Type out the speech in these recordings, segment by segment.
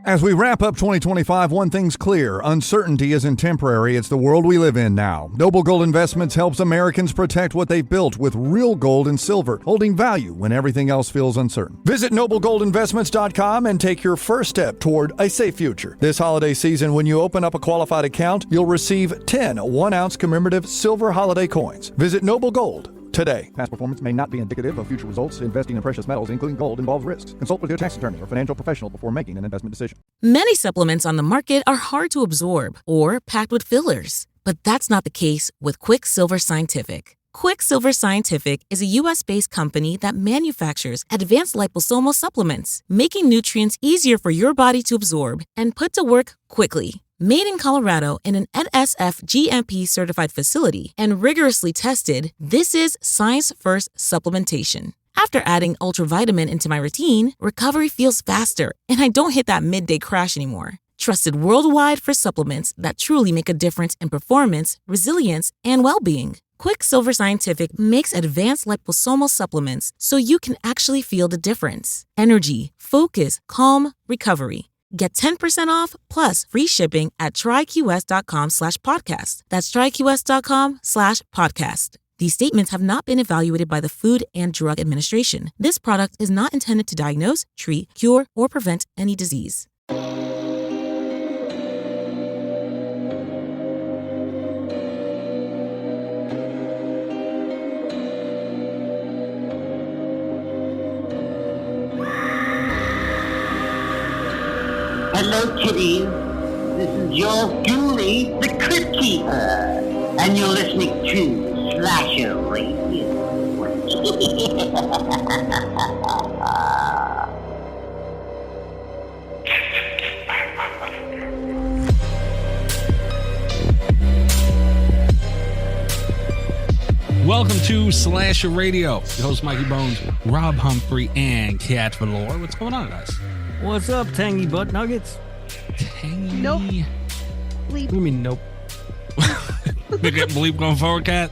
As we wrap up 2025, one thing's clear. Uncertainty isn't temporary. It's the world we live in now. Noble Gold Investments helps Americans protect what they've built with real gold and silver, holding value when everything else feels uncertain. Visit noblegoldinvestments.com and take your first step toward a safe future. This holiday season, when you open up a qualified account, you'll receive 10 1-ounce commemorative silver holiday coins. Visit Noble Gold today. Past performance may not be indicative of future results. Investing in precious metals, including gold, involves risks. Consult with your tax attorney or financial professional before making an investment decision. Many supplements on the market are hard to absorb or packed with fillers, but that's not the case with Quicksilver Scientific. Quicksilver Scientific is a U.S.-based company that manufactures advanced liposomal supplements, making nutrients easier for your body to absorb and put to work quickly. Made in Colorado in an NSF GMP certified facility and rigorously tested, this is science-first supplementation. After adding ultravitamin into my routine, recovery feels faster and I don't hit that midday crash anymore. Trusted worldwide for supplements that truly make a difference in performance, resilience, and well-being. Quicksilver Scientific makes advanced liposomal supplements so you can actually feel the difference. Energy, focus, calm, recovery. Get 10% off plus free shipping at tryqs.com/podcast. That's tryqs.com/podcast. These statements have not been evaluated by the Food and Drug Administration. This product is not intended to diagnose, treat, cure, or prevent any disease. Hello, kitties. This is your ghoulie, the Crypt Keeper, and you're listening to Slasher Radio. Welcome to Slasher Radio. Your host, Mikey Bones, Rob Humphrey, and Cat Valor. What's going on, guys? What's up, tangy butt nuggets? Tangy. Nope. Bleep. What do you mean, nope? They get bleep going forward, Cat?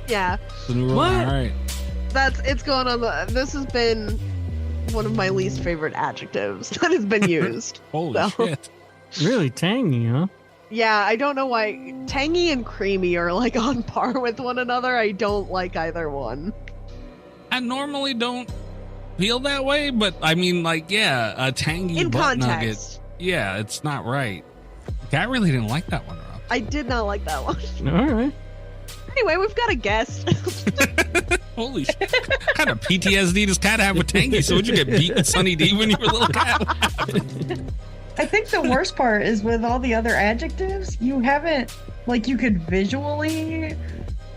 Yeah. The new rule? What? All right. It's going on this has been one of my least favorite adjectives that has been used. Holy shit. Really tangy, huh? Yeah, I don't know why tangy and creamy are like on par with one another. I don't like either one. I normally don't feel that way, but I mean, like, yeah, a tangy In butt context. nugget. Yeah, it's not right. Cat really didn't like that one, Rob. I did not like that one. All right. Anyway, we've got a guest. Holy shit. What kind of PTSD does Cat have with tangy? So would you get beat with Sunny D when you were a little cat? What happened? I think the worst part is with all the other adjectives, you haven't, like, you could visually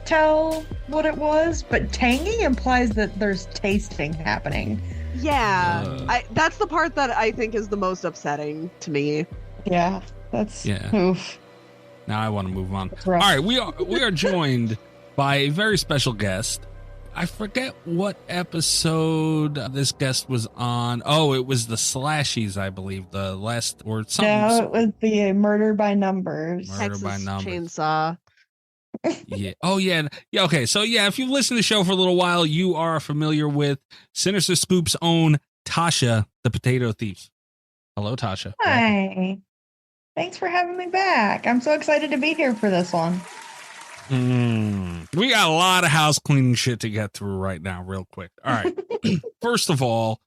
tell what it was, but tangy implies that there's tasting happening. Yeah, that's the part that I think is the most upsetting to me. Yeah, that's oof. Now I want to move on. All rough. right, we are joined by a very special guest. I forget what episode this guest was on. Oh, it was the Slashies, I believe, the last or something. No, it was the Murder by Numbers. Texas by Numbers. Chainsaw. Yeah. Oh, yeah. Yeah. Okay. So, yeah, if you've listened to the show for a little while, you are familiar with Sinister Scoop's own Tasha, the Potato Thief. Hello, Tasha. Hi. Thanks for having me back. I'm so excited to be here for this one. We got a lot of house cleaning shit to get through right now, real quick. All right. First of all,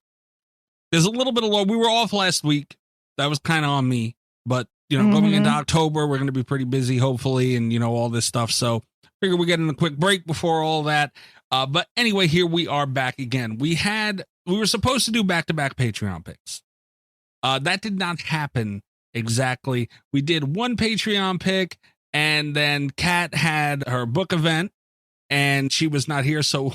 there's a little bit of low. We were off last week. That was kind of on me. But, you know, going into October, we're going to be pretty busy, hopefully, and, you know, all this stuff. So figure we're getting a quick break before all that. But anyway, here we are back again. We were supposed to do back-to-back Patreon picks. That did not happen exactly. We did one Patreon pick, and then Kat had her book event, and she was not here. So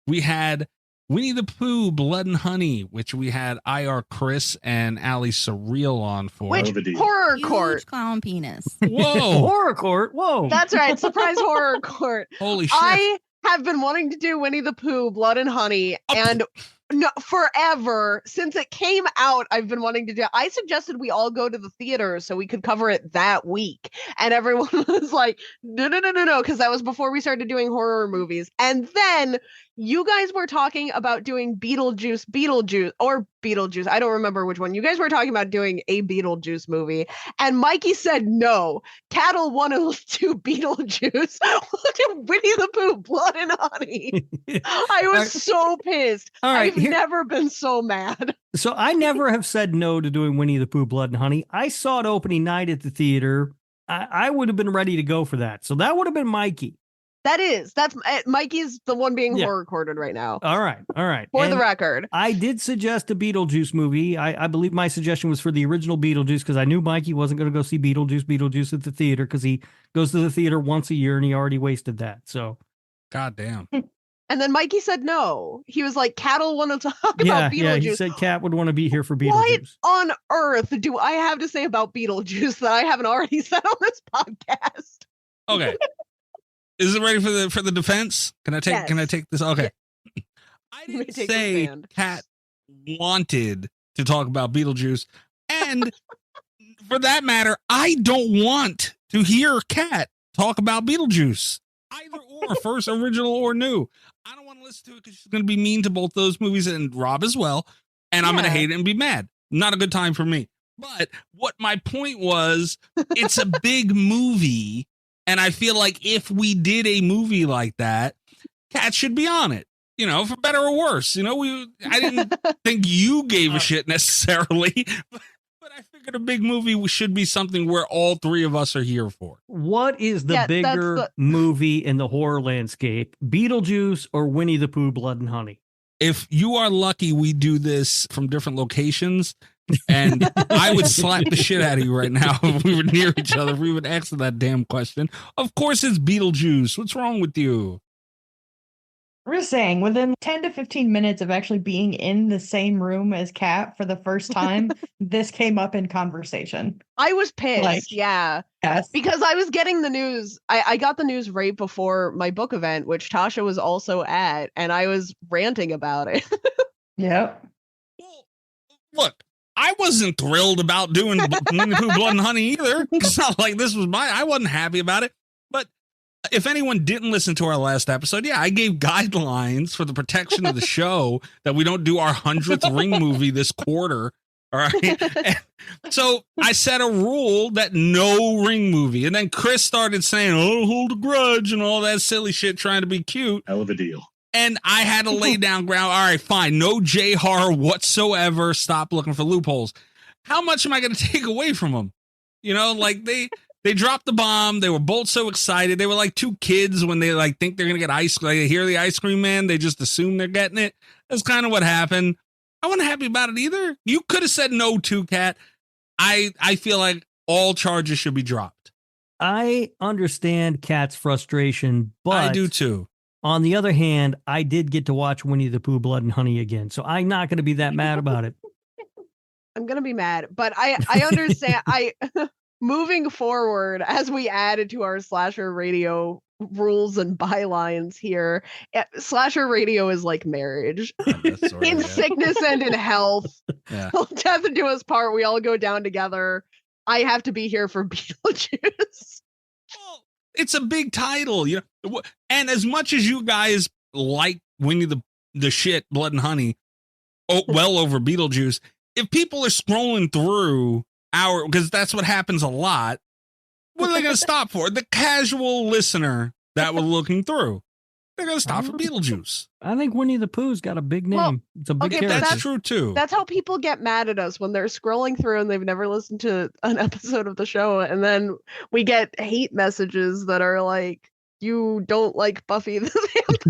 we had Winnie the Pooh, Blood and Honey, which we had EyeRChris and Ali Surreal on for. Which horror court? Huge clown penis. Whoa. Horror court. Whoa. That's right. Surprise horror court. Holy shit. I have been wanting to do Winnie the Pooh, Blood and Honey, and no, forever since it came out. I've been wanting to do. I suggested we all go to the theater so we could cover it that week, and everyone was like, "No," because that was before we started doing horror movies. And then you guys were talking about doing Beetlejuice, or Beetlejuice. I don't remember which one. You guys were talking about doing a Beetlejuice movie, and Mikey said no. Cattle wanted to do Beetlejuice. Winnie the Pooh, Blood and Honey. I was so pissed. All right, I've never been so mad. So I never have said no to doing Winnie the Pooh, Blood and Honey. I saw it opening night at the theater. I would have been ready to go for that. So that would have been Mikey. That's Mikey's the one being horror recorded right now. All right. For the record. I did suggest a Beetlejuice movie. I believe my suggestion was for the original Beetlejuice because I knew Mikey wasn't going to go see Beetlejuice at the theater because he goes to the theater once a year and he already wasted that. So, goddamn. And then Mikey said no. He was like, Cattle want to talk about Beetlejuice. Yeah, he said Cat would want to be here for Beetlejuice. What on earth do I have to say about Beetlejuice that I haven't already said on this podcast? Okay. Is it ready for the defense? Can I take this? Okay. Yeah. I didn't say Cat wanted to talk about Beetlejuice. And for that matter, I don't want to hear Cat talk about Beetlejuice. Either or, first, original or new. I don't want to listen to it because she's going to be mean to both those movies and Rob as well. And I'm going to hate it and be mad. Not a good time for me. But what my point was, it's a big movie. And I feel like if we did a movie like that, Cat should be on it, for better or worse. I didn't think you gave a shit necessarily, but I figured a big movie should be something where all three of us are here for. What is the bigger movie in the horror landscape, Beetlejuice or Winnie the Pooh, Blood and Honey? If you are lucky, we do this from different locations. And I would slap the shit out of you right now if we were near each other, if we would answer that damn question. Of course it's Beetlejuice. What's wrong with you? We're saying within 10 to 15 minutes of actually being in the same room as Kat for the first time, this came up in conversation. I was pissed. Yes. Because I was getting the news. I got the news right before my book event, which Tasha was also at, and I was ranting about it. Yep. Well, look. I wasn't thrilled about doing Winnie the Pooh, Blood and Honey either. It's not like this was I wasn't happy about it. But if anyone didn't listen to our last episode, I gave guidelines for the protection of the show that we don't do our 100th Ring movie this quarter. All right. And so I set a rule that no Ring movie. And then Chris started saying, hold a grudge and all that silly shit trying to be cute. Hell of a deal. And I had to lay down ground. All right, fine. No J horror whatsoever. Stop looking for loopholes. How much am I going to take away from them? Like they dropped the bomb. They were both so excited. They were like two kids when they think they're going to get ice cream. They hear the ice cream man. They just assume they're getting it. That's kind of what happened. I wasn't happy about it either. You could have said no to Cat. I feel like all charges should be dropped. I understand Cat's frustration, but I do too. On the other hand, I did get to watch Winnie the Pooh, Blood and Honey again, so I'm not going to be that mad about it. I'm going to be mad, but I understand. Moving forward, as we added to our slasher radio rules and bylines here, slasher radio is like marriage. In sickness and in health. Yeah. Death do us part. We all go down together. I have to be here for Beetlejuice. Well, it's a big title, and as much as you guys like Winnie the shit, Blood and Honey, well over Beetlejuice, if people are scrolling through because that's what happens a lot, what are they going to stop for? The casual listener that was looking through. They're going to stop for Beetlejuice. I think Winnie the Pooh's got a big name. Well, it's a big character. That's true, too. That's how people get mad at us when they're scrolling through and they've never listened to an episode of the show. And then we get hate messages that are like, you don't like Buffy the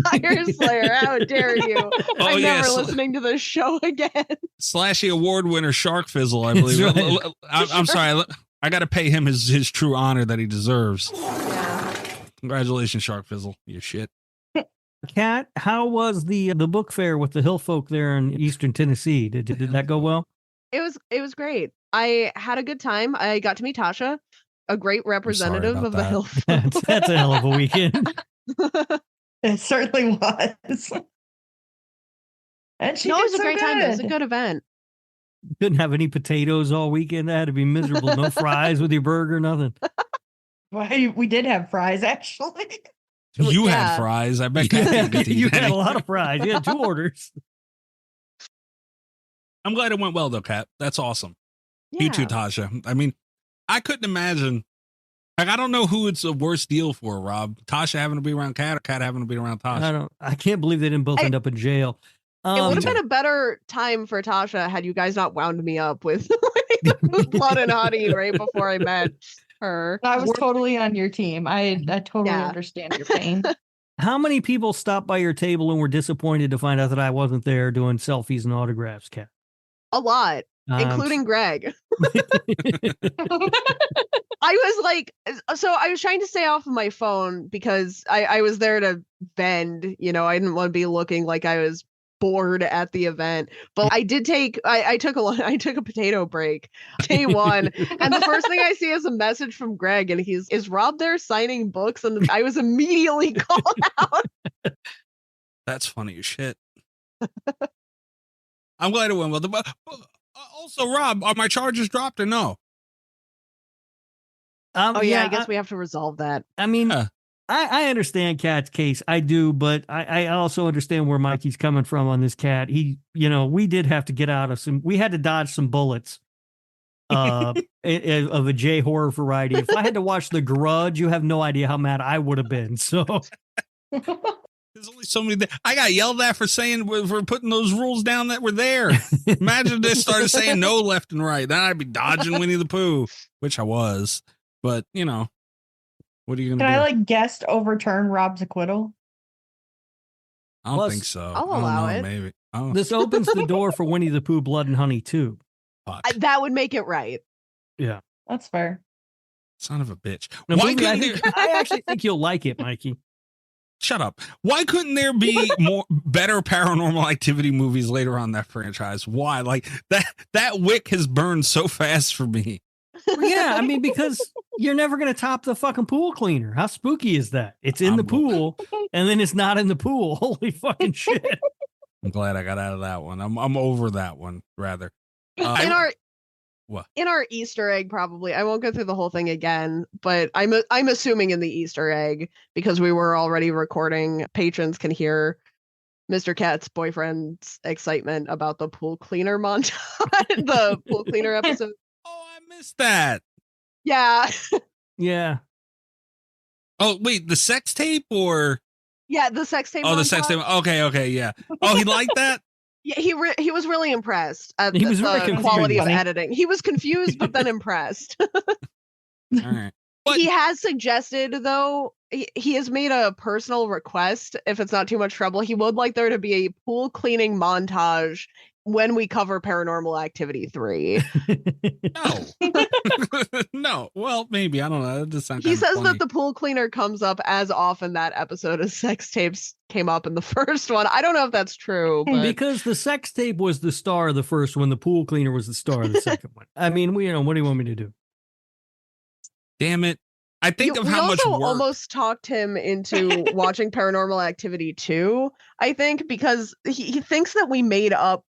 Vampire Slayer. How dare you? I'm never listening to this show again. Slashy Award winner Shark Fizzle, I believe. Right. I'm sorry. I got to pay him his true honor that he deserves. Yeah. Congratulations, Shark Fizzle. You shit. Kat, how was the book fair with the hill folk there in Eastern Tennessee? Did that go well? It was great. I had a good time. I got to meet Tasha, a great representative of the hill folk. That's a hell of a weekend. It certainly was. And she it was did a great so time. It was a good. good event. Couldn't have any potatoes all weekend. That had to be miserable. No fries with your burger, nothing. Well, we did have fries, actually. You had fries. I bet Kat didn't get to eat You any. had a lot of fries. You had 2 orders. I'm glad it went well though, Kat. That's awesome. You too, Tasha. I mean, I couldn't imagine. Like, I don't know who it's a worse deal for, Rob. Tasha having to be around Kat or Kat having to be around Tasha. I can't believe they didn't both end up in jail. It would have been a better time for Tasha had you guys not wound me up with blood and honey right before I met her. I was totally on your team. I totally understand your pain. How many people stopped by your table and were disappointed to find out that I wasn't there doing selfies and autographs, Kat? A lot, including Greg. I was like, so I was trying to stay off of my phone because I was there to vend, you know, I didn't want to be looking like I was bored at the event, but I did take, I took a potato break day one. And the first thing I see is a message from Greg and is Rob there signing books? And I was immediately called out. That's funny as shit. I'm glad it went well. Also, Rob, are my charges dropped or no? I guess we have to resolve that. I mean, I understand Kat's case. I do, but I also understand where Mikey's coming from on this Kat. We did have to get out of we had to dodge some bullets of a J horror variety. If I had to watch The Grudge, you have no idea how mad I would have been. So there's only so many. I got yelled at for putting those rules down that were there. Imagine if they started saying no left and right. Then I'd be dodging Winnie the Pooh, which I was. But, you know, what are you going to do? Can I guest overturn Rob's acquittal? I don't think so. I'll allow it. Maybe. This opens the door for Winnie the Pooh, Blood and Honey too. That would make it right. Yeah. That's fair. Son of a bitch. No, I actually think you'll like it, Mikey. Shut up. Why couldn't there be better Paranormal Activity movies later on that franchise? Why? Like that wick has burned so fast for me. Well, yeah, I mean, because you're never going to top the fucking pool cleaner. How spooky is that? It's in the pool, and then it's not in the pool. Holy fucking shit. I'm glad I got out of that one. I'm over that one, rather. In our Easter egg, probably. I won't go through the whole thing again, but I'm assuming in the Easter egg, because we were already recording, patrons can hear Mr. Cat's boyfriend's excitement about the pool cleaner montage, the pool cleaner episode. Oh, I missed that. Yeah. Yeah. Oh, wait, the sex tape or? Yeah, the sex tape. Oh, the sex tape. Okay, yeah. Oh, he liked that? Yeah, he was really impressed at really the quality of editing. He was confused, but then impressed. All right. He has suggested, though, he has made a personal request, if it's not too much trouble, he would like there to be a pool cleaning montage when we cover Paranormal Activity 3. No. No. Well, maybe. I don't know. That just sounds He says funny. That the pool cleaner comes up as often that episode as sex tapes came up in the first one. I don't know if that's true. But... Because the sex tape was the star of the first one, the pool cleaner was the star of the second one. I mean, what do you want me to do? Damn it. I think of how much work. We also almost talked him into watching Paranormal Activity 2, I think, because he thinks that we made up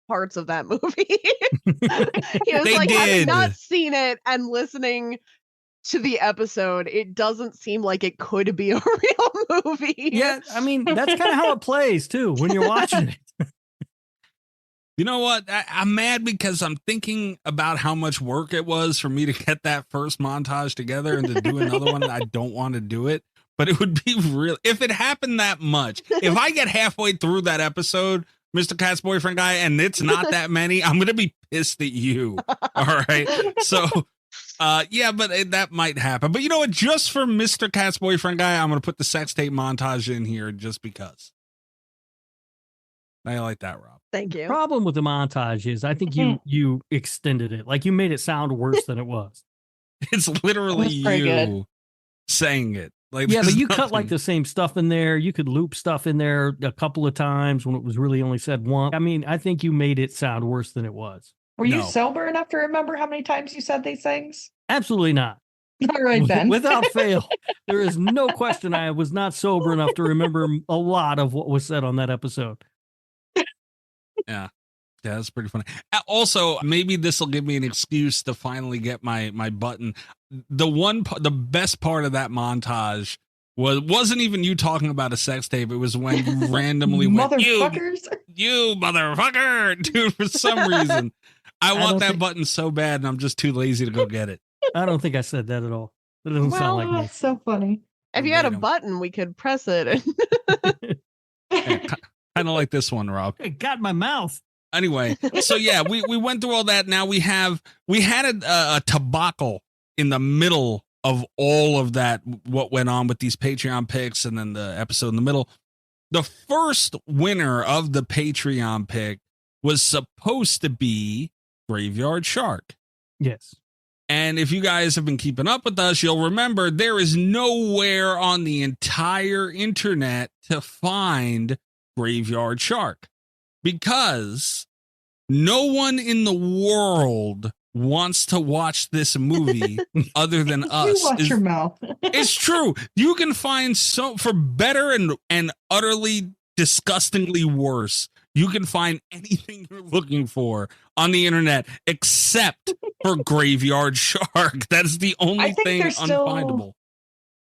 parts of that movie. He was like, having not seen it and listening to the episode, it doesn't seem like it could be a real movie. Yeah, I mean, that's kind of how it plays, too, when you're watching it. You know what? I'm mad because I'm thinking about how much work it was for me to get that first montage together and to do another one. I don't want to do it, but it would be real. If it happened that much, if I get halfway through that episode, Mr. Cat's boyfriend guy, and it's not that many, I'm going to be pissed at you. All right. So, yeah, but that might happen. But you know what? Just for Mr. Cat's boyfriend guy, I'm going to put the sex tape montage in here just because. I like that, Rob. Thank you. The problem with the montage is I think you extended it. Like you made it sound worse than it was. It's literally you saying it. Like, yeah, but you cut like the same stuff in there. You could loop stuff in there a couple of times when it was really only said once. I mean, I think you made it sound worse than it was. Were you sober enough to remember how many times you said these things? Absolutely not. All right, then. Without fail. There is no question I was not sober enough to remember a lot of what was said on that episode. Yeah, that's pretty funny. Also, maybe this will give me an excuse to finally get my button. The best part of that montage wasn't even you talking about a sex tape. It was when you randomly went, Motherfuckers. you motherfucker, dude, for some reason. I want that button so bad, and I'm just too lazy to go get it. I don't think I said that at all. It doesn't sound like me. That's so funny. If you had a button, we could press it. Kind of like this one, Rob. It got in my mouth. Anyway, so yeah, we went through all that. Now we had a debacle in the middle of all of that, what went on with these Patreon picks and then the episode in the middle. The first winner of the Patreon pick was supposed to be Graveyard Shark. Yes. And if you guys have been keeping up with us, you'll remember there is nowhere on the entire internet to find Graveyard Shark because no one in the world wants to watch this movie other than us. You watch your mouth. It's true. You can find for better and utterly disgustingly worse. You can find anything you're looking for on the internet except for Graveyard Shark. That's the only thing unfindable.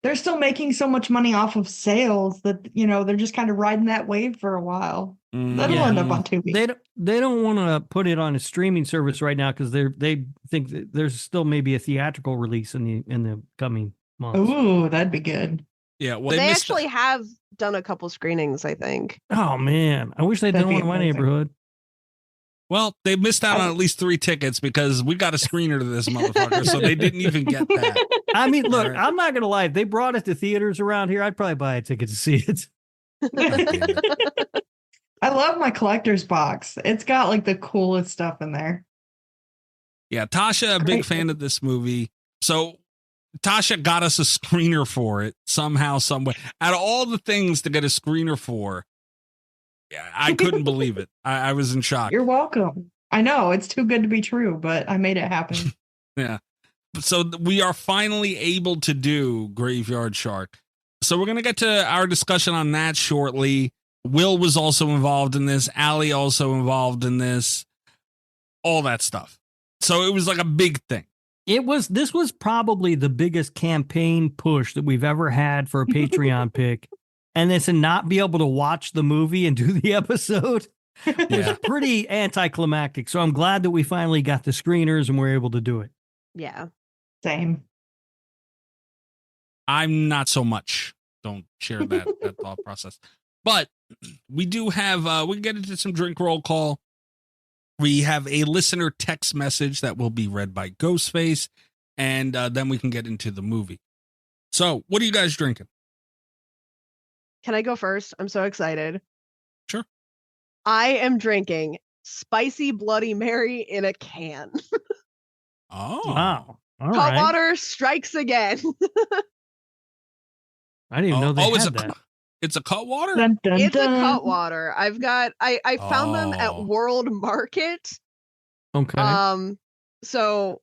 They're still making so much money off of sales that, they're just kind of riding that wave for a while. That'll end up on Tubi. They don't want to put it on a streaming service right now because they think that there's still maybe a theatrical release in the coming months. Ooh, that'd be good. Yeah, well, they actually have done a couple screenings, I think. Oh man, I wish they'd done one in my neighborhood. Well, they missed out on at least 3 tickets because we got a screener to this motherfucker, so they didn't even get that. I mean, look, right. I'm not gonna lie. If they brought it to theaters around here, I'd probably buy a ticket to see it. I love my collector's box. It's got like the coolest stuff in there. Yeah, Tasha, a big fan of this movie. So Tasha got us a screener for it somehow, some way. Out of all the things to get a screener for, yeah, I couldn't believe it. I was in shock. You're welcome. I know it's too good to be true, but I made it happen. Yeah. So we are finally able to do Graveyard Shark. So we're going to get to our discussion on that shortly. Will was also involved in this. Allie also involved in this. All that stuff. So it was like a big thing. This was probably the biggest campaign push that we've ever had for a Patreon pick. And then to not be able to watch the movie and do the episode was pretty anticlimactic. So I'm glad that we finally got the screeners and we're able to do it. Yeah. Same. I'm not so much. Don't share that thought process. But we do have, we get into some drink roll call. We have a listener text message that will be read by Ghostface, and then we can get into the movie. So, what are you guys drinking? Can I go first? I'm so excited. Sure. I am drinking Spicy Bloody Mary in a can. Oh. Wow. All Hot right. water strikes again. I didn't even know they had that. It's a cut water? Dun, dun, It's dun. a cut water. I found them at World Market. Okay. So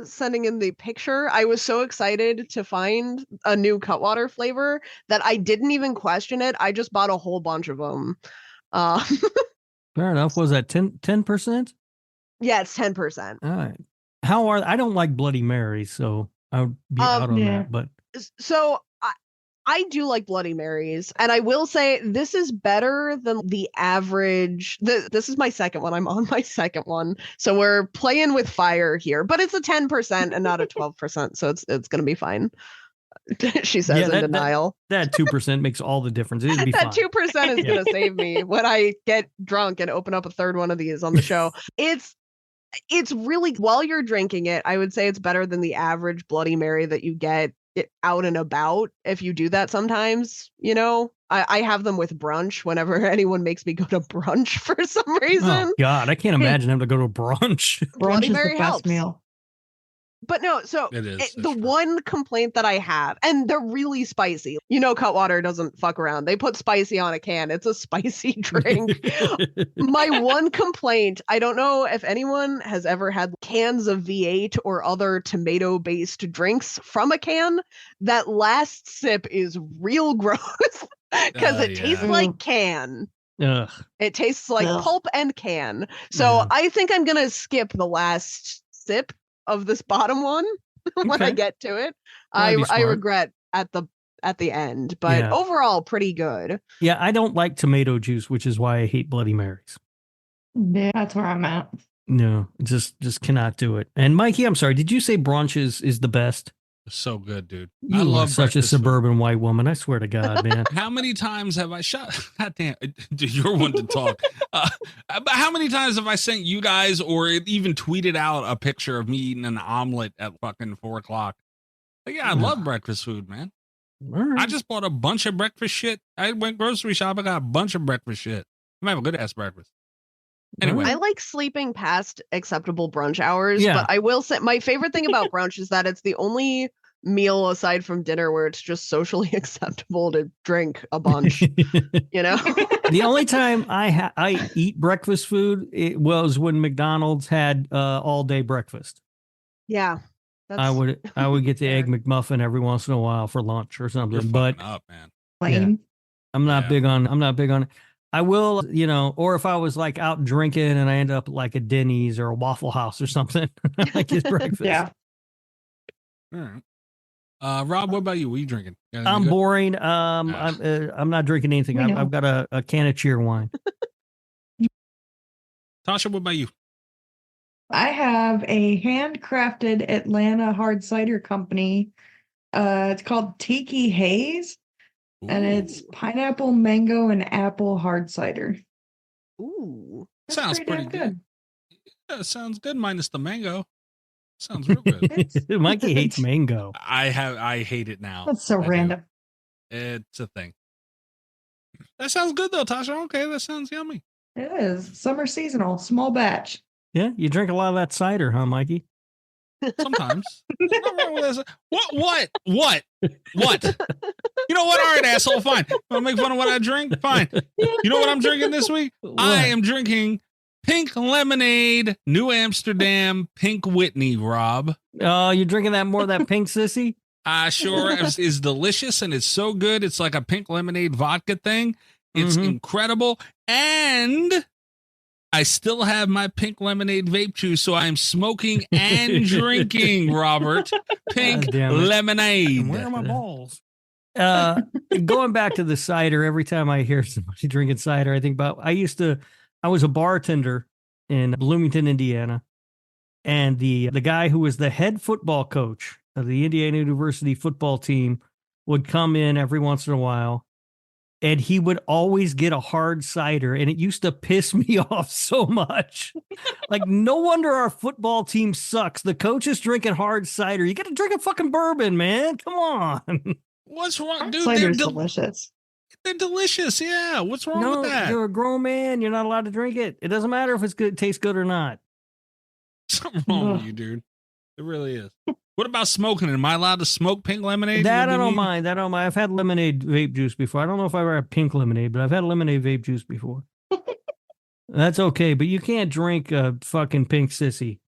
sending in the picture, I was so excited to find a new Cutwater flavor that I didn't even question it. I just bought a whole bunch of them. Fair enough. Was that 10%? Yeah, it's 10%. All right. I don't like Bloody Marys, so I would be out on that. But so I do like Bloody Marys, and I will say this is better than the average. This is my second one. I'm on my second one, so we're playing with fire here. But it's a 10% and not a 12%, so it's going to be fine. She says in denial. That 2% makes all the difference. It'd be that fine. 2% is going to save me when I get drunk and open up a third one of these on the show. It's really, while you're drinking it, I would say it's better than the average Bloody Mary that you get out and about. If you do that sometimes, I have them with brunch whenever anyone makes me go to brunch for some reason. Oh God, I can't imagine having to go to brunch. Brunch is Mary the best helps. meal. But no, so It is. the one complaint that I have, and they're really spicy. Cutwater doesn't fuck around. They put spicy on a can. It's a spicy drink. My one complaint, I don't know if anyone has ever had cans of V8 or other tomato-based drinks from a can. That last sip is real gross because it tastes like can. Ugh. It tastes like pulp and can. So I think I'm going to skip the last sip of this bottom one when I get to it. I regret at the at the end, but Yeah. overall pretty good. Yeah, I don't like tomato juice, which is why I hate Bloody Marys. Yeah, that's where I'm at. No, just cannot do it. And Mikey, I'm sorry, did you say brunch is the best? So good, dude. You I are love such a breakfast food. suburban white woman. I swear to God, man. How many times have I shot? God damn, dude, you're one to talk. How many times have I sent you guys or even tweeted out a picture of me eating an omelet at fucking 4:00? Like, yeah, I love breakfast food, man. All right. I just bought a bunch of breakfast shit. I went grocery shopping, got a bunch of breakfast shit. I'm having a good ass breakfast. Anyway, I like sleeping past acceptable brunch hours, Yeah. but I will say my favorite thing about brunch is that it's the only meal aside from dinner where it's just socially acceptable to drink a bunch, you know? The only time I eat breakfast food it was when McDonald's had all day breakfast. Yeah. I would get the egg McMuffin every once in a while for lunch or something, you're but fucking up, man. Plain. I'm not Yeah. big on it. I will, or if I was like out drinking and I end up like a Denny's or a Waffle House or something, I get breakfast. Yeah. All right. Rob, what about you? What are you drinking? You got anything I'm good? boring. I'm not drinking anything. We know. I've got a can of cheer wine. Tasha, what about you? I have a handcrafted Atlanta hard cider company. It's called Tiki Haze, and it's Ooh, pineapple, mango, and apple hard cider. Ooh. That's sounds pretty damn good. Yeah, it sounds good minus the mango. Sounds real good. Mikey hates mango. I hate it now. That's so I do. random. It's a thing. That sounds good though, Tasha. Okay, that sounds yummy. It is summer seasonal, small batch. Yeah, you drink a lot of that cider, huh, Mikey? Sometimes. Nothing wrong with that. What? You know what? All right, asshole. Fine. Want to make fun of what I drink? Fine. You know what I'm drinking this week? I am drinking pink lemonade, New Amsterdam, Pink Whitney, Rob. Oh, you're drinking that pink sissy? Sure is delicious and it's so good. It's like a pink lemonade vodka thing. It's incredible. And I still have my pink lemonade vape juice, so I'm smoking and drinking, Robert. Pink lemonade. Where are my balls? Going back to the cider, every time I hear somebody drinking cider, I think about I was a bartender in Bloomington, Indiana, and the guy who was the head football coach of the Indiana University football team would come in every once in a while, and he would always get a hard cider, and it used to piss me off so much. Like, no wonder our football team sucks. The coach is drinking hard cider. You got to drink a fucking bourbon, man. Come on. What's wrong, dude? Cider's delicious. They're delicious. Yeah. What's wrong with that? You're a grown man. You're not allowed to drink it. It doesn't matter if it's good, tastes good or not. Something wrong with you, dude. It really is. What about smoking? Am I allowed to smoke pink lemonade? That I don't mind. I've had lemonade vape juice before. I don't know if I ever had pink lemonade, but I've had lemonade vape juice before. That's okay, but you can't drink a fucking pink sissy.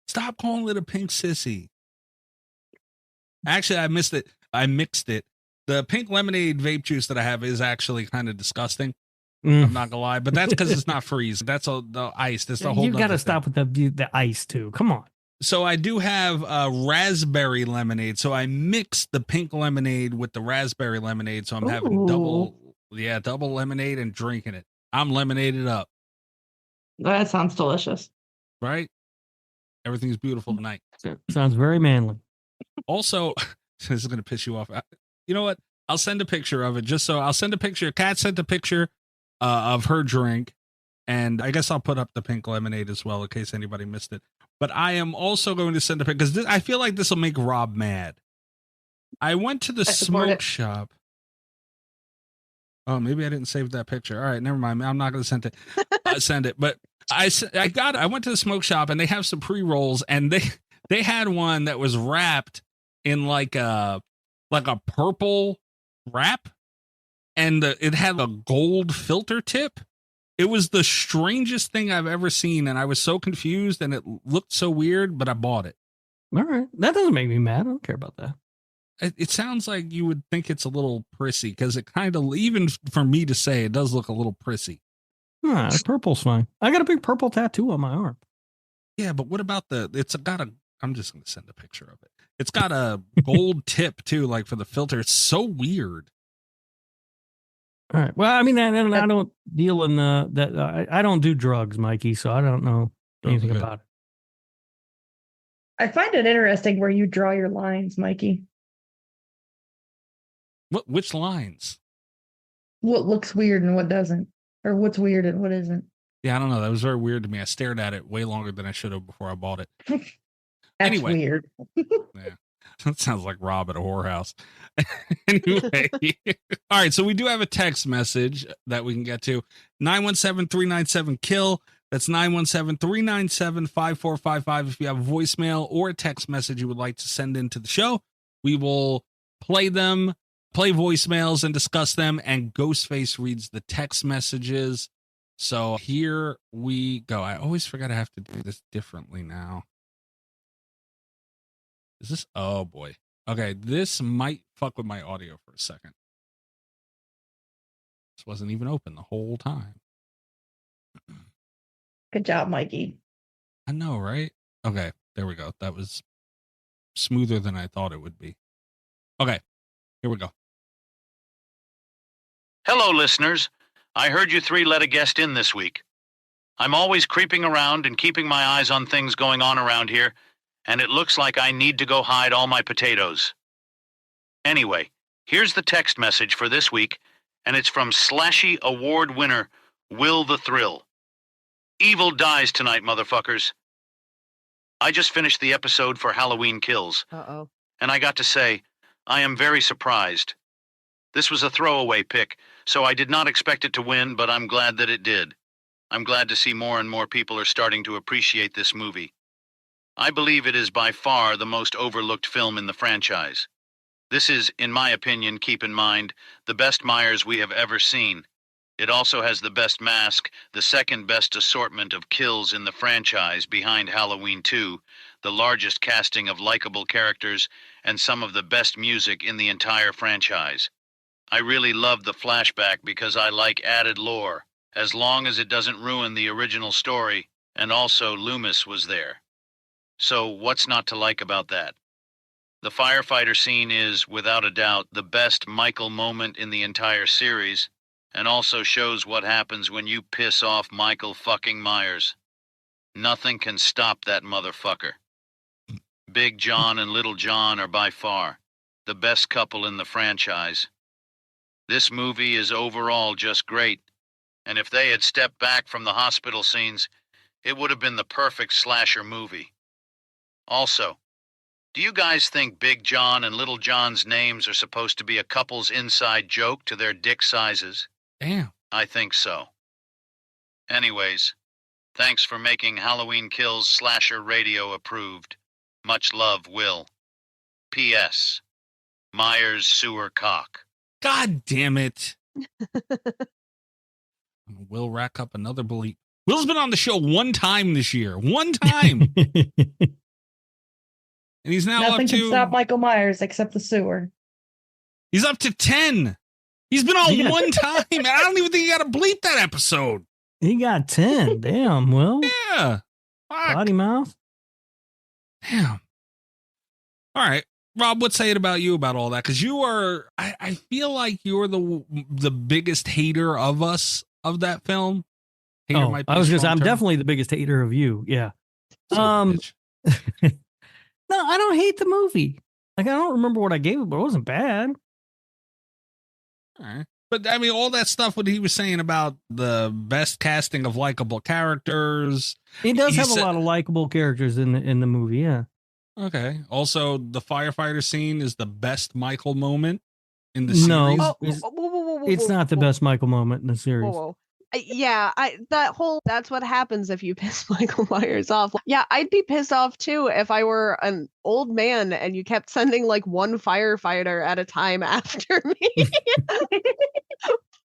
Stop calling it a pink sissy. Actually, I missed it. I mixed it. The pink lemonade vape juice that I have is actually kind of disgusting. I'm not gonna lie, but that's because it's not freeze. That's all the ice. That's the whole. You got to stop with the ice too. Come on. So I do have raspberry lemonade. So I mixed the pink lemonade with the raspberry lemonade. So I'm having double lemonade and drinking it. I'm lemonaded up. That sounds delicious. Right? Everything's beautiful tonight. Sounds very manly. Also, this is going to piss you off. You know what? I'll send a picture of it. I'll send a picture. Kat sent a picture of her drink. And I guess I'll put up the pink lemonade as well in case anybody missed it. But I am also going to send a picture because I feel like this will make Rob mad. I went to the smoke shop. Oh, maybe I didn't save that picture. All right, never mind. I'm not going to send it. But I went to the smoke shop and they have some pre-rolls and they had one that was wrapped in like a purple wrap and it had a gold filter tip. It was the strangest thing I've ever seen, and I was so confused, and it looked so weird, but I bought it. All right. That doesn't make me mad. I don't care about that. It sounds like you would think it's a little prissy, because it kind of, even for me to say, it does look a little prissy. Purple's fine. I got a big purple tattoo on my arm. Yeah, but what about it's got a I'm just going to send a picture of it. It's got a gold tip too, like for the filter. It's so weird. All right. Well, I mean, I don't deal in I don't do drugs, Mikey, so I don't know anything about it. I find it interesting where you draw your lines, Mikey. Which lines? What looks weird and what doesn't, or what's weird and what isn't. Yeah, I don't know. That was very weird to me. I stared at it way longer than I should have before I bought it. That's anyway, weird. Yeah, that sounds like Rob at a whorehouse. Anyway, all right. So we do have a text message that we can get to 917-397-KILL. That's 917-397-5455. If you have a voicemail or a text message you would like to send into the show, we will play them, play voicemails and discuss them. And Ghostface reads the text messages. So here we go. I always forget I have to do this differently now. Is this? Oh boy. Okay. This might fuck with my audio for a second. This wasn't even open the whole time. Good job, Mikey. I know, right? Okay, there we go. That was smoother than I thought it would be. Okay, here we go. Hello, listeners. I heard you three let a guest in this week. I'm always creeping around and keeping my eyes on things going on around here, and it looks like I need to go hide all my potatoes. Anyway, here's the text message for this week, and it's from Slashy Award winner Will the Thrill. Evil dies tonight, motherfuckers. I just finished the episode for Halloween Kills. Uh-oh. And I got to say, I am very surprised. This was a throwaway pick, so I did not expect it to win, but I'm glad that it did. I'm glad to see more and more people are starting to appreciate this movie. I believe it is by far the most overlooked film in the franchise. This is, in my opinion, keep in mind, the best Myers we have ever seen. It also has the best mask, the second best assortment of kills in the franchise behind Halloween 2, the largest casting of likable characters, and some of the best music in the entire franchise. I really love the flashback because I like added lore, as long as it doesn't ruin the original story, and also Loomis was there. So what's not to like about that? The firefighter scene is, without a doubt, the best Michael moment in the entire series, and also shows what happens when you piss off Michael fucking Myers. Nothing can stop that motherfucker. Big John and Little John are by far the best couple in the franchise. This movie is overall just great, and if they had stepped back from the hospital scenes, it would have been the perfect slasher movie. Also, do you guys think Big John and Little John's names are supposed to be a couple's inside joke to their dick sizes? Damn. I think so. Anyways, thanks for making Halloween Kills Slasher Radio approved. Much love, Will. P.S. Myers sewer cock. God damn it. Will rack up another bleep. Will's been on the show one time this year. One time. And he's now Nothing up to... can stop Michael Myers except the sewer. He's up to 10. He's been on one time. I don't even think he got to bleep that episode. He got 10. Damn, Will. Yeah. Fuck. Potty mouth. Damn. All right. Rob, what's saying about you about all that? Because you are, I feel like you're the biggest hater of us, of that film. Hater might be I was just, I'm term. definitely the biggest hater of you. Yeah. No, I don't hate the movie. Like, I don't remember what I gave it, but it wasn't bad. All right. But I mean, all that stuff, what he was saying about the best casting of likable characters. It does have a lot of likable characters in the movie. Yeah. Okay. Also, the firefighter scene is the best Michael moment in the series. No, it's not the best Michael moment in the series. Yeah, that's what happens if you piss Michael Myers off. Yeah, I'd be pissed off too if I were an old man and you kept sending like one firefighter at a time after me.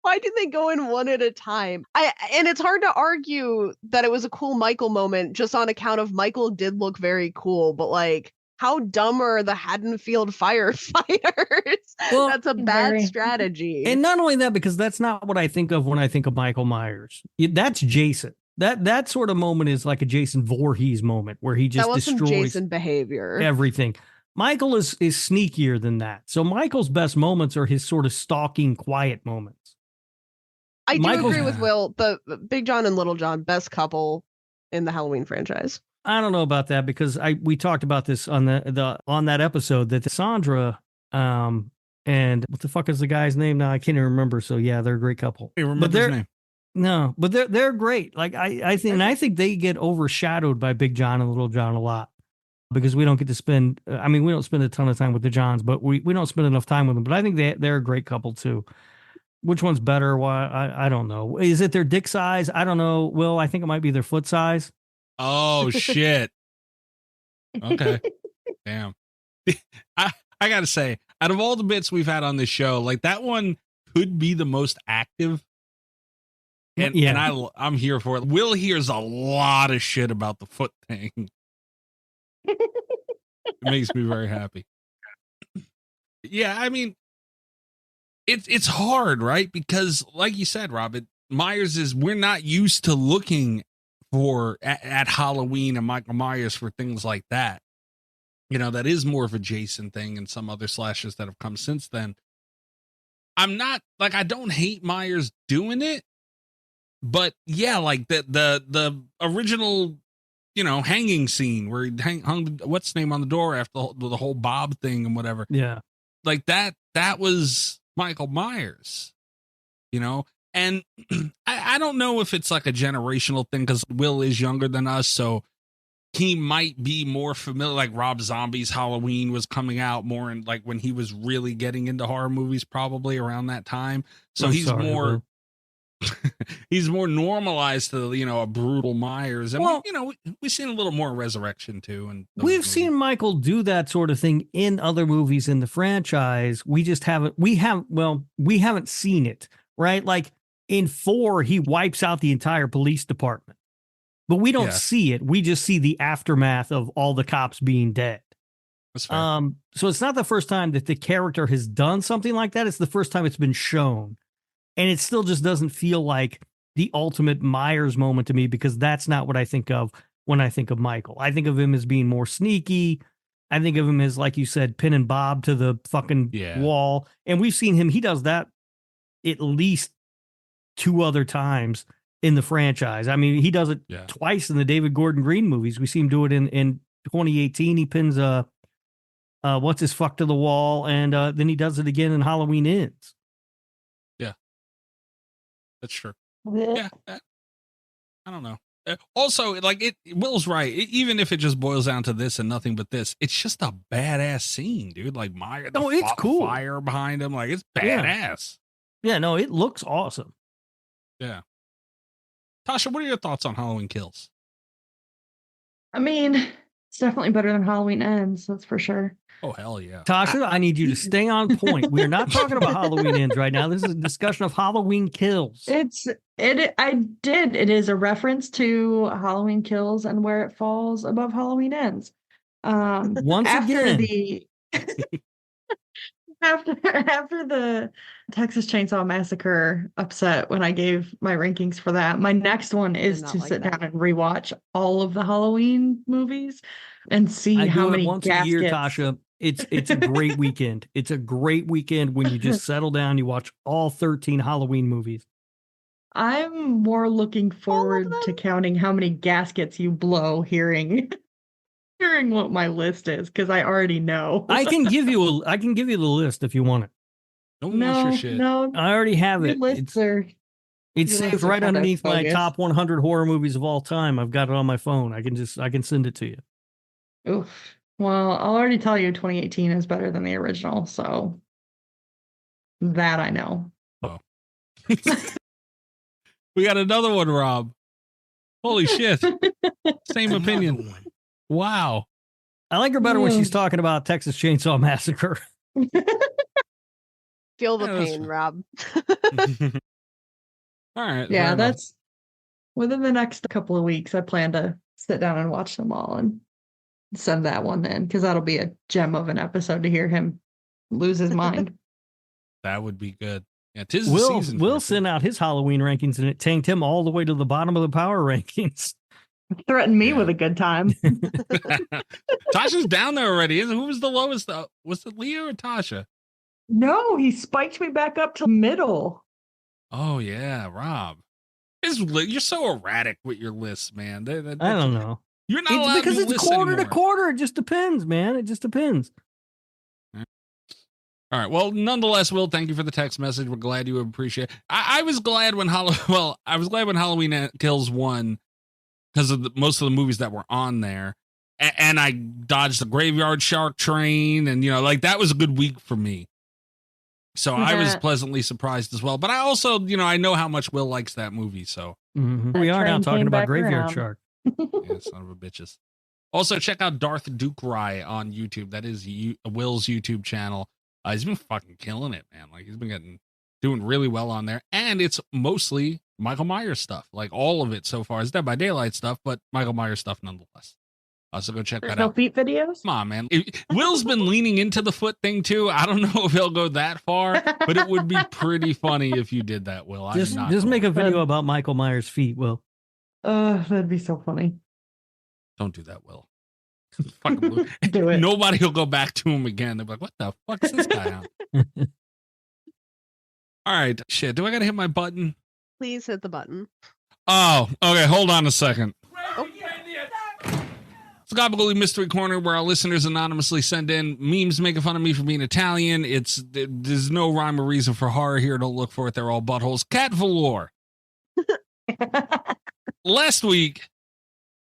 Why did they go in one at a time? And it's hard to argue that it was a cool Michael moment just on account of Michael did look very cool, but like, how dumb are the Haddonfield firefighters? Well, that's a bad strategy. And not only that, because that's not what I think of when I think of Michael Myers. That's Jason. That sort of moment is like a Jason Voorhees moment where he just That was some destroys Jason behavior. everything. Michael is sneakier than that. So Michael's best moments are his sort of stalking, quiet moments. I do Michael's- agree with Will. The Big John and Little John, best couple in the Halloween franchise. I don't know about that because we talked about this on on that episode that Sandra and what the fuck is the guy's name now? I can't even remember. So yeah, they're a great couple. Hey, remember his name? No, but they're great. Like I think they get overshadowed by Big John and Little John a lot because we don't get to spend. I mean, we don't spend a ton of time with the Johns, but we don't spend enough time with them. But I think they're a great couple too. Which one's better? Why I don't know. Is it their dick size? I don't know. Will, I think it might be their foot size. Oh shit. Okay. Damn. I gotta say, out of all the bits we've had on this show, like that one could be the most active. And I'm here for it. Will hears a lot of shit about the foot thing. It makes me very happy. Yeah, I mean, it's hard, right? Because like you said, Rob, Myers we're not used to looking for at Halloween and Michael Myers for things like that. You know, that is more of a Jason thing and some other slashers that have come since then. I'm not like, I don't hate Myers doing it, but yeah, like the original, you know, hanging scene where he hung what's the name on the door after the whole Bob thing and whatever. Yeah. Like that was Michael Myers, you know? And I don't know if it's like a generational thing because Will is younger than us, so he might be more familiar. Like Rob Zombie's Halloween was coming out more in like when he was really getting into horror movies, probably around that time. So he's more normalized to, you know, a brutal Myers. And we've seen a little more Resurrection too. And we've seen Michael do that sort of thing in other movies in the franchise. We just haven't seen it, right? Like in 4, he wipes out the entire police department, but we don't see it. We just see the aftermath of all the cops being dead. That's fair. So it's not the first time that the character has done something like that. It's the first time it's been shown. And it still just doesn't feel like the ultimate Myers moment to me because that's not what I think of when I think of Michael. I think of him as being more sneaky. I think of him as, like you said, pinning Bob to the fucking wall. And we've seen him. He does that at least 2 other times in the franchise. I mean, he does it twice in the David Gordon Green movies. We see him do it in 2018. He pins what's his fuck to the wall. And then he does it again in Halloween Ends. That's true. Yeah. I don't know. Also, like Will's right. Even if it just boils down to this and nothing but this, it's just a badass scene, dude. Like it's cool. Fire behind him. Like it's badass. Yeah, no, it looks awesome. Yeah. Tasha, what are your thoughts on Halloween Kills? I mean, it's definitely better than Halloween Ends, that's for sure. Oh, hell yeah. Tasha, I need you to stay on point. We are not talking about Halloween Ends right now. This is a discussion of Halloween Kills. It is a reference to Halloween Kills and where it falls above Halloween Ends. Once again. After the Texas Chainsaw Massacre upset when I gave my rankings for that, my next one is to sit down and rewatch all of the Halloween movies and see how many once gaskets. A year, Tasha. It's a great weekend. It's a great weekend when you just settle down, you watch all 13 Halloween movies. I'm more looking forward to counting how many gaskets you blow hearing what my list is, because I already know. I can give you the list if you want it. Don't waste your shit. No, I already have it. It's saved right underneath my top 100 horror movies of all time. I've got it on my phone. I can send it to you. Oof. Well, I'll already tell you 2018 is better than the original, so that I know. Oh. We got another one, Rob. Holy shit. Same opinion. Wow. I like her better when she's talking about Texas Chainsaw Massacre. Feel the pain, Rob. All right. Yeah, that's within the next couple of weeks. I plan to sit down and watch them all and send that one in, because that'll be a gem of an episode to hear him lose his mind. That would be good. Yeah, 'tis the season. Will sent out his Halloween rankings, and it tanked him all the way to the bottom of the power rankings. Threatened me with a good time. Tasha's down there already. Who was the lowest? Was it Leah or Tasha? No, he spiked me back up to middle. Oh yeah, Rob. You're so erratic with your lists, man. I don't know. You're not allowed because to it's list quarter anymore. to quarter. It just depends, man. It just depends. All right. Well, nonetheless, Will, thank you for the text message. We're glad you appreciate it. I was glad when Halloween Kills won because of most of the movies that were on there. And I dodged the Graveyard Shark train. And, that was a good week for me. So I was pleasantly surprised as well. But I also, I know how much Will likes that movie. So we are now talking about Graveyard Shark. Yeah, son of a bitches. Also, check out Darth Duke Rye on YouTube. That is Will's YouTube channel. He's been fucking killing it, man. Like, he's been doing really well on there. And it's mostly Michael Myers stuff. Like, all of it so far is Dead by Daylight stuff, but Michael Myers stuff nonetheless. So go check that out. Feet videos? Come on, man. Will's been leaning into the foot thing, too. I don't know if he'll go that far, but it would be pretty funny if you did that, Will. Just make a video about Michael Myers' feet, Will. That'd be so funny. Don't do that, Will. Fucking do it. Nobody will go back to him again. They'll be like, what the fuck is this guy on? All right. Shit. Do I got to hit my button? Please hit the button. Oh, okay. Hold on a second. Oh. It's the Gabbaghoulie Mystery Corner where our listeners anonymously send in memes making fun of me for being Italian. There's no rhyme or reason for horror here. Don't look for it. They're all buttholes. Cat velour. Last week,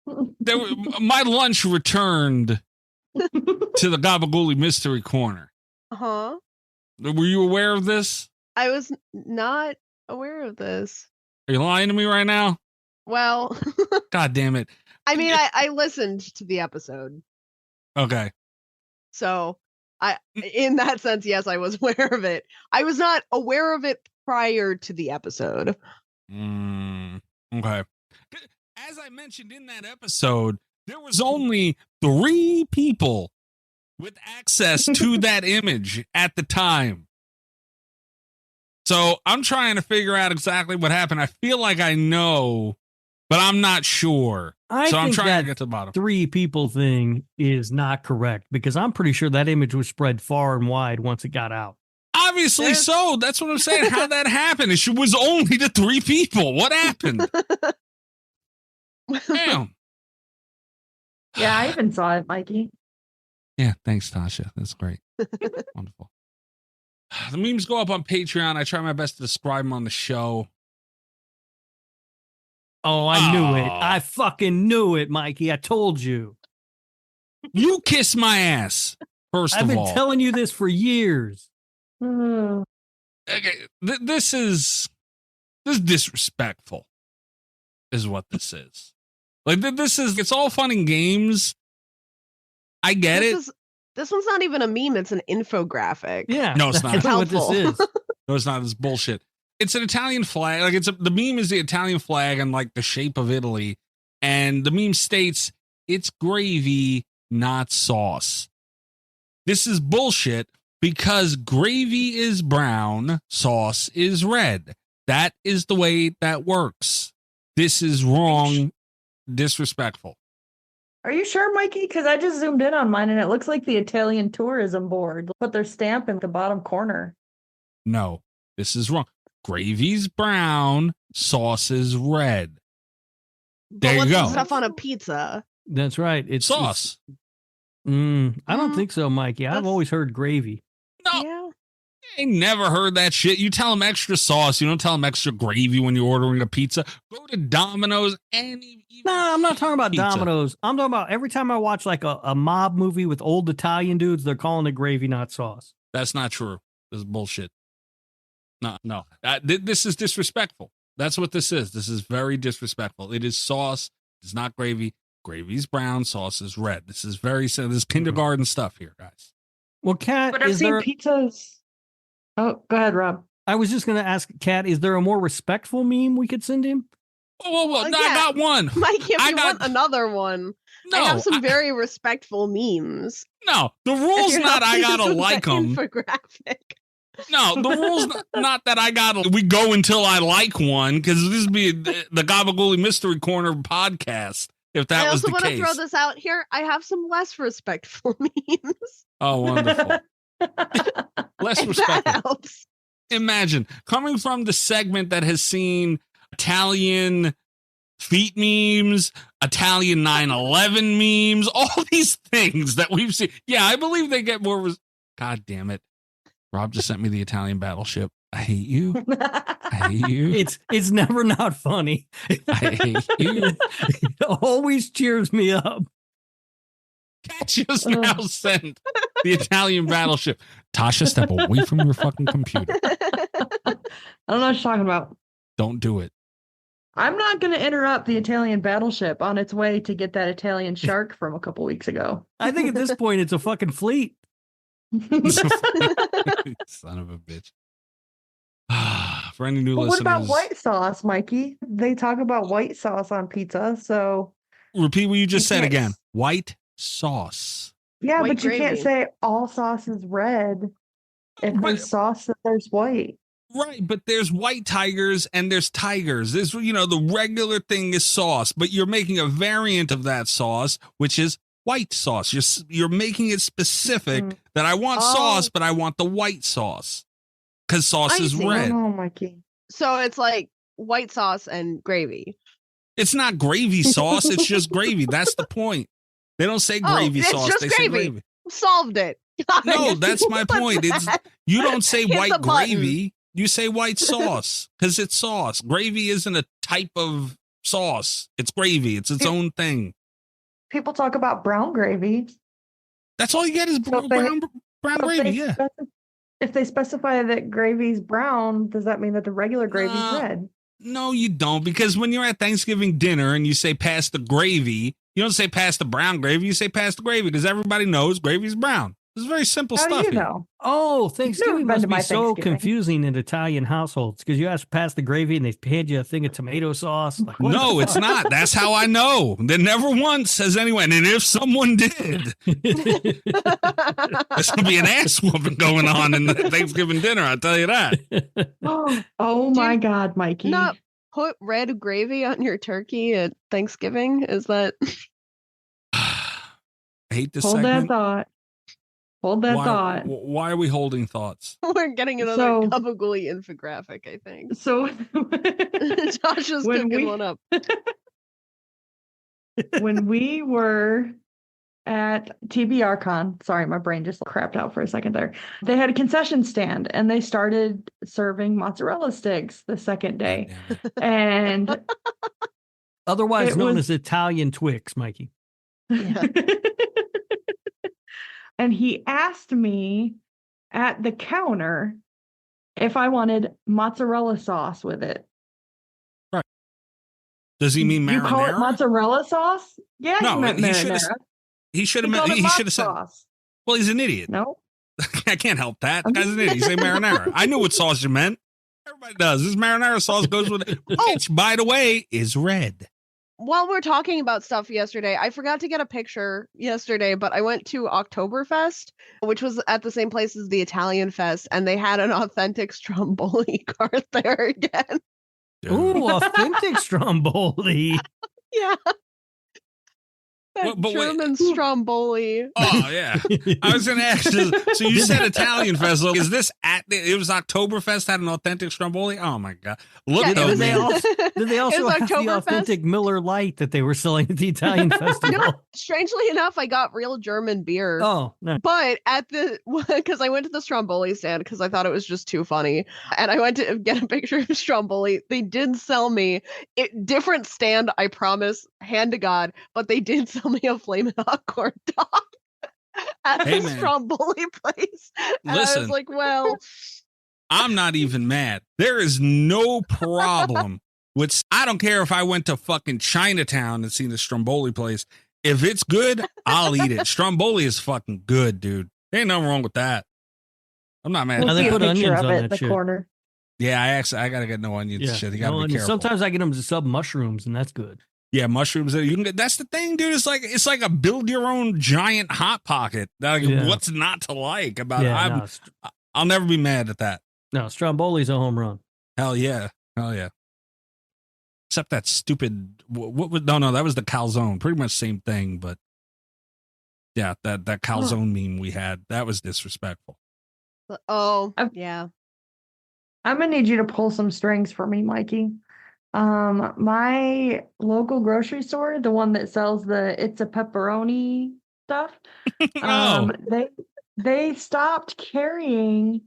my lunch returned to the Gabbaghoulie Mystery Corner. Uh-huh. Were you aware of this? I was not aware of this. Are you lying to me right now? Well, God damn it. I mean, I listened to the episode. Okay. So in that sense, yes, I was aware of it. I was not aware of it prior to the episode. Okay. As I mentioned in that episode, there was only 3 people with access to that image at the time. So I'm trying to figure out exactly what happened. I feel like I know, but I'm not sure. I'm trying to get to the bottom. 3 people thing is not correct because I'm pretty sure that image was spread far and wide once it got out. Obviously so. That's what I'm saying. How that happened? It was only the 3 people. What happened? Damn. Yeah, I even saw it, Mikey. Yeah, thanks, Tasha. That's great. Wonderful. The memes go up on Patreon. I try my best to describe them on the show. Oh, I knew it. I fucking knew it, Mikey. I told you. You kiss my ass, first I've of all. been telling you this for years. Okay, this is disrespectful, is what this is. Like, it's all fun and games. I get it. This one's not even a meme. It's an infographic. Yeah. No, it's not. It's That's what helpful. this is. No, it's not. It's bullshit. It's an Italian flag. Like, the meme is the Italian flag and like the shape of Italy. And the meme states it's gravy, not sauce. This is bullshit because gravy is brown, sauce is red. That is the way that works. This is wrong, disrespectful. Are you sure, Mikey? Because I just zoomed in on mine and it looks like the Italian tourism board put their stamp in the bottom corner. No, this is wrong. Gravy's brown, sauce is red. But There what's you the go. stuff on a pizza? That's right. It's Sauce. I don't think so, Mikey. I've That's- always heard gravy. No, Yeah. I never heard that shit. You tell them extra sauce. You don't tell them extra gravy when you're ordering a pizza. Go to Domino's and No, I'm not talking about pizza. Domino's. I'm talking about every time I watch like a mob movie with old Italian dudes, they're calling it gravy, not sauce. That's not true. This is bullshit. No. This is disrespectful. That's what this is. This is very disrespectful. It is sauce. It's not gravy. Gravy's brown, sauce is red. This is very simple. This is kindergarten stuff here, guys. Well, Kat, But I've is seen there? pizzas. Oh, go ahead, Rob. I was just going to ask Kat, is there a more respectful meme we could send him? Whoa. Well, No, I yeah. got one. Mike, if I you got- want another one, No, I have some very respectful memes. no. The If rule's you're not I pleased gotta with like the them. Infographic. No, the rule's not that we go until I like one, because this would be the Gabbaghoulie Mystery Corner podcast if that was the case. I also want to throw this out here. I have some less respectful memes. Oh, wonderful. Less respectful. Imagine coming from the segment that has seen Italian feet memes, Italian 9/11 memes, all these things that we've seen. Yeah, I believe they get more. God damn it. Rob just sent me the Italian battleship. I hate you. I hate you. It's never not funny. I hate you. It always cheers me up. Cat just now sent the Italian battleship. Tasha, step away from your fucking computer. I don't know what you're talking about. Don't do it. I'm not going to interrupt the Italian battleship on its way to get that Italian shark from a couple weeks ago. I think at this point it's a fucking fleet. Son of a bitch. For any new But listeners. what about white sauce, Mikey? They talk about white sauce on pizza, so... Repeat what you just said can't- again. White sauce. Yeah, White but you can't gravy. say all sauce is red if But- there's sauce that there's white. Right, but there's white tigers and there's tigers. There's, the regular thing is sauce, but you're making a variant of that sauce, which is white sauce. You're making it specific that I want sauce, but I want the white sauce because sauce I is see. red. Oh, Mikey. So it's like white sauce and gravy. It's not gravy sauce. It's just gravy. That's the point. They don't say gravy it's sauce. just They say gravy. gravy. Solved it. No, that's my point. You don't say Hit the white button. gravy. You say white sauce because it's sauce. Gravy isn't a type of sauce. It's gravy. It's its own thing. People talk about brown gravy. That's all you get is So brown if gravy. they Yeah. If they specify that gravy's brown, does that mean that the regular gravy's red? No, you don't, because when you're at Thanksgiving dinner and you say pass the gravy, you don't say pass the brown gravy. You say pass the gravy because everybody knows gravy's brown. It's very simple How stuff. do you here. know? Oh, Thanksgiving been must to be my so Thanksgiving. confusing in Italian households because you ask to pass the gravy and they hand you a thing of tomato sauce. Like, what No, the it's fuck? not. That's how I know. There never once has anyone. And if someone did, there's going to be an ass whooping going on in the Thanksgiving dinner. I'll tell you that. Oh my God, Mikey. Not put red gravy on your turkey at Thanksgiving. Is that I hate this Hold that segment. thought. Hold that thought. Why are we holding thoughts? we're getting another So- Gabbaghoulie infographic? I think So Tasha's When cooking we- one up. when we were at TBRCon, sorry, my brain just crapped out for a second there. They had a concession stand and they started serving mozzarella sticks the second day. And Otherwise It known was- as Italian Twix, Mikey. and he asked me at the counter if I wanted mozzarella sauce with it. Does he mean You call it marinara? mozzarella sauce? Yeah, No, he meant he should've- marinara. He should He have. called it He mozz should have said. sauce. Well, he's an idiot. No. I can't help that. The guy's an idiot. You say marinara. I knew what sauce you meant. Everybody does. This marinara sauce goes with it, which, by the way, is red. While we're talking about stuff yesterday, I forgot to get a picture yesterday, but I went to Oktoberfest, which was at the same place as the Italian Fest, and they had an authentic Stromboli cart there again. Ooh, authentic Stromboli. Yeah. That But wait. German Stromboli. Oh yeah. I was going to ask. So you said Italian festival. Is this it was Oktoberfest had an authentic Stromboli? Oh my god! Look Yeah, at it those. was- Did they It also was have the Oktoberfest. authentic Miller Lite that they were selling at the Italian festival? No, strangely enough, I got real German beer. Oh, no. But at the, because I went to the Stromboli stand because I thought it was just too funny. And I went to get a picture of Stromboli. They did sell me different stand, I promise, hand to God, but they did sell me a Flamin' Hot corn dog at Hey, the man. Stromboli place. And I Listen. was like, well, I'm not even mad. There is no problem with. I don't care if I went to fucking Chinatown and seen the Stromboli place. If it's good, I'll eat it. Stromboli is fucking good, dude. Ain't nothing wrong with that. I'm not mad. Now We'll they see a put picture onions of on it that in the shit. corner. Yeah, I gotta get no onions. Yeah. Shit, you gotta No, be and careful. sometimes I get them to sub mushrooms, and that's good. Yeah, mushrooms. You can get. That's the thing, dude. It's like a build your own giant hot pocket. Like, Yeah. what's not to like about it? Yeah, I'm no, I'll never be mad at that. No, Stromboli's a home run. Hell yeah. Except that stupid. What was? No, that was the calzone. Pretty much same thing, but yeah, that calzone meme we had, that was disrespectful. Oh, yeah. I'm gonna need you to pull some strings for me, Mikey. My local grocery store, the one that sells the It's a Pepperoni stuff, they stopped carrying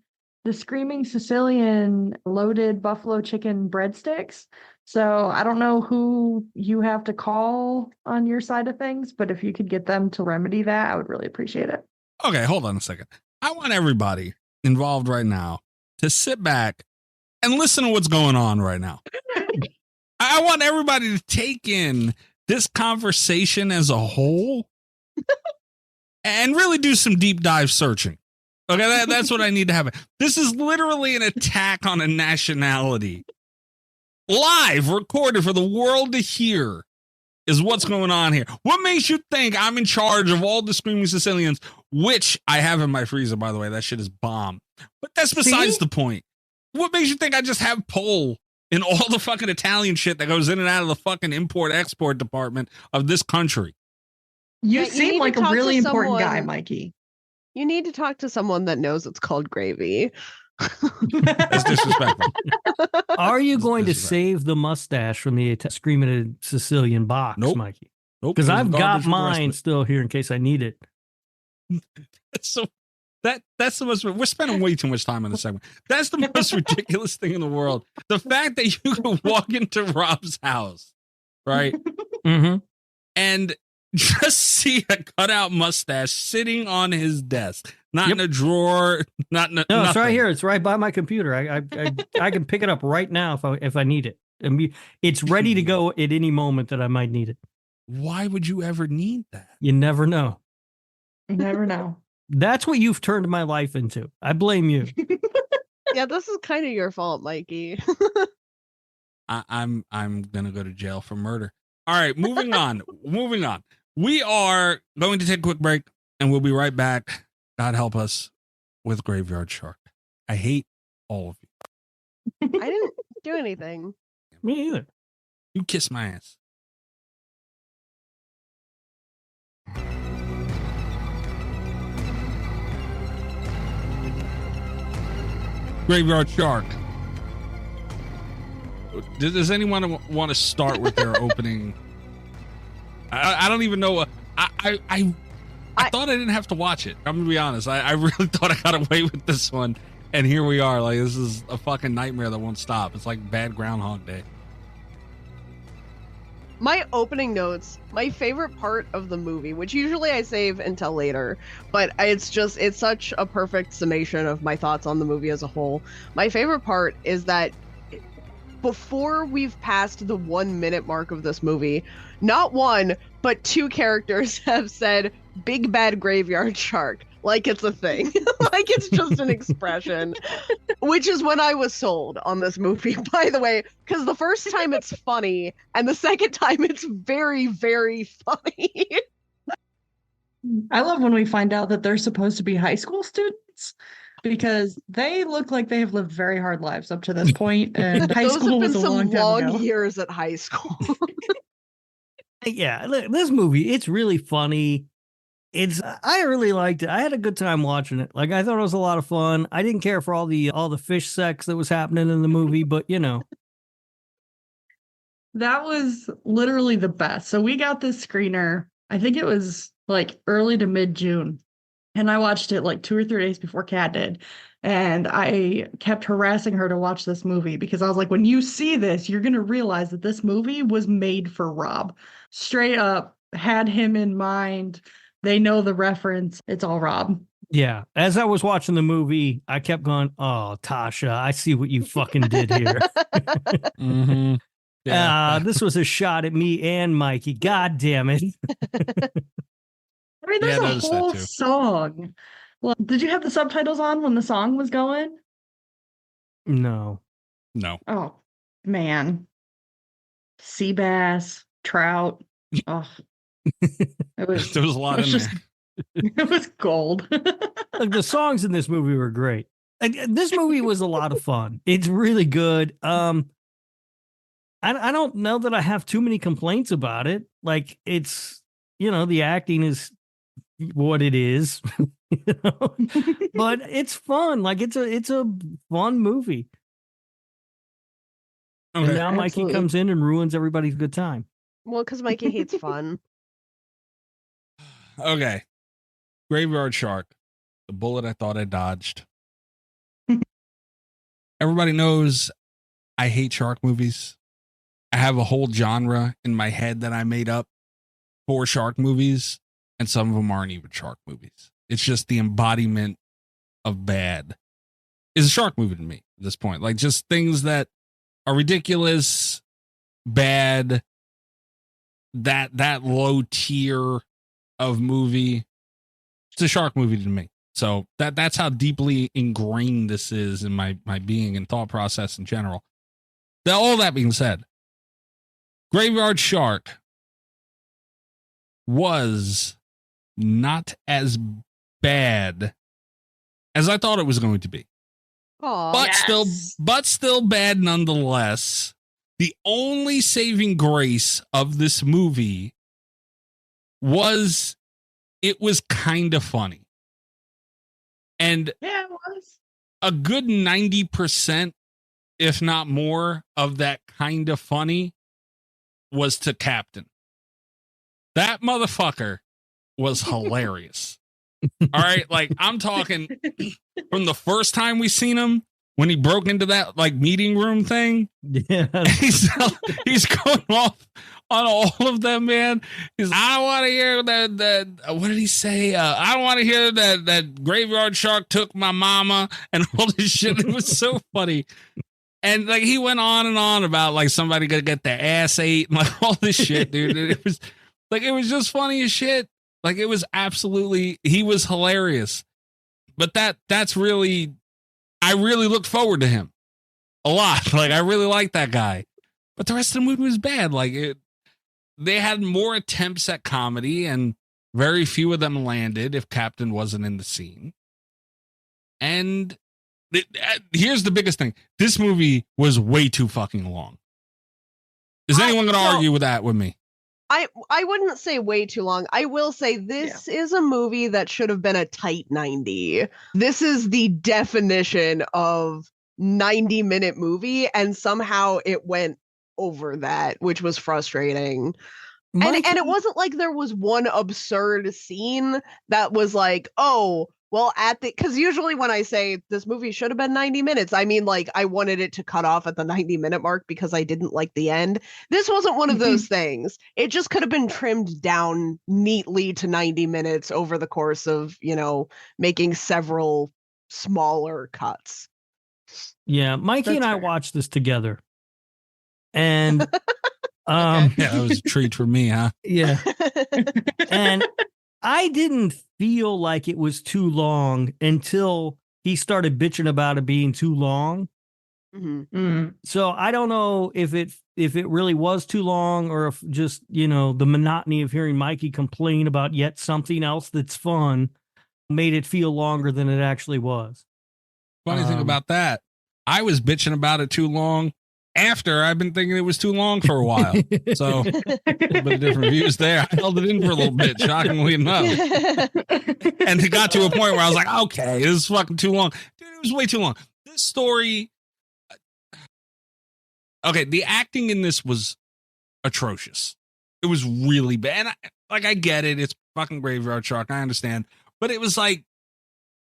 the Screaming Sicilian loaded buffalo chicken breadsticks. So I don't know who you have to call on your side of things, but if you could get them to remedy that, I would really appreciate it. Okay, hold on a second. I want everybody involved right now to sit back and listen to what's going on right now. I want everybody to take in this conversation as a whole and really do some deep dive searching. Okay, that's what I need to have. This is literally an attack on a nationality. Live, recorded for the world to hear is what's going on here. What makes you think I'm in charge of all the Screaming Sicilians, which I have in my freezer, by the way? That shit is bomb. But that's besides the point. What makes you think I just have pull in all the fucking Italian shit that goes in and out of the fucking import-export department of this country? You seem like a really important guy, Mikey. You need to talk to someone that knows it's called gravy. That's disrespectful. Are you going to save the mustache from the Screaming Sicilian box, Mikey? Nope. Because I've got mine still here in case I need it. So that's the most. We're spending way too much time on this segment. That's the most ridiculous thing in the world. The fact that you can walk into Rob's house, right, and just see a cutout mustache sitting on his desk, not in a drawer, not in a, no, nothing. it's right here. It's right by my computer. I can pick it up right now if I need it. And it's ready to go at any moment that I might need it. Why would you ever need that? You never know. You never know. That's what you've turned my life into. I blame you. Yeah, this is kind of your fault, Mikey. I'm gonna go to jail for murder. All right, moving on. We are going to take a quick break, and we'll be right back. God help us with Graveyard Shark. I hate all of you. I didn't do anything. Me either. You kiss my ass. Graveyard Shark. Does anyone want to start with their opening? I don't even know. I thought I didn't have to watch it. I'm gonna be honest. I really thought I got away with this one, and here we are. Like, this is a fucking nightmare that won't stop. It's like bad Groundhog Day. My opening notes, my favorite part of the movie, which usually I save until later, but it's such a perfect summation of my thoughts on the movie as a whole. My favorite part is that before we've passed the 1 minute mark of this movie, not one, but two characters have said big bad graveyard shark like it's a thing. Like it's just an expression, which is when I was sold on this movie, by the way, because the first time it's funny and the second time it's very, very funny. I love when we find out that they're supposed to be high school students, because they look like they have lived very hard lives up to this point, and high school was a long time ago. Years at high school. Yeah, this movie, it's really funny. I really liked it. I had a good time watching it. Like, I thought it was a lot of fun. I didn't care for all the fish sex that was happening in the movie, but you know. That was literally the best. So we got this screener, I think it was like early to mid-June. And I watched it like 2 or 3 days before Kat did. And I kept harassing her to watch this movie because I was like, when you see this, you're going to realize that this movie was made for Rob. Straight up, had him in mind. They know the reference. It's all Rob. Yeah. As I was watching the movie, I kept going, oh, Tasha, I see what you fucking did here. Mm-hmm. Yeah. This was a shot at me and Mikey. God damn it. I mean, there's a whole song. Well, did you have the subtitles on when the song was going? No. Oh, man. Sea bass, trout. Oh, there was a lot in there. It was gold. Like, the songs in this movie were great. And this movie was a lot of fun. It's really good. I don't know that I have too many complaints about it. Like it's, the acting is what it is, but it's fun. Like it's a fun movie. Okay. And now Mikey Absolutely. comes in and ruins everybody's good time. Well, because Mikey hates fun. Okay. Graveyard Shark. The bullet I thought I dodged. Everybody knows I hate shark movies. I have a whole genre in my head that I made up for shark movies, and some of them aren't even shark movies. It's just the embodiment of bad. Is a shark movie to me at this point. Like just things that are ridiculous, bad, that low tier of movie. It's a shark movie to me. So that's how deeply ingrained this is in my being and thought process in general. Now, all that being said, Graveyard Shark was not as bad as I thought it was going to be. Aw. But still bad nonetheless. The only saving grace of this movie was it was kind of funny. And Yeah, it was. a good 90%, if not more, of that kind of funny was to Captain. That motherfucker was hilarious. All right, like I'm talking from the first time we seen him when he broke into that like meeting room thing. Yeah. He's going off on all of them, man. I don't want to hear that. What did he say? I don't want to hear that Graveyard Shark took my mama and all this shit. It was so funny. And like he went on and on about like somebody gonna get their ass ate and like all this shit, dude. It was just funny as shit. Like it was absolutely, he was hilarious. But that's really, I really looked forward to him a lot. Like I really liked that guy. But the rest of the movie was bad. Like they had more attempts at comedy and very few of them landed if Captain wasn't in the scene. And here's the biggest thing. This movie was way too fucking long. Is anyone going to argue with that with me? I wouldn't say way too long. I will say this is a movie that should have been a tight 90. This is the definition of 90-minute movie, and somehow it went over that, which was frustrating. And it wasn't like there was one absurd scene that was like, oh, well, because usually when I say this movie should have been 90 minutes, I mean, like, I wanted it to cut off at the 90-minute mark because I didn't like the end. This wasn't one of those things. It just could have been trimmed down neatly to 90 minutes over the course of, making several smaller cuts. Yeah, Mikey and I watched this together. And yeah, that was a treat for me, huh? Yeah. And I didn't feel like it was too long until he started bitching about it being too long. Mm-hmm. Mm. So I don't know if it really was too long or if just, the monotony of hearing Mikey complain about yet something else that's fun made it feel longer than it actually was. Funny thing about that, I was bitching about it too long after I've been thinking it was too long for a while. So a little bit of different views there. I held it in for a little bit, shockingly enough. And it got to a point where I was like, okay, this is fucking too long. Dude, it was way too long. This story. Okay, the acting in this was atrocious. It was really bad. And I get it. It's fucking Graveyard Shark. I understand. But it was like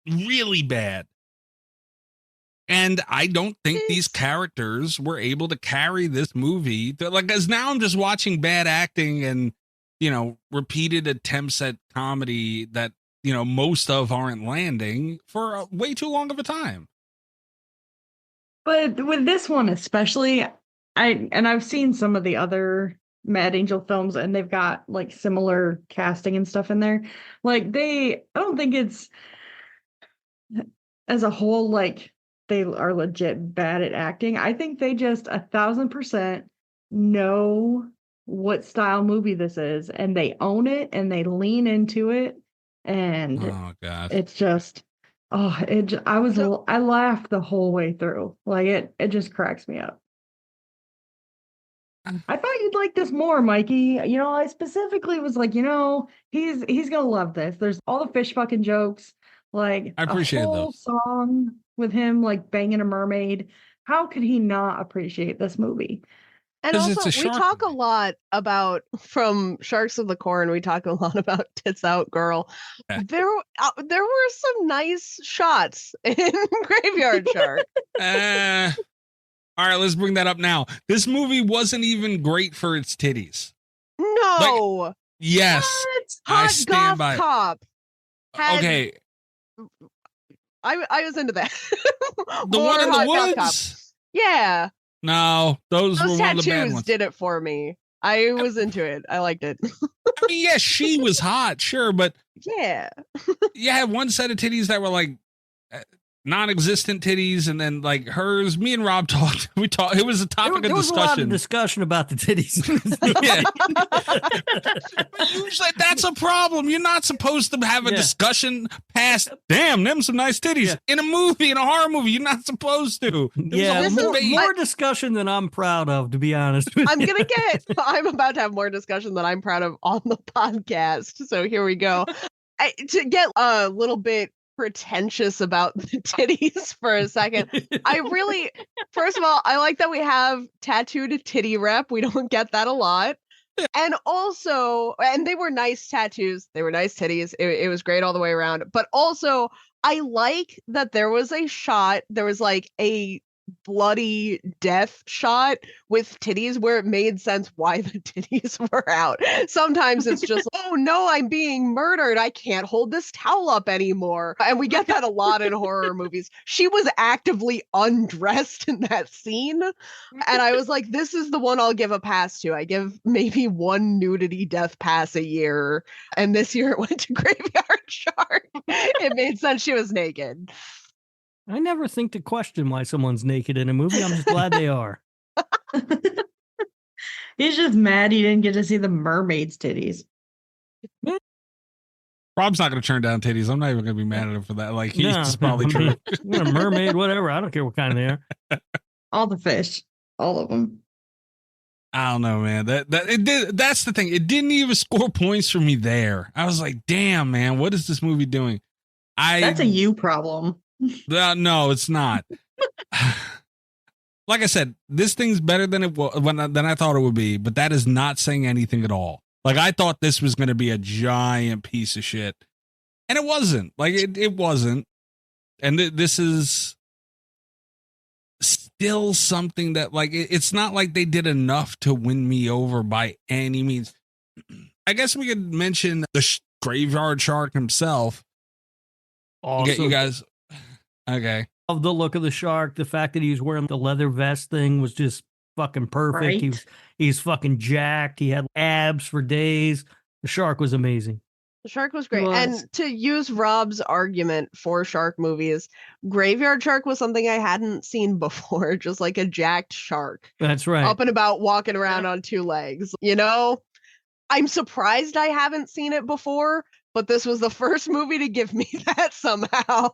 really bad. And I don't think these characters were able to carry this movie. Because now I'm just watching bad acting and, repeated attempts at comedy that, most of aren't landing for way too long of a time. But with this one especially, I've seen some of the other Mad Angel films and they've got like similar casting and stuff in there. Like I don't think it's as a whole, like, they are legit bad at acting. I think they just 1,000% know what style movie this is and they own it and they lean into it. And oh god, it's just Oh, I laughed the whole way through. Like it just cracks me up. I thought you'd like this more, Mikey. I specifically was like, he's gonna love this. There's all the fish fucking jokes, like I a appreciated whole those. song with him like banging a mermaid. How could he not appreciate this movie? And 'Cause also, it's a we shark talk a movie. lot about from Sharks of the Corn. We talk a lot about Tits Out Girl. Yeah. There were some nice shots in Graveyard Shark. All right, let's bring that up now. This movie wasn't even great for its titties. No, Yes, I Hot stand Goth by it. Cop. had- Okay, I was into that. the More one in the Hot Goth Cop. woods. Yeah, No, those were those one of the bad tattoos ones. did it for me. I was into it. I liked it. I mean, yeah, she was hot, sure, but Yeah. you had one set of titties that were like non-existent titties, and then like hers. Me and Rob talked. We talked. It was a topic There of was a lot of discussion. discussion about the titties. Yeah. But usually that's a problem. You're not supposed to have a Yeah. discussion past, damn, them some nice titties. Yeah. In a movie, in a horror movie, you're not supposed to. Yeah, This is- more discussion than I'm proud of, to be honest with I'm you. I'm about to have more discussion that I'm proud of on the podcast. So here we go. To get a little bit pretentious about the titties for a second, first of all, I like that we have tattooed titty rep. We don't get that a lot. And also, and they were nice tattoos. They were nice titties. It was great all the way around. But also, I like that there was a shot. There was like a bloody death shot with titties where it made sense why the titties were out. Sometimes it's just, oh no, I'm being murdered. I can't hold this towel up anymore. And we get that a lot in horror movies. She was actively undressed in that scene. And I was like, this is the one I'll give a pass to. I give maybe one nudity death pass a year. And this year it went to Graveyard Shark. It made sense she was naked. I never think to question why someone's naked in a movie. I'm just glad they are. He's just mad he didn't get to see the mermaid's titties. Rob's not going to turn down titties. I'm not even going to be mad at him for that. Like, he's No, probably true. A mermaid, whatever. I don't care what kind they are. All the fish, all of them. I don't know, man. That's the thing. It didn't even score points for me there. I was like, damn, man, what is this movie doing? That's a you problem. No, it's not. Like I said, this thing's better than than I thought it would be, but that is not saying anything at all. Like, I thought this was going to be a giant piece of shit, and it wasn't. Like, it wasn't. And this is still something that, like, it's not like they did enough to win me over by any means. I guess we could mention the Graveyard Shark himself. Awesome. You guys. Okay. Of the look of the shark, the fact that he was wearing the leather vest thing was just fucking perfect. Right. He's fucking jacked. He had abs for days. The shark was amazing. The shark was great. It was. And to use Rob's argument for shark movies, Graveyard Shark was something I hadn't seen before, just like a jacked shark. That's right. Up and about, walking around on two legs. I'm surprised I haven't seen it before, but this was the first movie to give me that somehow.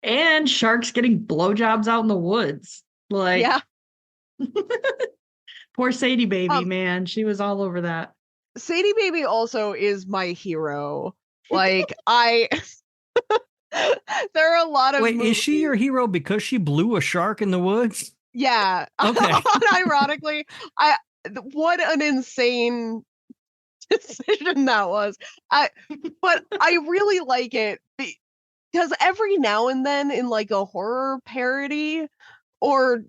And sharks getting blowjobs out in the woods. Like, Yeah. Poor Sadie baby, man. She was all over that. Sadie Baby also is my hero. Like, there are a lot of Wait, is she movies- your hero because she blew a shark in the woods? Yeah. Okay. Ironically, what an insane decision that was. But I really like it because every now and then in like a horror parody or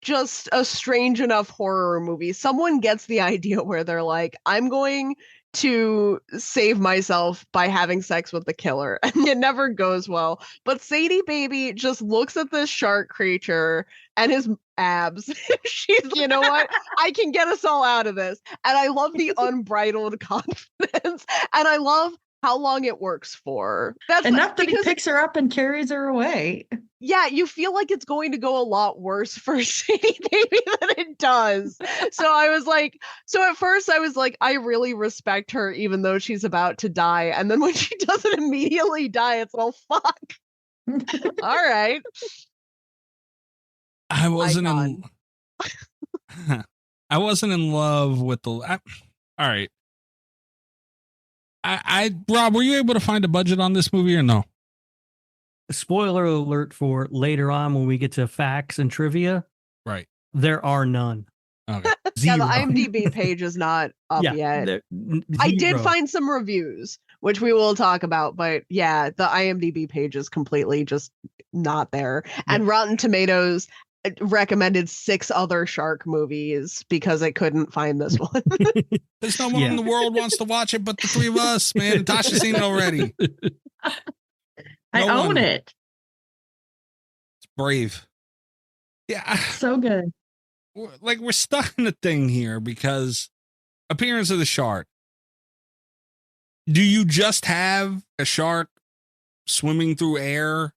just a strange enough horror movie, someone gets the idea where they're like, I'm going to save myself by having sex with the killer, and it never goes well. But Sadie Baby just looks at this shark creature and his abs. She's, you know what? I can get us all out of this. And I love the unbridled confidence. And I love how long it works for. That's Enough that he because, picks her up and carries her away. yeah, you feel like it's going to go a lot worse for Shady Baby than it does. So at first I was like, I really respect her even though she's about to die. And then when she doesn't immediately die, it's all fuck. All right. I wasn't in love with the. All right. Rob, were you able to find a budget on this movie or no? Spoiler alert for later on when we get to facts and trivia. Right. There are none. Okay. Yeah, Zero. the IMDb page is not up yet. I did find some reviews, which we will talk about, but yeah, the IMDb page is completely just not there. And Rotten Tomatoes recommended 6 other shark movies because it couldn't find this one. There's no one in the world wants to watch it but the 3 of us, man. Tasha's seen it already. I own it. It's brave. Yeah. So good. Like, we're stuck in a thing here because appearance of the shark. Do you just have a shark swimming through air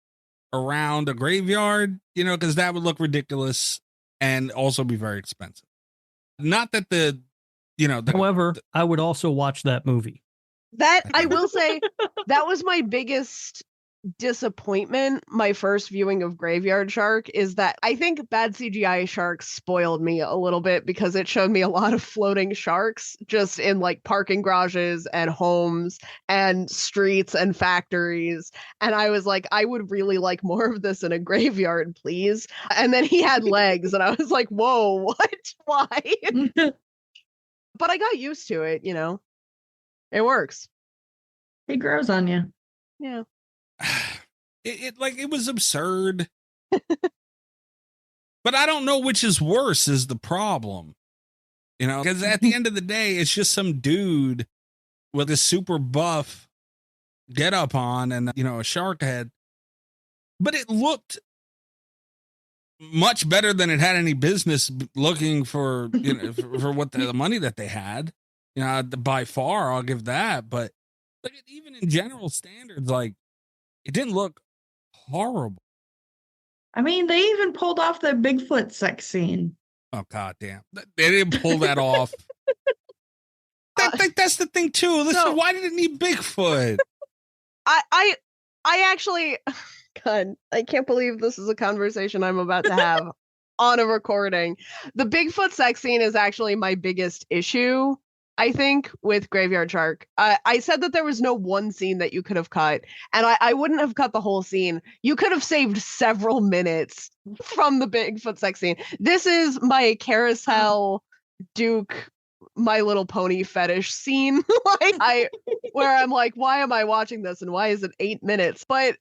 around a graveyard? You know, because that would look ridiculous and also be very expensive. Not that however, I would also watch that movie. That, I will say, that was my biggest disappointment. My first viewing of Graveyard Shark is that I think bad CGI sharks spoiled me a little bit because it showed me a lot of floating sharks just in like parking garages and homes and streets and factories. And I was like, I would really like more of this in a graveyard, please. And then he had legs and I was like, whoa, what? Why? But I got used to it, you know. It works. He grows on you. Yeah. It was absurd. But I don't know which is worse is the problem. You know, because at the end of the day, it's just some dude with a super buff get up on and, you know, a shark head. But it looked much better than it had any business looking for, you know, for what the money that they had. You know, by far, I'll give that. But even in general standards, like, it didn't look horrible. I mean, they even pulled off the Bigfoot sex scene. Oh, God damn. They didn't pull that off. That's the thing, too. Listen, why did it need Bigfoot? I actually, God, I can't believe this is a conversation I'm about to have on a recording. The Bigfoot sex scene is actually my biggest issue, I think, with Graveyard Shark. I said that there was no one scene that you could have cut, and I wouldn't have cut the whole scene. You could have saved several minutes from the Bigfoot sex scene. This is my Carousel Duke My Little Pony fetish scene, where I'm like, why am I watching this, and why is it 8 minutes? But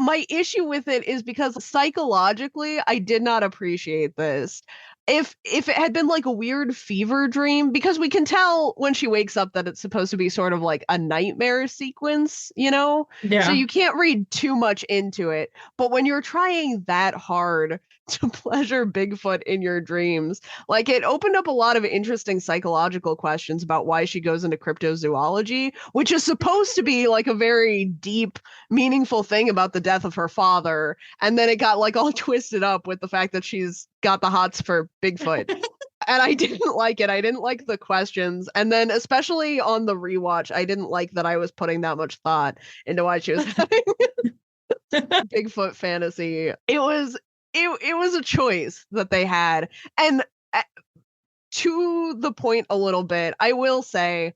my issue with it is because psychologically, I did not appreciate this. If it had been like a weird fever dream, because we can tell when she wakes up that it's supposed to be sort of like a nightmare sequence, you know? Yeah. So you can't read too much into it. But when you're trying that hard to pleasure Bigfoot in your dreams, like, it opened up a lot of interesting psychological questions about why she goes into cryptozoology, which is supposed to be like a very deep, meaningful thing about the death of her father. And then it got like all twisted up with the fact that she's got the hots for Bigfoot. And I didn't like it. I didn't like the questions. And then especially on the rewatch, I didn't like that I was putting that much thought into why she was having Bigfoot fantasy. It was a choice that they had. And to the point a little bit, I will say,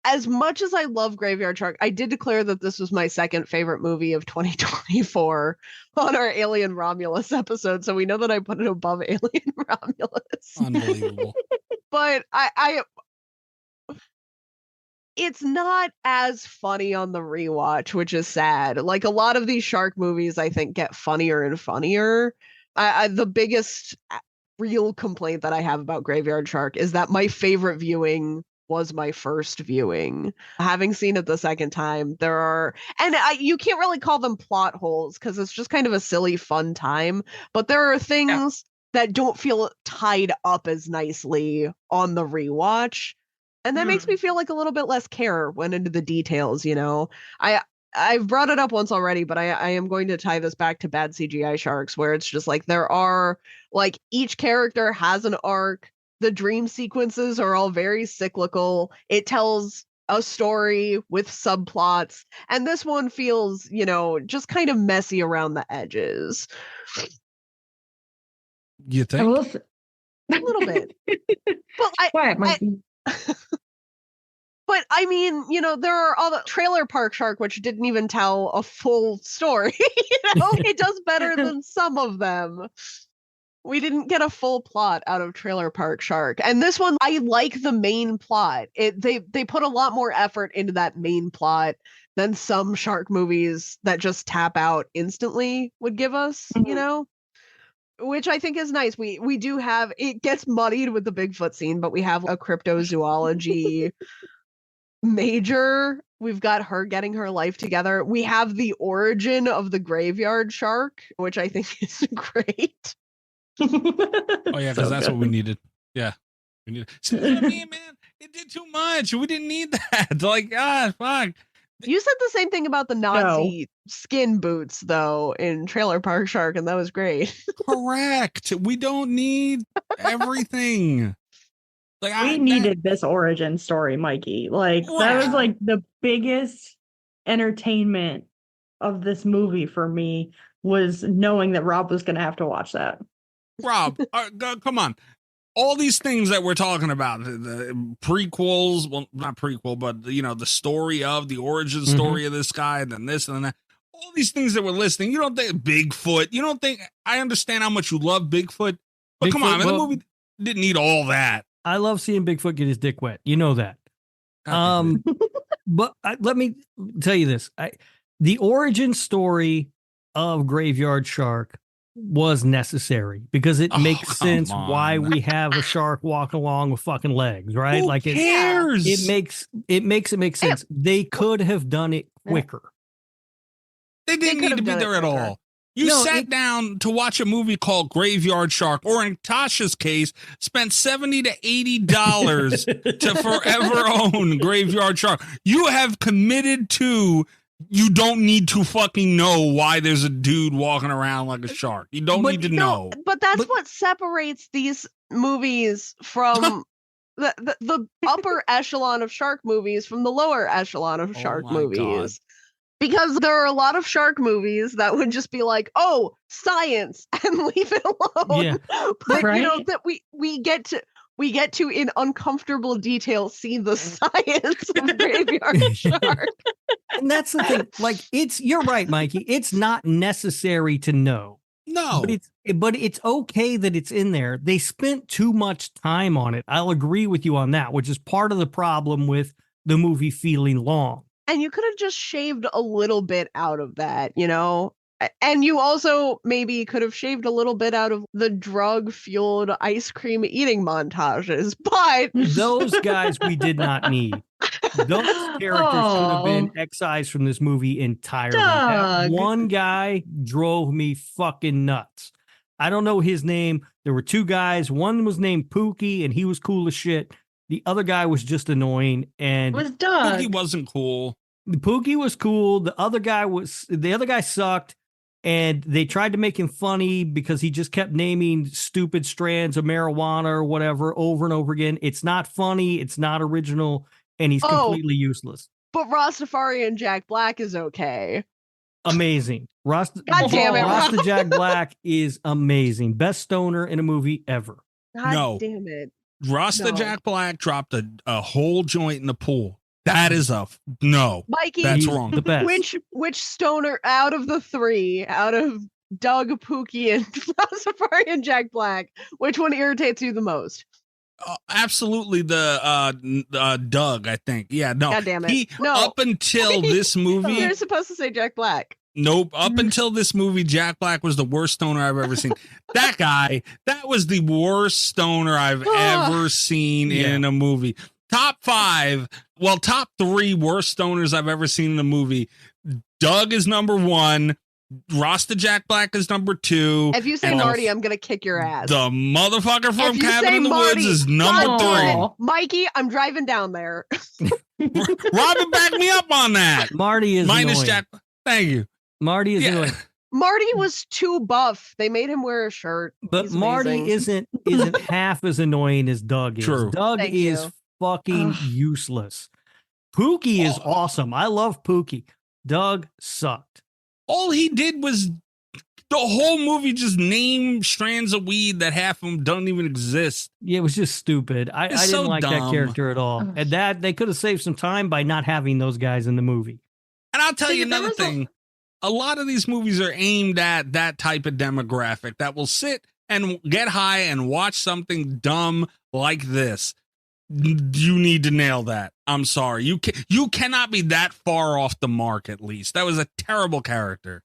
as much as I love Graveyard Shark, I did declare that this was my second favorite movie of 2024 on our Alien Romulus episode. So we know that I put it above Alien Romulus. Unbelievable. But it's not as funny on the rewatch, which is sad. Like, a lot of these shark movies, I think, get funnier and funnier. The biggest real complaint that I have about Graveyard Shark is that my favorite viewing was my first viewing. Having seen it the second time, there are, and you can't really call them plot holes because it's just kind of a silly, fun time. But there are things that don't feel tied up as nicely on the rewatch. And that makes me feel like a little bit less care went into the details, you know. I've brought it up once already, but I am going to tie this back to bad CGI sharks, where it's just like there are, like, each character has an arc. The dream sequences are all very cyclical. It tells a story with subplots, and this one feels, you know, just kind of messy around the edges. You think? A little bit. But I mean, you know, there are all the Trailer Park Shark, which didn't even tell a full story. You know, it does better than some of them. We didn't get a full plot out of Trailer Park Shark. And this one, I like the main plot. They put a lot more effort into that main plot than some shark movies that just tap out instantly would give us, you know? Which I think is nice. We do have, it gets muddied with the Bigfoot scene, but we have a cryptozoology major. We've got her getting her life together. We have the origin of the graveyard shark, which I think is great. Oh yeah, because that's what we needed. Yeah, we needed. See what I mean, man? It did too much. We didn't need that. Like, fuck. You said the same thing about the Nazi skin boots, though, in Trailer Park Shark, and that was great. Correct. We don't need everything. Like, we needed this origin story, Mikey. Like, that was like the biggest entertainment of this movie for me, was knowing that Rob was going to have to watch that. Rob, come on. All these things that we're talking about, the prequels, well, not prequel, but, you know, the story of the origin story of this guy, and then this and that, all these things that we're listing, you don't think Bigfoot, you don't think, I understand how much you love Bigfoot, but come on, man, the movie didn't need all that. I love seeing Bigfoot get his dick wet. You know that. But let me tell you this. The origin story of Graveyard Shark was necessary because it makes sense why we have a shark walking along with fucking legs, right? Who like cares? It makes sense. They could have done it quicker. They didn't need to be there at all. You sat down to watch a movie called Graveyard Shark, or in Tasha's case, spent $70 to $80 to forever own Graveyard Shark. You have committed to. You don't need to fucking know why there's a dude walking around like a shark. You don't need to know. But that's what separates these movies from the upper echelon of shark movies from the lower echelon of shark movies. God. Because there are a lot of shark movies that would just be like, oh, science, and leave it alone. Yeah. But you know that we get to in uncomfortable detail see the science of Graveyard Shark. And that's the thing. Like, you're right, Mikey. It's not necessary to know. No. But it's okay that it's in there. They spent too much time on it. I'll agree with you on that, which is part of the problem with the movie feeling long. And you could have just shaved a little bit out of that, you know? And you also maybe could have shaved a little bit out of the drug-fueled ice cream eating montages, but those guys we did not need. Those characters should have been excised from this movie entirely. That one guy drove me fucking nuts. I don't know his name. There were two guys. One was named Pookie, and he was cool as shit. The other guy was just annoying, and it was Doug. Pookie wasn't cool. Pookie was cool. The other guy sucked. And they tried to make him funny because he just kept naming stupid strands of marijuana or whatever over and over again. It's not funny. It's not original. And he's completely useless. But Rastafari and Jack Black is okay. Amazing. God damn it. Rasta Jack Black is amazing. Best stoner in a movie ever. God damn it. Rasta Jack Black dropped a whole joint in the pool. That is no. Mikey, that's wrong. The best. Which stoner out of the three, out of Doug, Pookie, and Safari and Jack Black, which one irritates you the most? Absolutely the Doug, I think. Yeah, no. God damn it. Up until this movie. You're supposed to say Jack Black. Nope. Up until this movie, Jack Black was the worst stoner I've ever seen. That guy, that was the worst stoner I've ever seen in a movie. Top 3 worst stoners I've ever seen in a movie. Doug is number 1. Rasta Jack Black is number 2. If you say Marty, I'm gonna kick your ass. The motherfucker from If you Cabin say in the Marty, Woods is number God 3. Mikey, I'm driving down there. Robin, back me up on that. Marty is minus annoying. Jack. Thank you. Marty is annoying. Marty was too buff. They made him wear a shirt. But He's Marty amazing. isn't half as annoying as Doug is. True. Doug Thank is you. fucking useless. Pookie is awesome. I love Pookie. Doug sucked. All he did was the whole movie just name strands of weed that half of them don't even exist. Yeah, it was just stupid. I It's didn't so like that dumb. character at all. And that they could have saved some time by not having those guys in the movie. And I'll tell See, you there another was a- thing. A lot of these movies are aimed at that type of demographic that will sit and get high and watch something dumb like this. You need to nail that. I'm sorry. You cannot be that far off the mark, at least. That was a terrible character.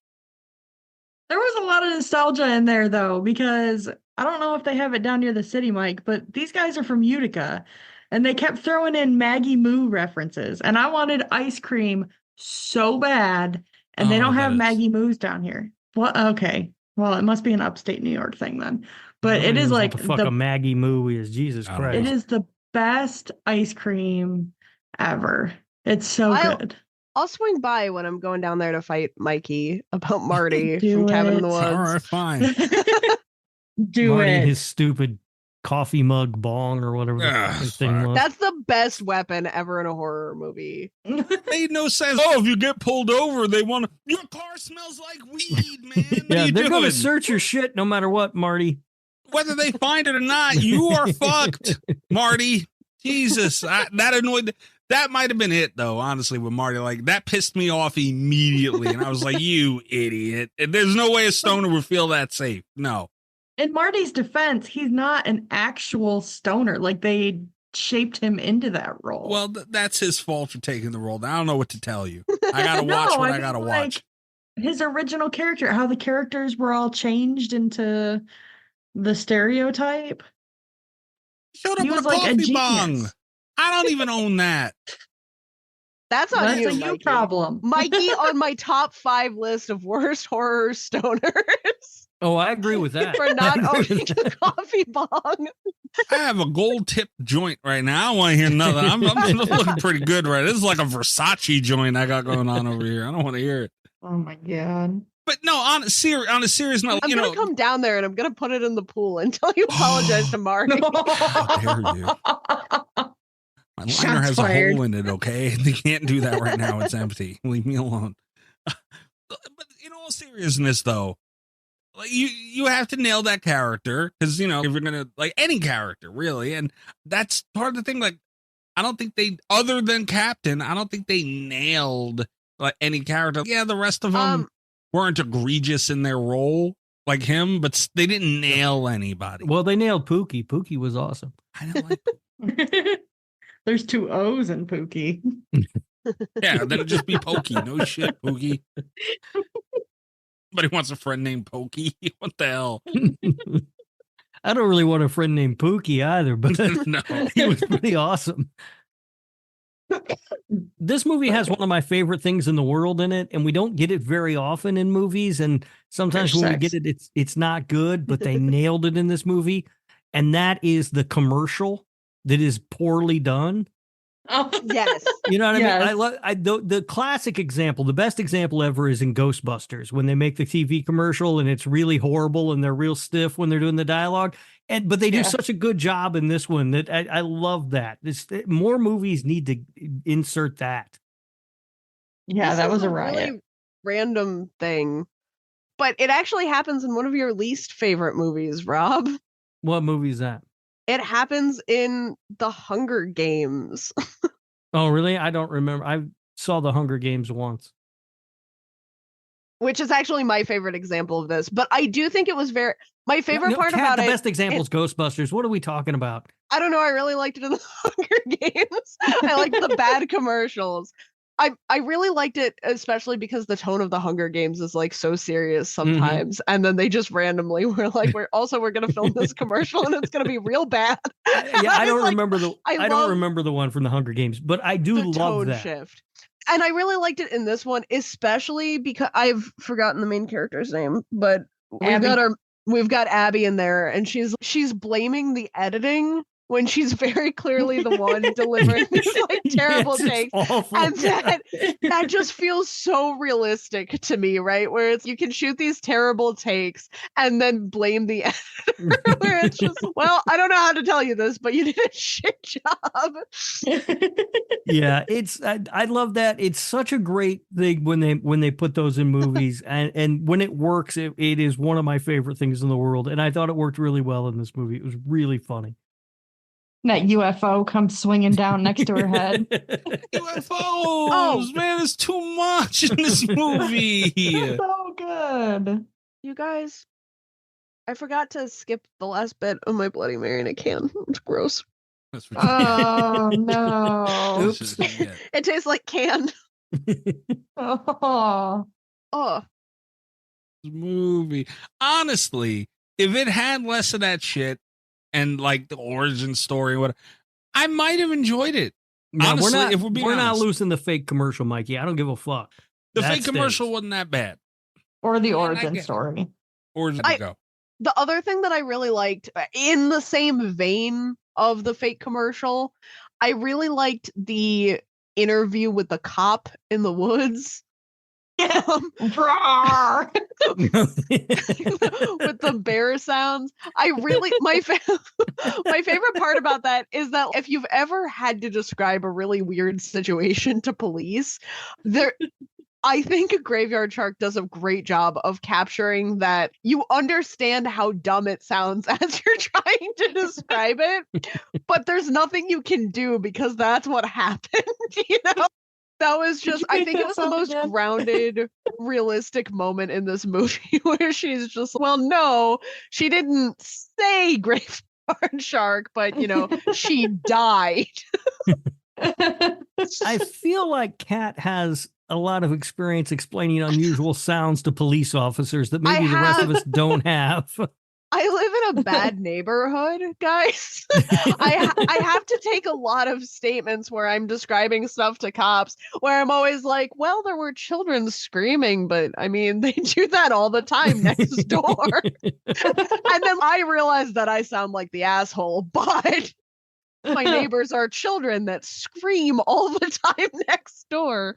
There was a lot of nostalgia in there, though, because I don't know if they have it down near the city, Mike, but these guys are from Utica, and they kept throwing in Maggie Moo references, and I wanted ice cream so bad, and they Oh, don't have that is- Maggie Moos down here. Well, okay. Well, it must be an upstate New York thing then. But it Nobody is knows like what the fuck a Maggie Moo is. Jesus I don't Christ. it is the best ice cream ever. It's so I'll- good. I'll swing by when I'm going down there to fight Mikey about Marty Do from Cabin in the it. Woods. All right, fine. Do Marty and it. his stupid coffee mug bong or whatever the Ugh, fucking thing fuck. was. That's the best weapon ever in a horror movie. Made no sense. Oh, if you get pulled over, they want to. Your car smells like weed, man. What Yeah, are you they're doing? going to search your shit no matter what, Marty. Whether they find it or not, you are fucked, Marty. Jesus, that annoyed. That might have been it, though. Honestly, with Marty, like that pissed me off immediately, and I was like, "You idiot! There's no way a stoner would feel that safe." No. In Marty's defense, he's not an actual stoner. Like they shaped him into that role. Well, that's his fault for taking the role. I don't know what to tell you. I gotta No, watch what I mean, gotta like, watch. his original character, how the characters were all changed into the stereotype. Showed up He with was a like a coffee bong. genius. I don't even own that. That's on That's you, a you Mikey. problem. Mikey on my top 5 list of worst horror stoners Oh, I agree with that. for not I agree owning with a that. coffee bong. I have a gold tip joint right now. I don't want to hear nothing. I'm looking pretty good right. This is like a Versace joint I got going on over here. I don't want to hear it. Oh my god. But no, on a serious note, I'm you gonna know, come down there and I'm gonna put it in the pool until you apologize to Marty. how dare you? My liner Shots has fired. a hole in it, okay? They can't do that right now. It's empty. Leave me alone. But in all seriousness, though, like you have to nail that character because, you know, if you're going to, like any character, really. And that's part of the thing. Like, I don't think they, other than Captain, I don't think they nailed like any character. Yeah, the rest of them weren't egregious in their role like him, but they didn't nail anybody. Well, they nailed Pookie. Pookie was awesome. I don't like There's 2 O's in Pookie. Yeah, then it'd just be Pokey. No shit, Pookie. But he wants a friend named Pokey. What the hell? I don't really want a friend named Pookie either, but No. he was pretty awesome. This movie has one of my favorite things in the world in it, and we don't get it very often in movies. And sometimes There's when sex. we get it, it's not good, but they nailed it in this movie. And that is the commercial that is poorly done. Oh, Yes. You know what I mean? Yes. I love the classic example. The best example ever is in Ghostbusters when they make the TV commercial and it's really horrible and they're real stiff when they're doing the dialogue. But they do Yeah. such a good job in this one that I love that. More movies need to insert that. Yeah, This that is was a riot. really random thing, but it actually happens in one of your least favorite movies, Rob. What movie is that? It happens in The Hunger Games. Oh, really? I don't remember. I saw the Hunger Games once. Which is actually my favorite example of this. But I do think it was my favorite part Kat, about the it. best example is Ghostbusters. What are we talking about? I don't know. I really liked it in the Hunger Games. I liked the bad commercials. I really liked it, especially because the tone of the Hunger Games is like so serious sometimes. And then they just randomly were like, we're gonna film this commercial and it's gonna be real bad. Yeah, I don't Like, remember I love don't remember the one from the Hunger Games, but I do the love tone that. shift. And I really liked it in this one, especially because I've forgotten the main character's name, but we've got Abby in there, and she's blaming the editing when she's very clearly the one delivering these like terrible takes. And that just feels so realistic to me, right? Where it's you can shoot these terrible takes and then blame the editor. Where it's just, well, I don't know how to tell you this, but you did a shit job. Yeah, I love that. It's such a great thing when they put those in movies, and when it works, it is one of my favorite things in the world. And I thought it worked really well in this movie. It was really funny. That UFO comes swinging down next to her head. UFOs, man, there's too much in this movie. So good. You guys, I forgot to skip the last bit of my Bloody Mary in a can. It's gross. Oh no! Oops. It tastes like can. Oh. Movie. Honestly, if it had less of that shit and like the origin story, I might have enjoyed it. No, honestly, we're if we're being not honest. losing the fake commercial, Mikey. I don't give a fuck. The That fake commercial stays. wasn't that bad. Or the Man, I origin get it. story. Origin to go. The other thing that I really liked, in the same vein of the fake commercial, I really liked the interview with the cop in the woods. Roar! With the bear sounds. My favorite part about that is that if you've ever had to describe a really weird situation to police, I think a Graveyard Shark does a great job of capturing that you understand how dumb it sounds as you're trying to describe it, but there's nothing you can do because that's what happened, you know? That was just, I think it was the most grounded, realistic moment in this movie where she's just, well, no, she didn't say Graveyard Shark, but, you know, she died. I feel like Kat has a lot of experience explaining unusual sounds to police officers that maybe the rest of us don't have. I live in a bad neighborhood, guys. I have to take a lot of statements where I'm describing stuff to cops where I'm always like, well, there were children screaming, but I mean, they do that all the time next door. And then I realize that I sound like the asshole, but my neighbors are children that scream all the time next door.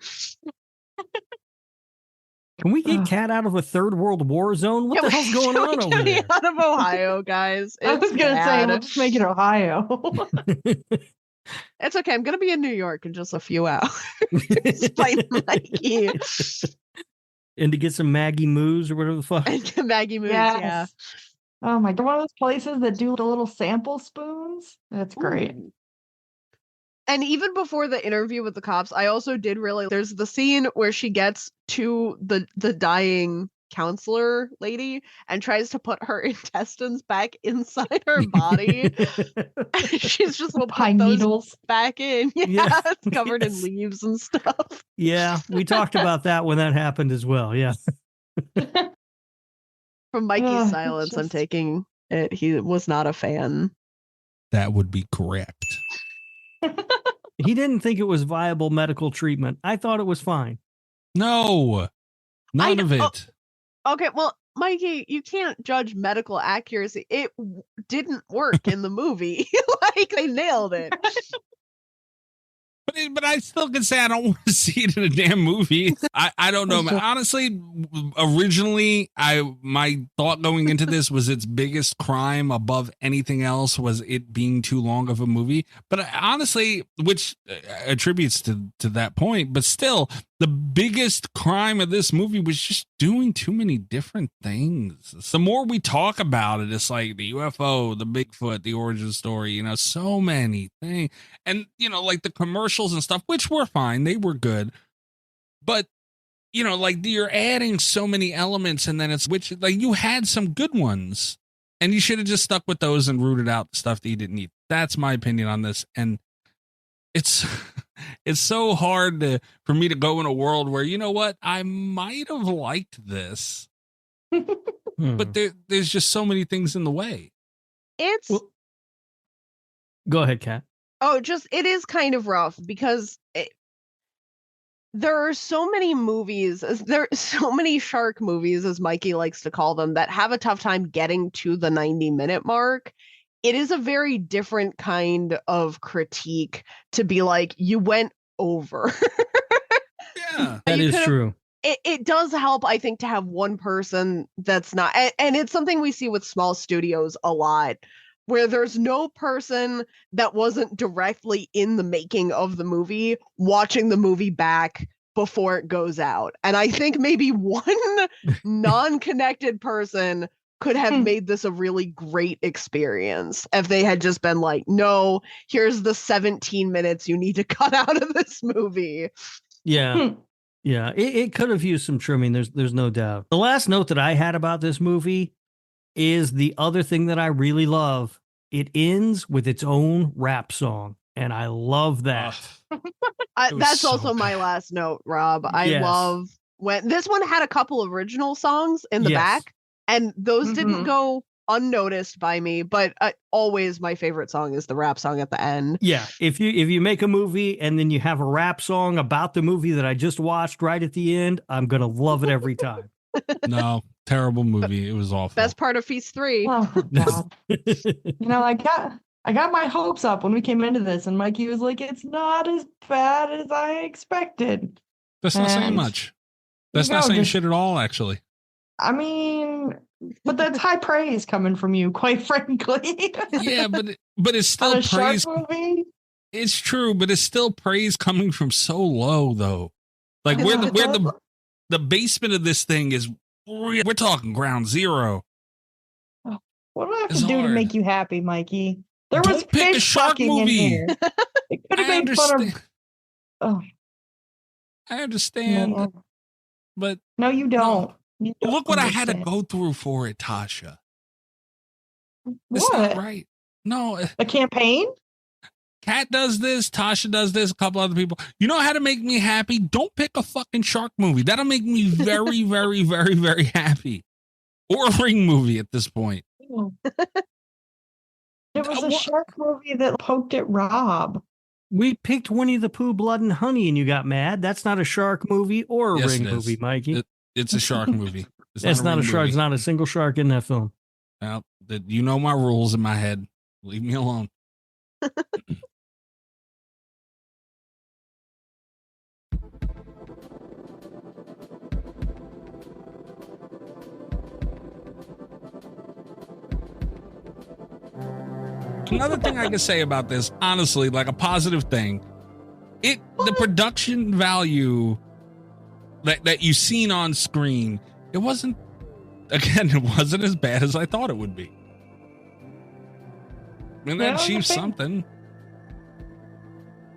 Can we get Kat out of a third world war zone? What the hell's going on over there? Out of Ohio, guys. I was going to say, let's make it Ohio. It's okay. I'm going to be in New York in just a few hours. Fighting Mikey. And to get some Maggie Moos or whatever the fuck. And Maggie Moos, Yes. yeah. Oh my God. One of those places that do the little sample spoons. That's great. Ooh. And even before the interview with the cops, I also did really, there's the scene where she gets to the dying counselor lady and tries to put her intestines back inside her body. She's just will Pine put those needles back in. Yeah, Yeah. it's covered Yes. in leaves and stuff. Yeah, we talked about that when that happened as well. Yeah. From Mikey's Ugh, silence, I'm just- taking it. He was not a fan. That would be correct. He didn't think it was viable medical treatment. I thought it was fine. No, none of it. Okay, well, Mikey, you can't judge medical accuracy. It didn't work in the movie. Like, they nailed it. But I still can say I don't want to see it in a damn movie. I don't know, man. Honestly, originally, my thought going into this was its biggest crime above anything else was it being too long of a movie. But honestly, which attributes to that point, but still, the biggest crime of this movie was just doing too many different things. The more we talk about it, it's like the UFO, the Bigfoot, the origin story, you know, so many things. And, you know, like the commercials and stuff, which were fine. They were good. But, you know, like you're adding so many elements and then it's which like you had some good ones and you should have just stuck with those and rooted out the stuff that you didn't need. That's my opinion on this. And it's so hard for me to go in a world where, you know what, I might have liked this, but there's just so many things in the way. It's Go ahead, Kat. it is kind of rough because there are so many movies, there are so many shark movies, as Mikey likes to call them, that have a tough time getting to the 90-minute mark. It is a very different kind of critique to be like, you went over. Yeah. That is could've- true. It does help, I think, to have one person that's not, and it's something we see with small studios a lot, where there's no person that wasn't directly in the making of the movie watching the movie back before it goes out. And I think maybe one non-connected person could have made this a really great experience if they had just been like, no, here's the 17 minutes you need to cut out of this movie. Yeah. Yeah. It could have used some trimming. There's no doubt. The last note that I had about this movie is the other thing that I really love. It ends with its own rap song. And I love that. That's so also my last note, Rob. I Yes. love when this one had a couple original songs in the Yes. back, and those Mhm. didn't go unnoticed by me. But always my favorite song is the rap song at the end. Yeah. If you make a movie and then you have a rap song about the movie that I just watched right at the end, I'm going to love it every time. No, terrible movie. It was awful. Best part of Feast 3. Oh, God. I got my hopes up when we came into this, and Mikey was like, it's not as bad as I expected. That's not saying And- much. That's You not know, saying just- shit at all, actually. I mean, but that's high praise coming from you, quite frankly. Yeah, but it's On still a shark praise. movie? It's true, but it's still praise coming from so low, though. Like where the basement of this thing is, we're talking ground zero. What do I have It's to do to hard. make you happy, Mikey? There Don't was pick a fish shark fucking movie. in here. It could have I made fun understand. of. Oh, I understand, no. but No, you don't. You don't look what I had to understand. go through for it, Tasha. It's What? not right. No, A campaign? Kat does this, Tasha does this, a couple other people. You know how to make me happy? Don't pick a fucking shark movie. That'll make me very, very, very, very happy. Or a Ring movie at this point. Oh. It was a What- shark movie that poked at Rob. We picked Winnie the Pooh, Blood and Honey, and you got mad. That's not a shark movie or a Yes, Ring it is. movie, Mikey. It's a shark movie. It's That's not a Ring shark. movie. There's not a single shark in that film. Well, you know my rules in my head. Leave me alone. Another thing I can say about this, honestly, like a positive thing, the production value that you seen on screen, it wasn't as bad as I thought it would be. I mean, that Yeah, achieves okay. something.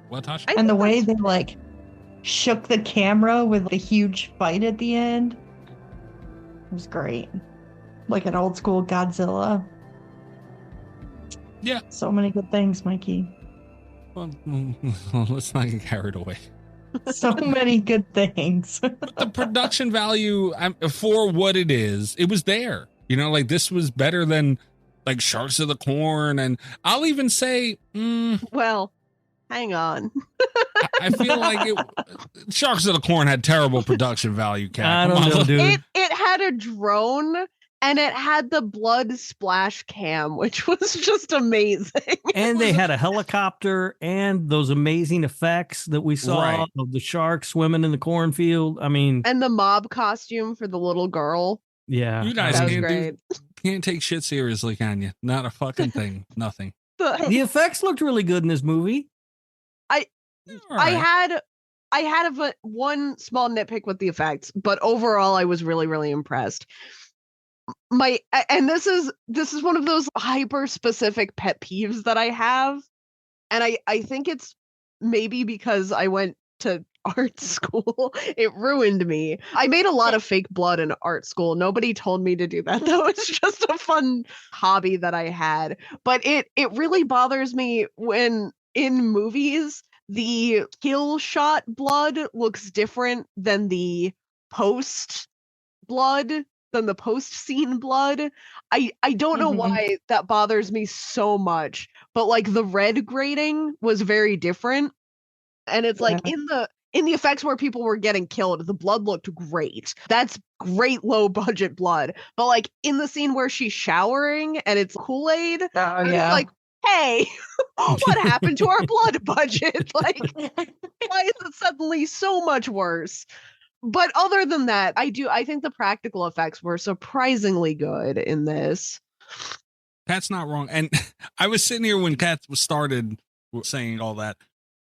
What, Tasha? I And the think way that's- they like shook the camera with the huge fight at the end was great. Like an old school Godzilla. Yeah. So many good things, Mikey. Well, let's not get carried away. So many good things. But the production value for what it is, it was there. You know, like this was better than like Sharks of the Corn, and I'll even say, Well, hang on. I feel like Sharks of the Corn had terrible production value. Kat. I Come don't on. know, dude. It had a drone and it had the blood splash cam, which was just amazing. And they had a helicopter and those amazing effects that we saw Right. of the shark swimming in the cornfield. I mean, And the mob costume for the little girl. yeah. You guys That was can't great. can't take shit seriously, can you? Not a fucking thing. Nothing. The effects looked really good in this movie. I All right. had one small nitpick with the effects, but overall I was really, really impressed. And this is one of those hyper specific pet peeves that I have. And I think it's maybe because I went to art school. It ruined me. I made a lot of fake blood in art school. Nobody told me to do that though. It's just a fun hobby that I had. But it really bothers me when in movies the kill shot blood looks different than the post blood, than the post scene blood. I don't know Mhm. why that bothers me so much, but like the red grading was very different. And it's like Yeah. in the effects where people were getting killed, the blood looked great. That's great low budget blood. But like in the scene where she's showering and it's Kool-Aid, I was like, hey, what happened to our blood budget? Like, why is it suddenly so much worse? But other than that, I think the practical effects were surprisingly good in this. Kat's not wrong. And I was sitting here when Kat started saying all that,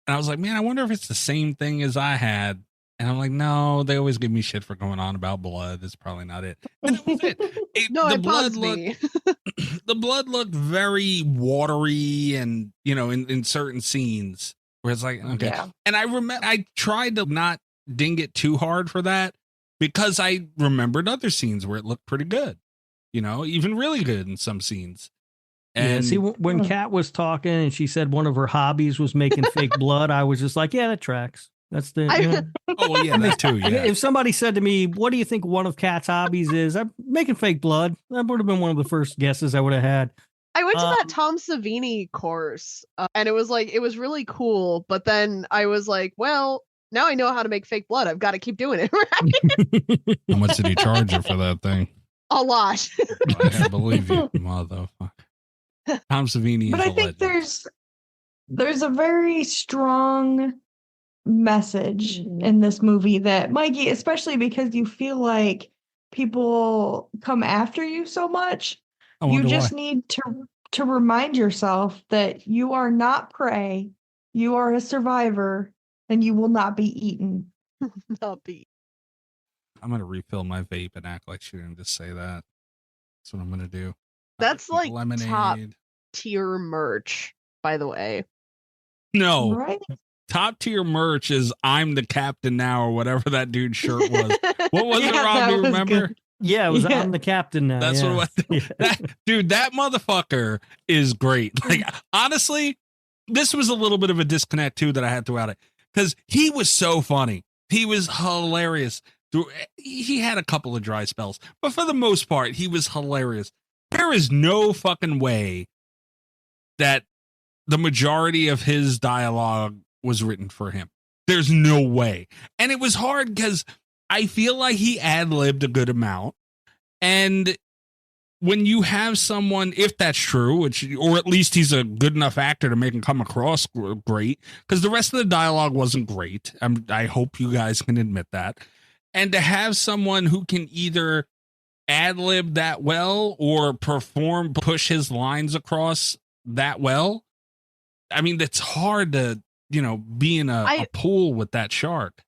and I was like, man, I wonder if it's the same thing as I had. And I'm like, no, they always give me shit for going on about blood. That's probably not it. And it was it. The blood looked very watery and, you know, in certain scenes where it's like, okay. Yeah. And I remember I tried to not ding it too hard for that because I remembered other scenes where it looked pretty good, you know, even really good in some scenes. And see, when Kat was talking and she said one of her hobbies was making fake blood, I was just like, yeah, that tracks. That's the. Oh, well, yeah, that too. Yeah. If somebody said to me, "What do you think one of Kat's hobbies is?" I'm making fake blood. That would have been one of the first guesses I would have had. I went to that Tom Savini course, and it was really cool. But then I was like, well, now I know how to make fake blood. I've got to keep doing it. Right? How much did he charge you for that thing? A lot. I can't believe you, motherfucker. Tom Savini. But I think there's a very strong message in this movie that, Mikey, especially because you feel like people come after you so much, you just need to remind yourself that you are not prey, you are a survivor, and you will not be eaten. Not be. I'm gonna refill my vape and act like she didn't just say that. That's what I'm gonna do. That's like lemonade. Top tier merch, by the way. No. Right? Top tier merch is "I'm the captain now" or whatever that dude's shirt was. What was it, Rob? Do you remember? Good. Yeah, it was "I'm the captain now." That's what it was. Dude, that motherfucker is great. Like, honestly, this was a little bit of a disconnect too that I had throughout it because he was so funny. He was hilarious. He had a couple of dry spells, but for the most part, he was hilarious. There is no fucking way that the majority of his dialogue was written for him. There's no way. And it was hard because I feel like he ad-libbed a good amount. And when you have someone, if that's true, or at least he's a good enough actor to make him come across great, because the rest of the dialogue wasn't great. I hope you guys can admit that. And to have someone who can either ad-lib that well or push his lines across that well, I mean, it's hard to, you know, be in a pool with that shark.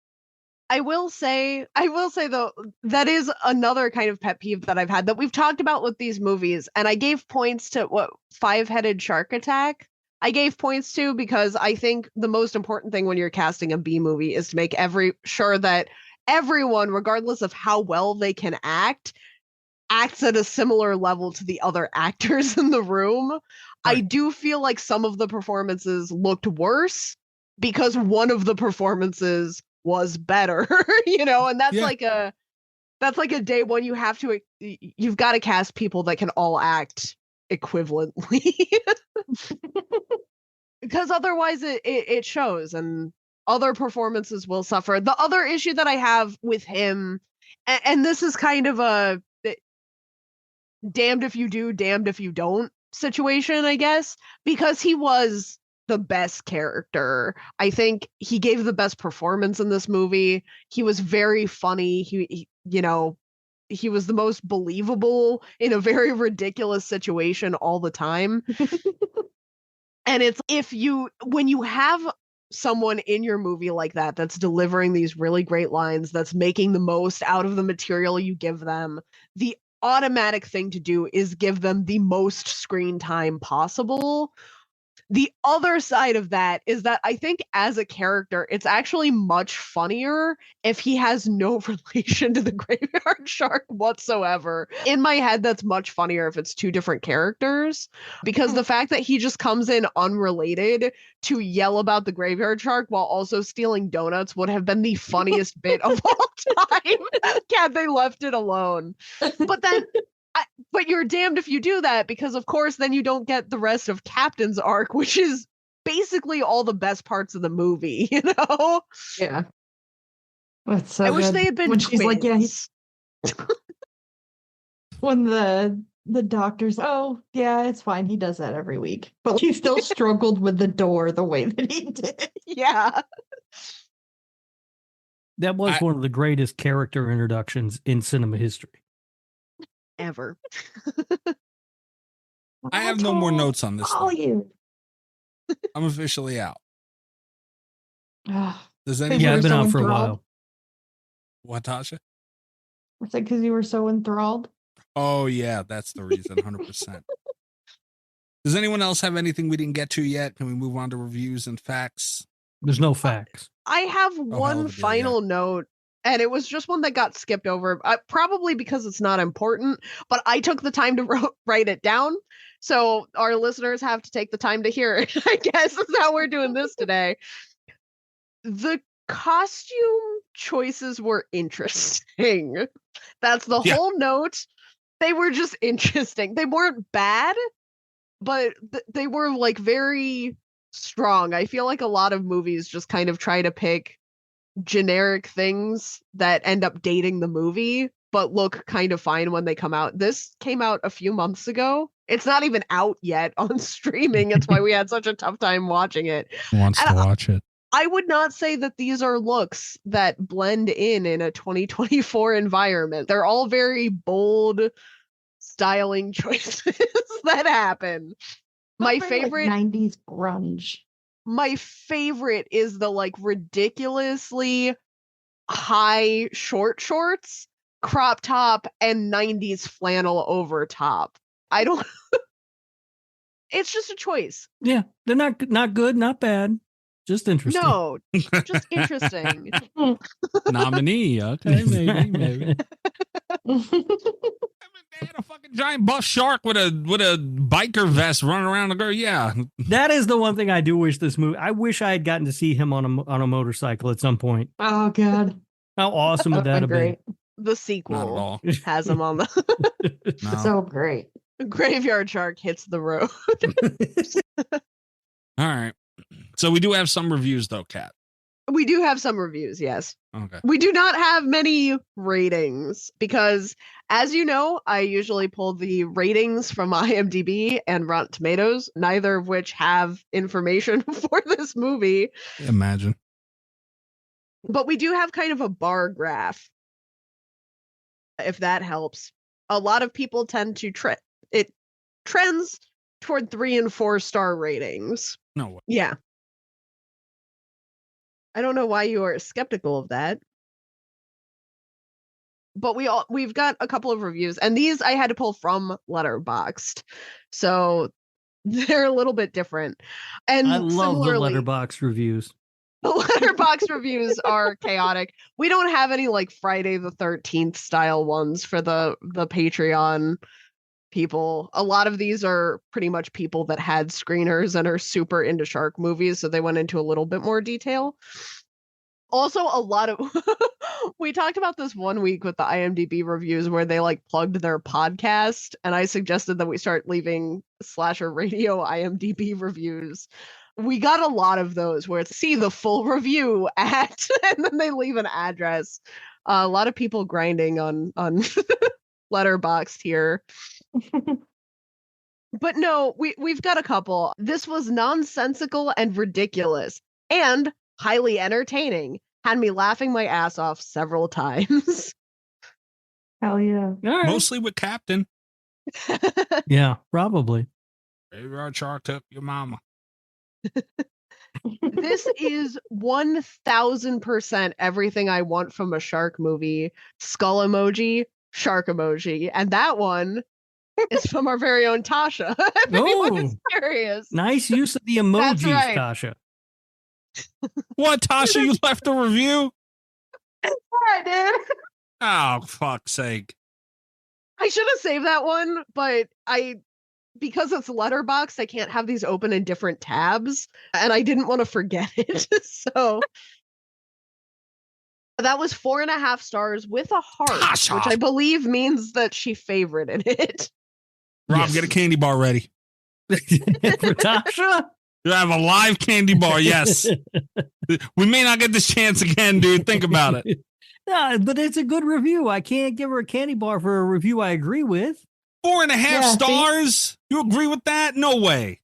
I will say though, that is another kind of pet peeve that I've had that we've talked about with these movies. And I gave points to Five-Headed Shark Attack. I gave points to because I think the most important thing when you're casting a B movie is to make sure that everyone, regardless of how well they can acts at a similar level to the other actors in the room. Right. I do feel like some of the performances looked worse because one of the performances was better, you know, and that's like a day when you've got to cast people that can all act equivalently because otherwise it shows and other performances will suffer. The other issue that I have with him, and this is kind of a damned if you do, damned if you don't situation, I guess, because he was the best character. I think he gave the best performance in this movie. He was very funny. He was the most believable in a very ridiculous situation all the time. And it's when you have someone in your movie like that's delivering these really great lines, that's making the most out of the material you give them, the automatic thing to do is give them the most screen time possible. The other side of that is that I think as a character, it's actually much funnier if he has no relation to the graveyard shark whatsoever. In my head, that's much funnier if it's two different characters, because the fact that he just comes in unrelated to yell about the graveyard shark while also stealing donuts would have been the funniest bit of all time had they left it alone. But you're damned if you do that, because of course then you don't get the rest of Captain's arc, which is basically all the best parts of the movie, you know? Yeah. That's so I wish good. they had been when twins. she's like, yeah, when the doctor's, oh yeah, it's fine. He does that every week, but he still struggled with the door the way that he did. Yeah. That was one of the greatest character introductions in cinema history. Ever. I have no more notes on this. Oh, thing. you. I'm officially out. Does Yeah, anyone? Yeah, I've been so out for a enthralled. while. What, Tasha? Is it because you were so enthralled? Oh yeah, that's the reason. 100%. Does anyone else have anything we didn't get to yet? Can we move on to reviews and facts? There's no facts. I have hell one of a deal, final note, and it was just one that got skipped over, probably because it's not important, but I took the time to write it down. So our listeners have to take the time to hear it. I guess is how we're doing this today. The costume choices were interesting. That's the whole note. They were just interesting. They weren't bad, but they were like very strong. I feel like a lot of movies just kind of try to pick generic things that end up dating the movie, but look kind of fine when they come out. This came out a few months ago. It's not even out yet on streaming. That's why we had such a tough time watching it. Wants to watch it. I would not say that these are looks that blend in a 2024 environment. They're all very bold styling choices that happen. My favorite, like 90s grunge. My favorite is the like ridiculously high short shorts, crop top, and 90s flannel over top. I don't. It's just a choice. Yeah, they're not good, not bad. Just interesting. No, just interesting. Nominee. Okay, maybe. They had a fucking giant buff shark with a biker vest running around the girl. Yeah, That is the one thing I do wish this movie. I wish I had gotten to see him on a motorcycle at some point. Oh god, How awesome would that have been? The not at sequel all. has him on the No. so great. graveyard shark hits the road. All right. So we do have some reviews though, Kat. We do have some reviews, yes. Okay. We do not have many ratings because, as you know, I usually pull the ratings from IMDb and Rotten Tomatoes, neither of which have information for this movie. Imagine. But we do have kind of a bar graph, if that helps. A lot of people tend to trends toward 3 and 4 star ratings. No way. Yeah. I don't know why you are skeptical of that. But we've got a couple of reviews, and these I had to pull from Letterboxd. So they're a little bit different. And I love the similarly, Letterboxd reviews. the Letterboxd reviews are chaotic. We don't have any like Friday the 13th style ones for the Patreon people. A lot of these are pretty much people that had screeners and are super into shark movies, so they went into a little bit more detail. Also, a lot of we talked about this one week with the IMDb reviews where they like plugged their podcast, and I suggested that we start leaving Slasher Radio IMDb reviews. We got a lot of those where it's see the full review at, and then they leave an address. A lot of people grinding on Letterboxd here. But no, we've got a couple. This was nonsensical and ridiculous and highly entertaining. Had me laughing my ass off several times. Hell yeah. Right. Mostly with Captain. Yeah, probably. Graveyard shark took your mama. This is 1000% everything I want from a shark movie. Skull emoji, shark emoji. And that one is from our very own Tasha. If anyone is curious. Nice use of the emojis, That's right. Tasha. What, Tasha? You left a review? I did. Oh, fuck's sake. I should have saved that one, but because it's Letterboxd, I can't have these open in different tabs, and I didn't want to forget it. So that was 4.5 stars with a heart, Tasha. which I believe means that she favorited it. Rob, Yes. get a candy bar ready. For Tasha? You have a live candy bar, yes. We may not get this chance again, dude. Think about it. No, but it's a good review. I can't give her a candy bar for a review I agree with. 4.5 stars? You agree with that? No way.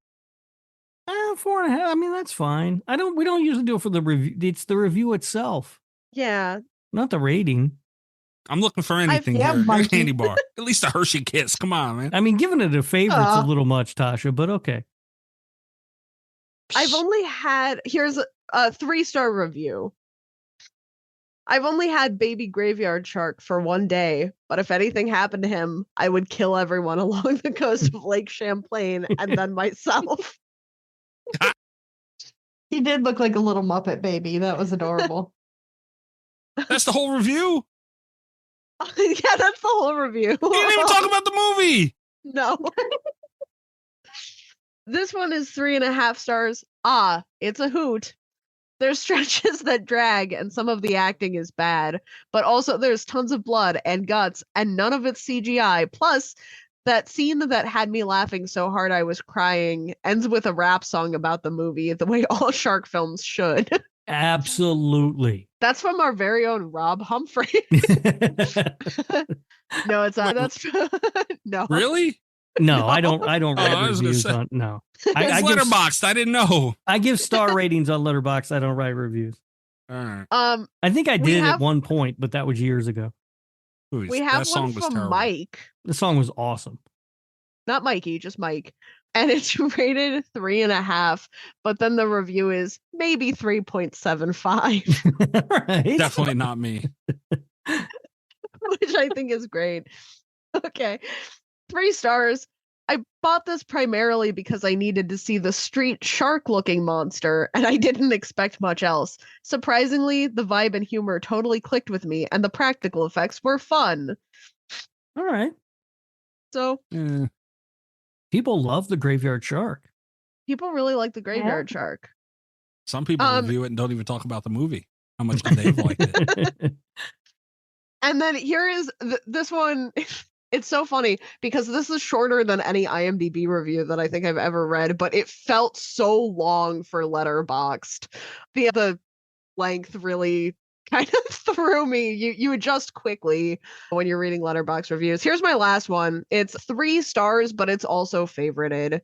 4.5. I mean, that's fine. We don't usually do it for the review. It's the review itself, Yeah. not the rating. I'm looking for anything yeah, here. monkey. Candy bar. At least a Hershey Kiss. Come on, man. I mean, giving it a favorite's a little much, Tasha, but okay. I've only had, here's a 3-star review. I've only had baby graveyard shark for one day, but if anything happened to him, I would kill everyone along the coast of Lake Champlain and then myself. He did look like a little Muppet baby. That was adorable. That's the whole review? Yeah, that's the whole review. You didn't even talk about the movie. No. This one is 3.5 stars. It's a hoot. There's stretches that drag and some of the acting is bad, but also there's tons of blood and guts and none of it's CGI. Plus, that scene that had me laughing so hard I was crying ends with a rap song about the movie, the way all shark films should. Absolutely. That's from our very own Rob Humphrey. No, it's not. That's no. Really? No, I don't write I was gonna reviews say. on no. It's Letterboxd. I didn't know. I give star ratings on Letterboxd. I don't write reviews. All right. I think I did have- at one point, but that was years ago. Please, We that have song one was from terrible. Mike. The song was awesome. Not Mikey, just Mike. And it's rated 3.5, but then the review is maybe 3.75, Right? Definitely not me. which I think is great. Okay. 3 stars. I bought this primarily because I needed to see the street shark-looking monster, and I didn't expect much else. Surprisingly, the vibe and humor totally clicked with me, and the practical effects were fun. All right. So People love the graveyard shark. people really like the graveyard shark. Some people review it and don't even talk about the movie. How much they've liked it. And then here is this one. It's so funny because this is shorter than any IMDb review that I think I've ever read, but it felt so long for Letterboxd. The length really kind of threw me. You adjust quickly when you're reading Letterboxd reviews. Here's my last one. It's 3 stars, but it's also favorited.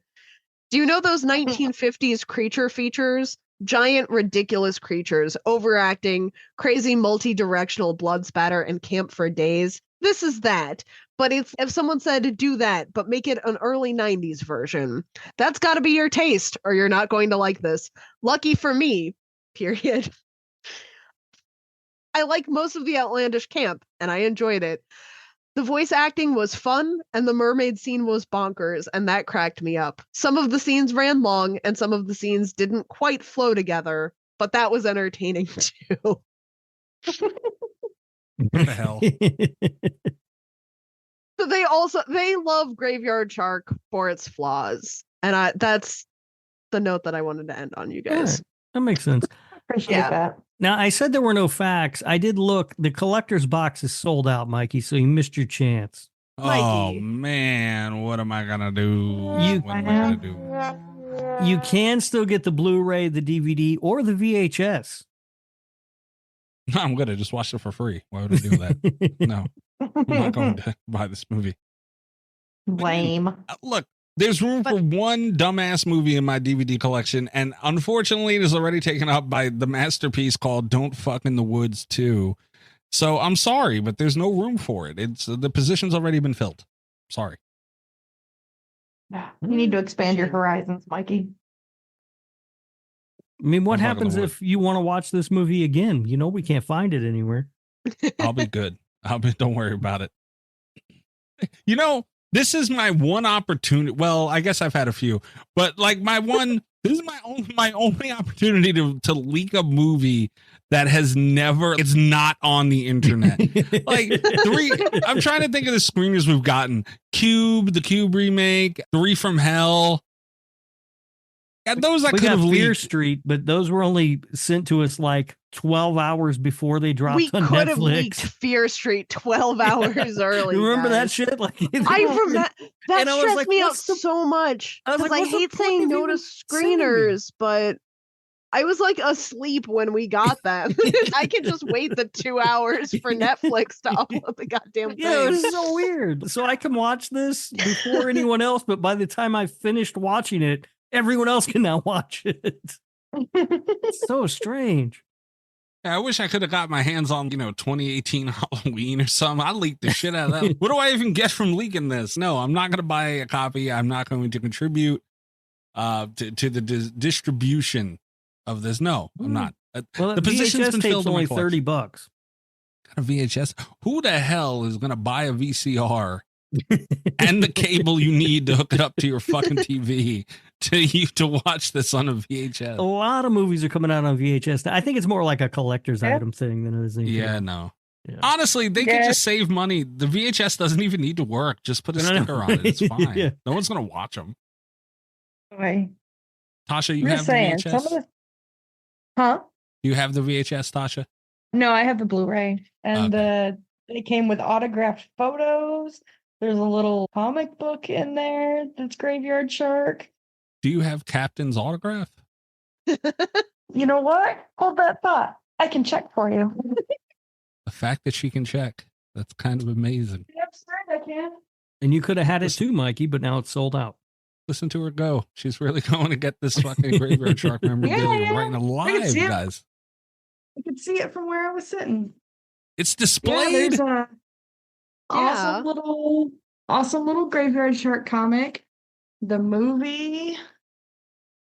Do you know those 1950s creature features? Giant, ridiculous creatures, overacting, crazy multi-directional blood spatter, and camp for days. This is that. But it's if someone said do that, but make it an early 90s version. That's got to be your taste, or you're not going to like this. Lucky for me, period. I like most of the outlandish camp, and I enjoyed it. The voice acting was fun, and the mermaid scene was bonkers, and that cracked me up. Some of the scenes ran long, and some of the scenes didn't quite flow together, but that was entertaining too. What the hell? So they love Graveyard Shark for its flaws, and that's the note that I wanted to end on, you guys. Right. That makes sense. Appreciate that. Now, I said there were no facts. I did look. The collector's box is sold out, Mikey, so you missed your chance. Oh, Mikey. man. What am I going to do? You- What am I going to do? You can still get the Blu-ray, the DVD, or the VHS. No, I'm going to just watch it for free. Why would I do that? No, I'm not going to buy this movie. Lame. Look, there's room for one dumbass movie in my DVD collection, and unfortunately, it is already taken up by the masterpiece called Don't Fuck in the Woods 2. So I'm sorry, but there's no room for it. It's the position's already been filled. Sorry. You need to expand your horizons, Mikey. I mean, what I'm not gonna happens work. if you want to watch this movie again? You know, we can't find it anywhere. I'll be good. Don't worry about it. You know, this is my one opportunity. Well, I guess I've had a few, but like this is my only opportunity to leak a movie that it's not on the internet. Like I'm trying to think of the screeners we've gotten. The Cube remake, 3 from Hell. Yeah, those I We could got have Fear leaked. Street, but those were only sent to us like 12 hours before they dropped We on could have leaked Netflix. Fear Street 12 hours early. Remember that guys. shit? Like I remember that And I was stressed like, me out what's the- so much I was because like, I what's the hate point saying of no to even sending me? screeners, but I was like asleep when we got them. I can just wait the 2 hours for Netflix to upload the goddamn thing. Yeah, it was so weird. So I can watch this before anyone else, but by the time I finished watching it, everyone else can now watch it. It's so strange. I wish I could have got my hands on, 2018 Halloween or something. I leaked the shit out of that. What do I even get from leaking this? No, I'm not going to buy a copy. I'm not going to contribute to the distribution of this. No, I'm not. Well, the position's been filled. Only $30. Got a VHS. Who the hell is going to buy a VCR and the cable you need to hook it up to your fucking TV to watch this on a VHS? A lot of movies are coming out on VHS. I think it's more like a collector's item thing than it is anything. Yeah, no. Yeah. Honestly, they could just save money. The VHS doesn't even need to work. Just put a sticker on it. It's fine. Yeah. No one's going to watch them. Right. Tasha, you have the VHS? Huh? You have the VHS, Tasha? No, I have the Blu-ray. And it came with autographed photos. There's a little comic book in there that's Graveyard Shark. Do you have Captain's autograph? You know what? Hold that thought. I can check for you. The fact that she can check, that's kind of amazing. Yep, I can. And you could have had it too, Mikey, but now it's sold out. Listen to her go. She's really going to get this fucking Graveyard Shark memorabilia right now live, guys. I could see it from where I was sitting. It's displayed. Yeah, there's a awesome little Graveyard Shark comic, the movie,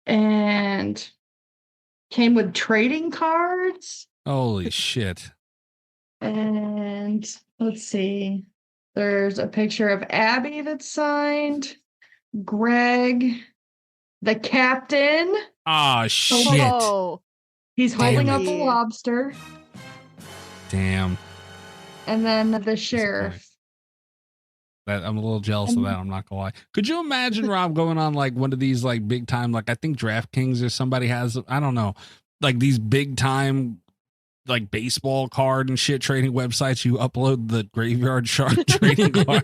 and came with trading cards. Holy shit. And let's see. There's a picture of Abby that's signed. Greg, the captain. Oh, shit. Oh, he's holding up a lobster. Damn. And then the sheriff. I'm a little jealous of that. I'm not gonna lie. Could you imagine Rob going on like one of these like big time, like I think DraftKings or somebody has, I don't know, like these big time like baseball card and shit trading websites? You upload the Graveyard Shark trading card.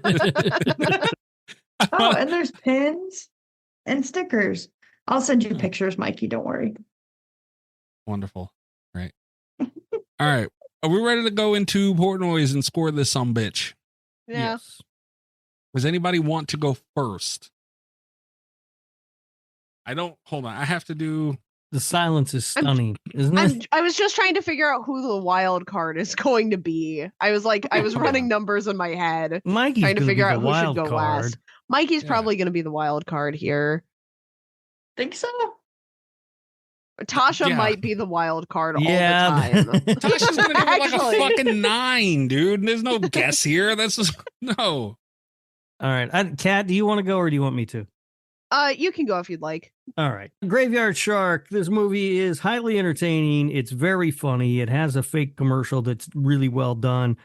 Oh, and there's pins and stickers. I'll send you pictures, Mikey. Don't worry. Wonderful. Right. All right. Are we ready to go into Portnoy's and score this sumbitch? Yeah. Yes. Does anybody want to go first? Hold on. I have to do. The silence is stunning, isn't it? I was just trying to figure out who the wild card is going to be. I was running numbers in my head. Mikey's trying to figure out who should go card. last. Mikey's probably going to be the wild card here. Think so? Tasha might be the wild card all the time. Tasha's going to go like a fucking 9, dude. There's no guess here. That's just, no. All right. Kat, do you want to go or do you want me to? You can go if you'd like. All right. Graveyard Shark. This movie is highly entertaining. It's very funny. It has a fake commercial that's really well done.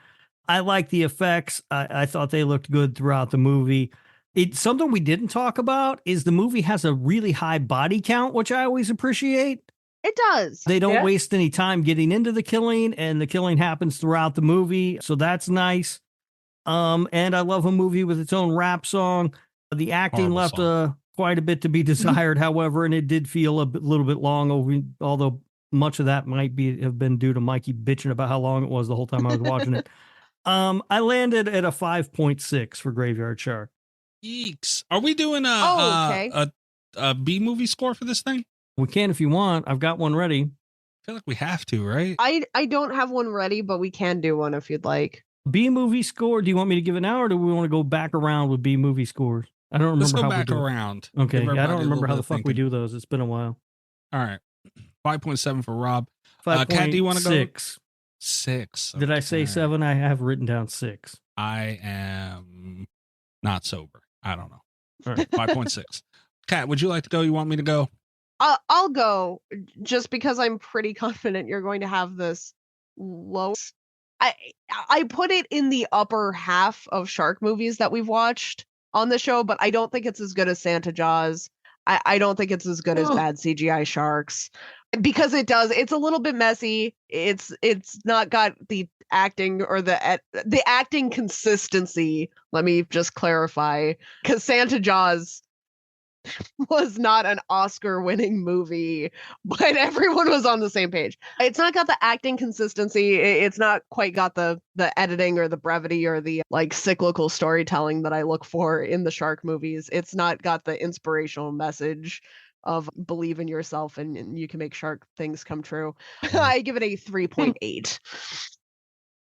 I like the effects. I thought they looked good throughout the movie. It's something we didn't talk about is the movie has a really high body count, which I always appreciate. It does. They don't waste any time getting into the killing, and the killing happens throughout the movie. So that's nice. And I love a movie with its own rap song. The acting left quite a bit to be desired, however, and it did feel a little bit long, although much of that might have been due to Mikey bitching about how long it was the whole time I was watching it. I landed at a 5.6 for Graveyard Shark. Yeeks. Are we doing a B movie score for this thing? We can if you want. I've got one ready. I feel like we have to, right? I don't have one ready, but we can do one if you'd like. B movie score. Do you want me to give it now, or do we want to go back around with B movie scores? I don't remember. Let's go how back we do around. Okay, I don't remember how the fuck we do those. It's been a while. All right, 5.7 for Rob. 5.6. Kat, do you want to go? 6. Did I say 7? I have written down 6. I am not sober. I don't know. All right, 5.6. Kat, would you like to go? You want me to go? I'll go just because I'm pretty confident you're going to have this low. I put it in the upper half of shark movies that we've watched on the show, but I don't think it's as good as Santa Jaws. I don't think it's as good as bad CGI sharks because it's a little bit messy. It's not got the acting or the acting consistency. Let me just clarify, because Santa Jaws was not an Oscar-winning movie, but everyone was on the same page. It's not got the acting consistency. It's not quite got the editing or the brevity or the like cyclical storytelling that I look for in the shark movies. It's not got the inspirational message of believe in yourself and you can make shark things come true. I give it a 3.8.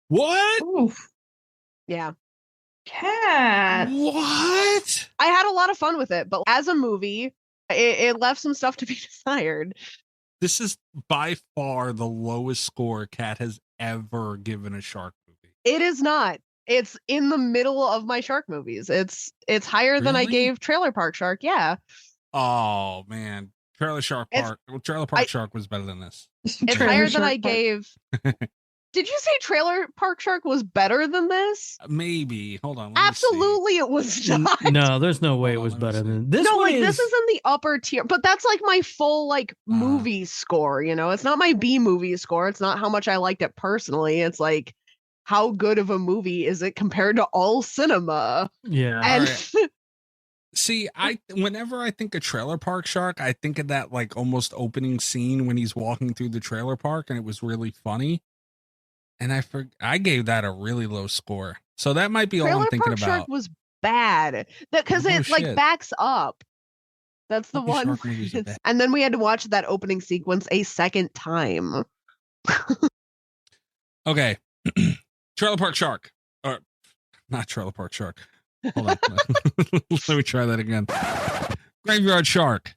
What? Oof. Yeah. Cat. What? I had a lot of fun with it, but as a movie, it left some stuff to be desired. This is by far the lowest score Kat has ever given a shark movie. It is not. It's in the middle of my shark movies. It's higher than I Really? gave Trailer Park Shark. Yeah. Oh man, Trailer Park Shark was better than this. It's Trailer higher than Shark I Park. gave. Did you say Trailer Park Shark was better than this? Maybe. Hold on. let me see. Absolutely, it was not. No, there's no way it Hold on, was let me better see. than this. No, one like this is in the upper tier, but that's like my full like movie score, you know? It's not my B movie score. It's not how much I liked it personally. It's like how good of a movie is it compared to all cinema? Yeah. And Alright. See, whenever I think of Trailer Park Shark, I think of that like almost opening scene when he's walking through the trailer park, and it was really funny. And I gave that a really low score, so that might be all I'm Trailer thinking Park about. Shark was bad. That because No it like shit. backs up. That's the Fucking one. shark movies are bad. And then we had to watch that opening sequence a second time. Okay, Trailer Park Shark, or not Trailer Park Shark. Hold on, let me try that again. Graveyard Shark.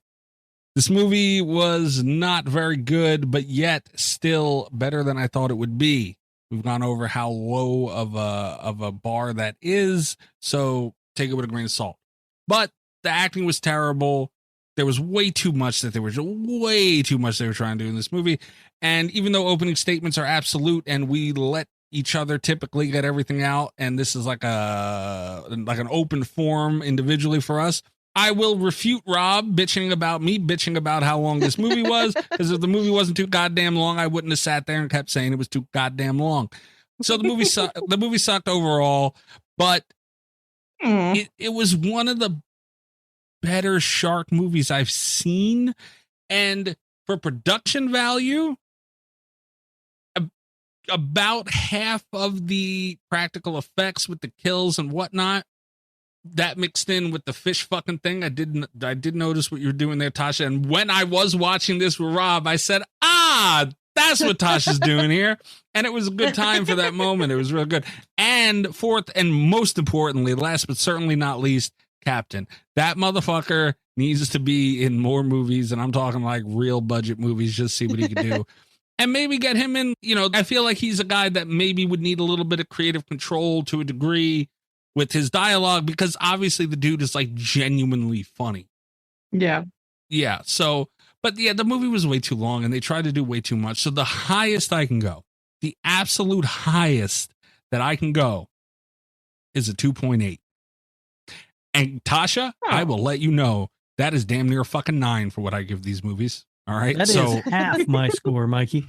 This movie was not very good, but yet still better than I thought it would be. We've gone over how low of a bar that is, so take it with a grain of salt. But the acting was terrible. There was way too much they were trying to do in this movie. And even though opening statements are absolute and we let each other typically get everything out, and this is like an open forum individually for us, I will refute Rob bitching about how long this movie was, because if the movie wasn't too goddamn long, I wouldn't have sat there and kept saying it was too goddamn long. So the movie sucked overall, but it was one of the better shark movies I've seen, and for production value, about half of the practical effects with the kills and whatnot, that mixed in with the fish fucking thing. I did notice what you were doing there, Tasha. And when I was watching this with Rob, I said, that's what Tasha's doing here. And it was a good time for that moment. It was real good. And fourth, and most importantly, last but certainly not least, Captain. That motherfucker needs to be in more movies. And I'm talking like real budget movies, just see what he can do. And maybe get him in, I feel like he's a guy that maybe would need a little bit of creative control to a degree with his dialogue, because obviously the dude is like genuinely funny. Yeah. Yeah. So, but yeah, the movie was way too long and they tried to do way too much. So the highest I can go, the absolute highest that I can go is a 2.8. And Tasha, I will let you know that is damn near a fucking 9 for what I give these movies. All right. That is half my score, Mikey.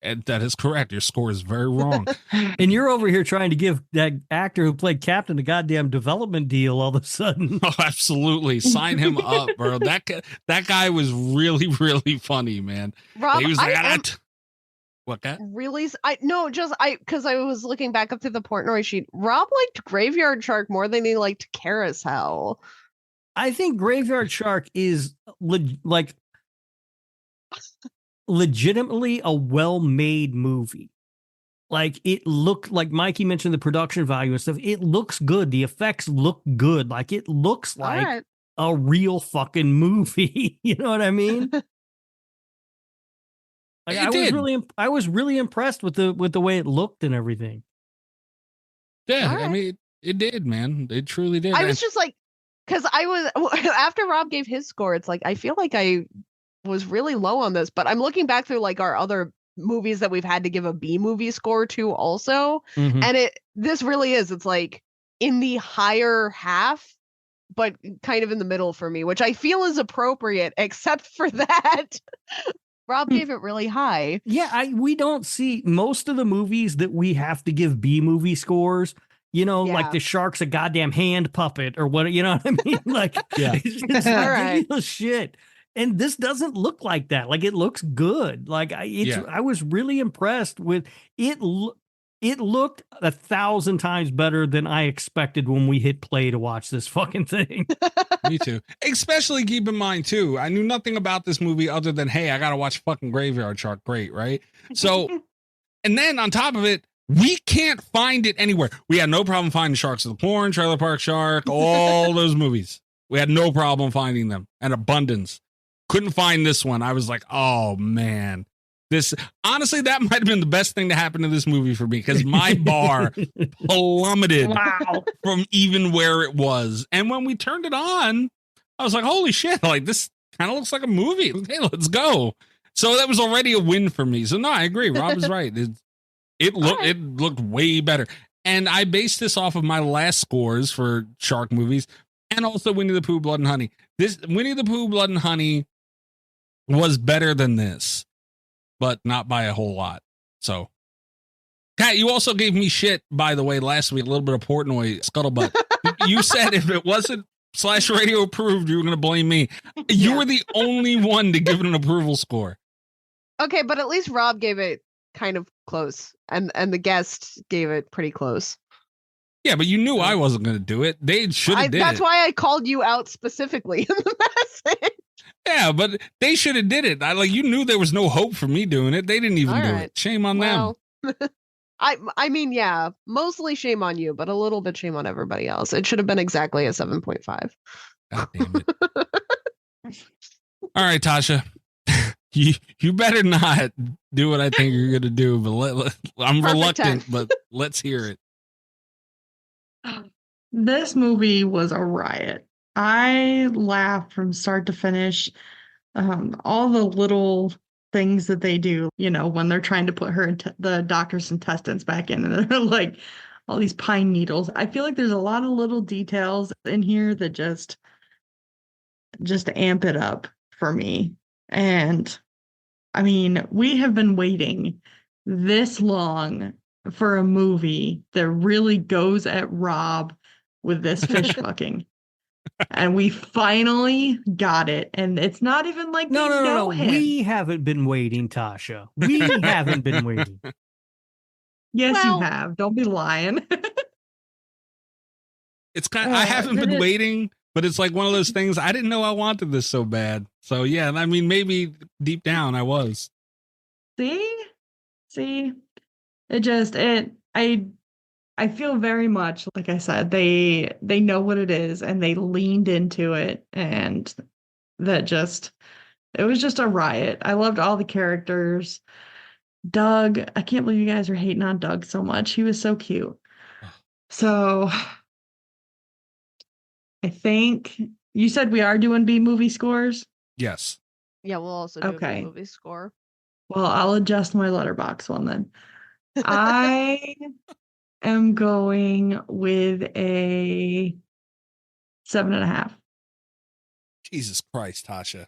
And that is correct. Your score is very wrong. And you're over here trying to give that actor who played Captain a goddamn development deal all of a sudden. Oh, absolutely. Sign him up, bro. That guy was really, really funny, man. Rob, He was like, what guy? Really? Because I was looking back up to the Portnoy sheet. Rob liked Graveyard Shark more than he liked Carousel. I think Graveyard Shark is legitimately a well-made movie. Like, it looked like Mikey mentioned the production value and stuff. It looks good. The effects look good. Like, it looks like a real fucking movie. You know what I mean? Like, I was really impressed with the way it looked and everything. Yeah, I mean, it did, man. It truly did. I was just like, because I was after Rob gave his score, it's like I feel like I was really low on this, but I'm looking back through like our other movies that we've had to give a B movie score to also, and this really is. It's like in the higher half, but kind of in the middle for me, which I feel is appropriate, except for that. Rob gave it really high. Yeah, we don't see most of the movies that we have to give B movie scores. like Yeah. the shark's a goddamn hand puppet or what, you know what I mean? Like, Yeah. it's All right. ridiculous shit. And this doesn't look like that. Like, it looks good. Like, I was really impressed with it. It looked 1,000 times better than I expected when we hit play to watch this fucking thing. Me too. Especially keep in mind too, I knew nothing about this movie other than, hey, I gotta watch fucking Graveyard Shark. Great, right? So, and then on top of it, we can't find it anywhere. We had no problem finding Sharks of the Porn, Trailer Park Shark, all those movies. We had no problem finding them, an abundance. Couldn't find this one. I was like, oh man. This honestly, that might have been the best thing to happen to this movie for me, because my bar plummeted from even where it was. And when we turned it on, I was like, holy shit, like this kind of looks like a movie. Okay, let's go. So that was already a win for me. So no, I agree. Rob is right. It looked way better. And I based this off of my last scores for shark movies and also Winnie the Pooh, Blood and Honey. This Winnie the Pooh, Blood and Honey was better than this, but not by a whole lot. So, Kat, you also gave me shit, by the way, last week, a little bit of Portnoy scuttlebutt. You said if it wasn't Slash Radio approved, you were going to blame me. You were the only one to give it an approval score. Okay, but at least Rob gave it kind of close, and the guest gave it pretty close. Yeah, but you knew I wasn't going to do it. They should have did That's it. why I called you out specifically in the message. Yeah, but they should have did it. You knew there was no hope for me doing it. They didn't even do it. Shame on them. I mean, yeah, mostly shame on you, but a little bit shame on everybody else. It should have been exactly a 7.5. God damn it. All right, Tasha. You better not do what I think you're going to do, but I'm reluctant, but let's hear it. This movie was a riot. I laughed from start to finish. All the little things that they do, when they're trying to put the doctor's intestines back in, and they're like all these pine needles. I feel like there's a lot of little details in here that just amp it up for me. And I mean, we have been waiting this long for a movie that really goes at Rob with this fish fucking. And we finally got it. And it's not even like No. him. We haven't been waiting, Tasha. We haven't been waiting. Yes, you have. Don't be lying. It's I haven't been waiting, but it's like one of those things. I didn't know I wanted this so bad. So yeah, I mean, maybe deep down I was. See, I feel very much, like I said, they know what it is and they leaned into it, and it was just a riot. I loved all the characters. Doug, I can't believe you guys are hating on Doug so much. He was so cute. So I think you said we are doing B movie scores? Yes. Yeah, we'll also do a B movie score. Well, I'll adjust my letterbox one then. I am going with a 7.5. Jesus Christ, Tasha.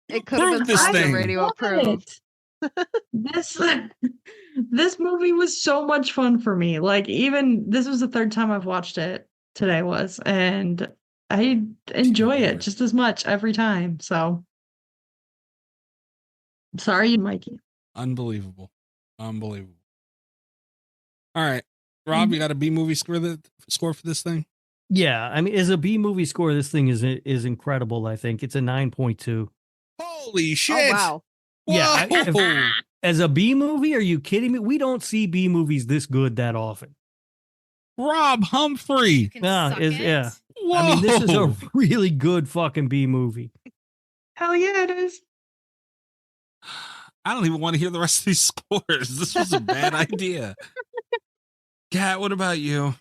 It could have been this thing. Radio approved. This movie was so much fun for me. Like, even this was the third time I've watched it. Today was, and I enjoy it just as much every time. So sorry, Mikey. Unbelievable. All right, Rob, you got a B movie score for this thing? Yeah, I mean, as a B movie score, this thing is incredible. I think it's a 9.2. Holy shit! Oh, wow. Yeah, as a B movie, are you kidding me? We don't see B movies this good that often. Rob Humphrey. Yeah. Whoa. I mean, this is a really good fucking B movie. Hell yeah, it is. I don't even want to hear the rest of these scores. This was a bad idea. Kat, what about you?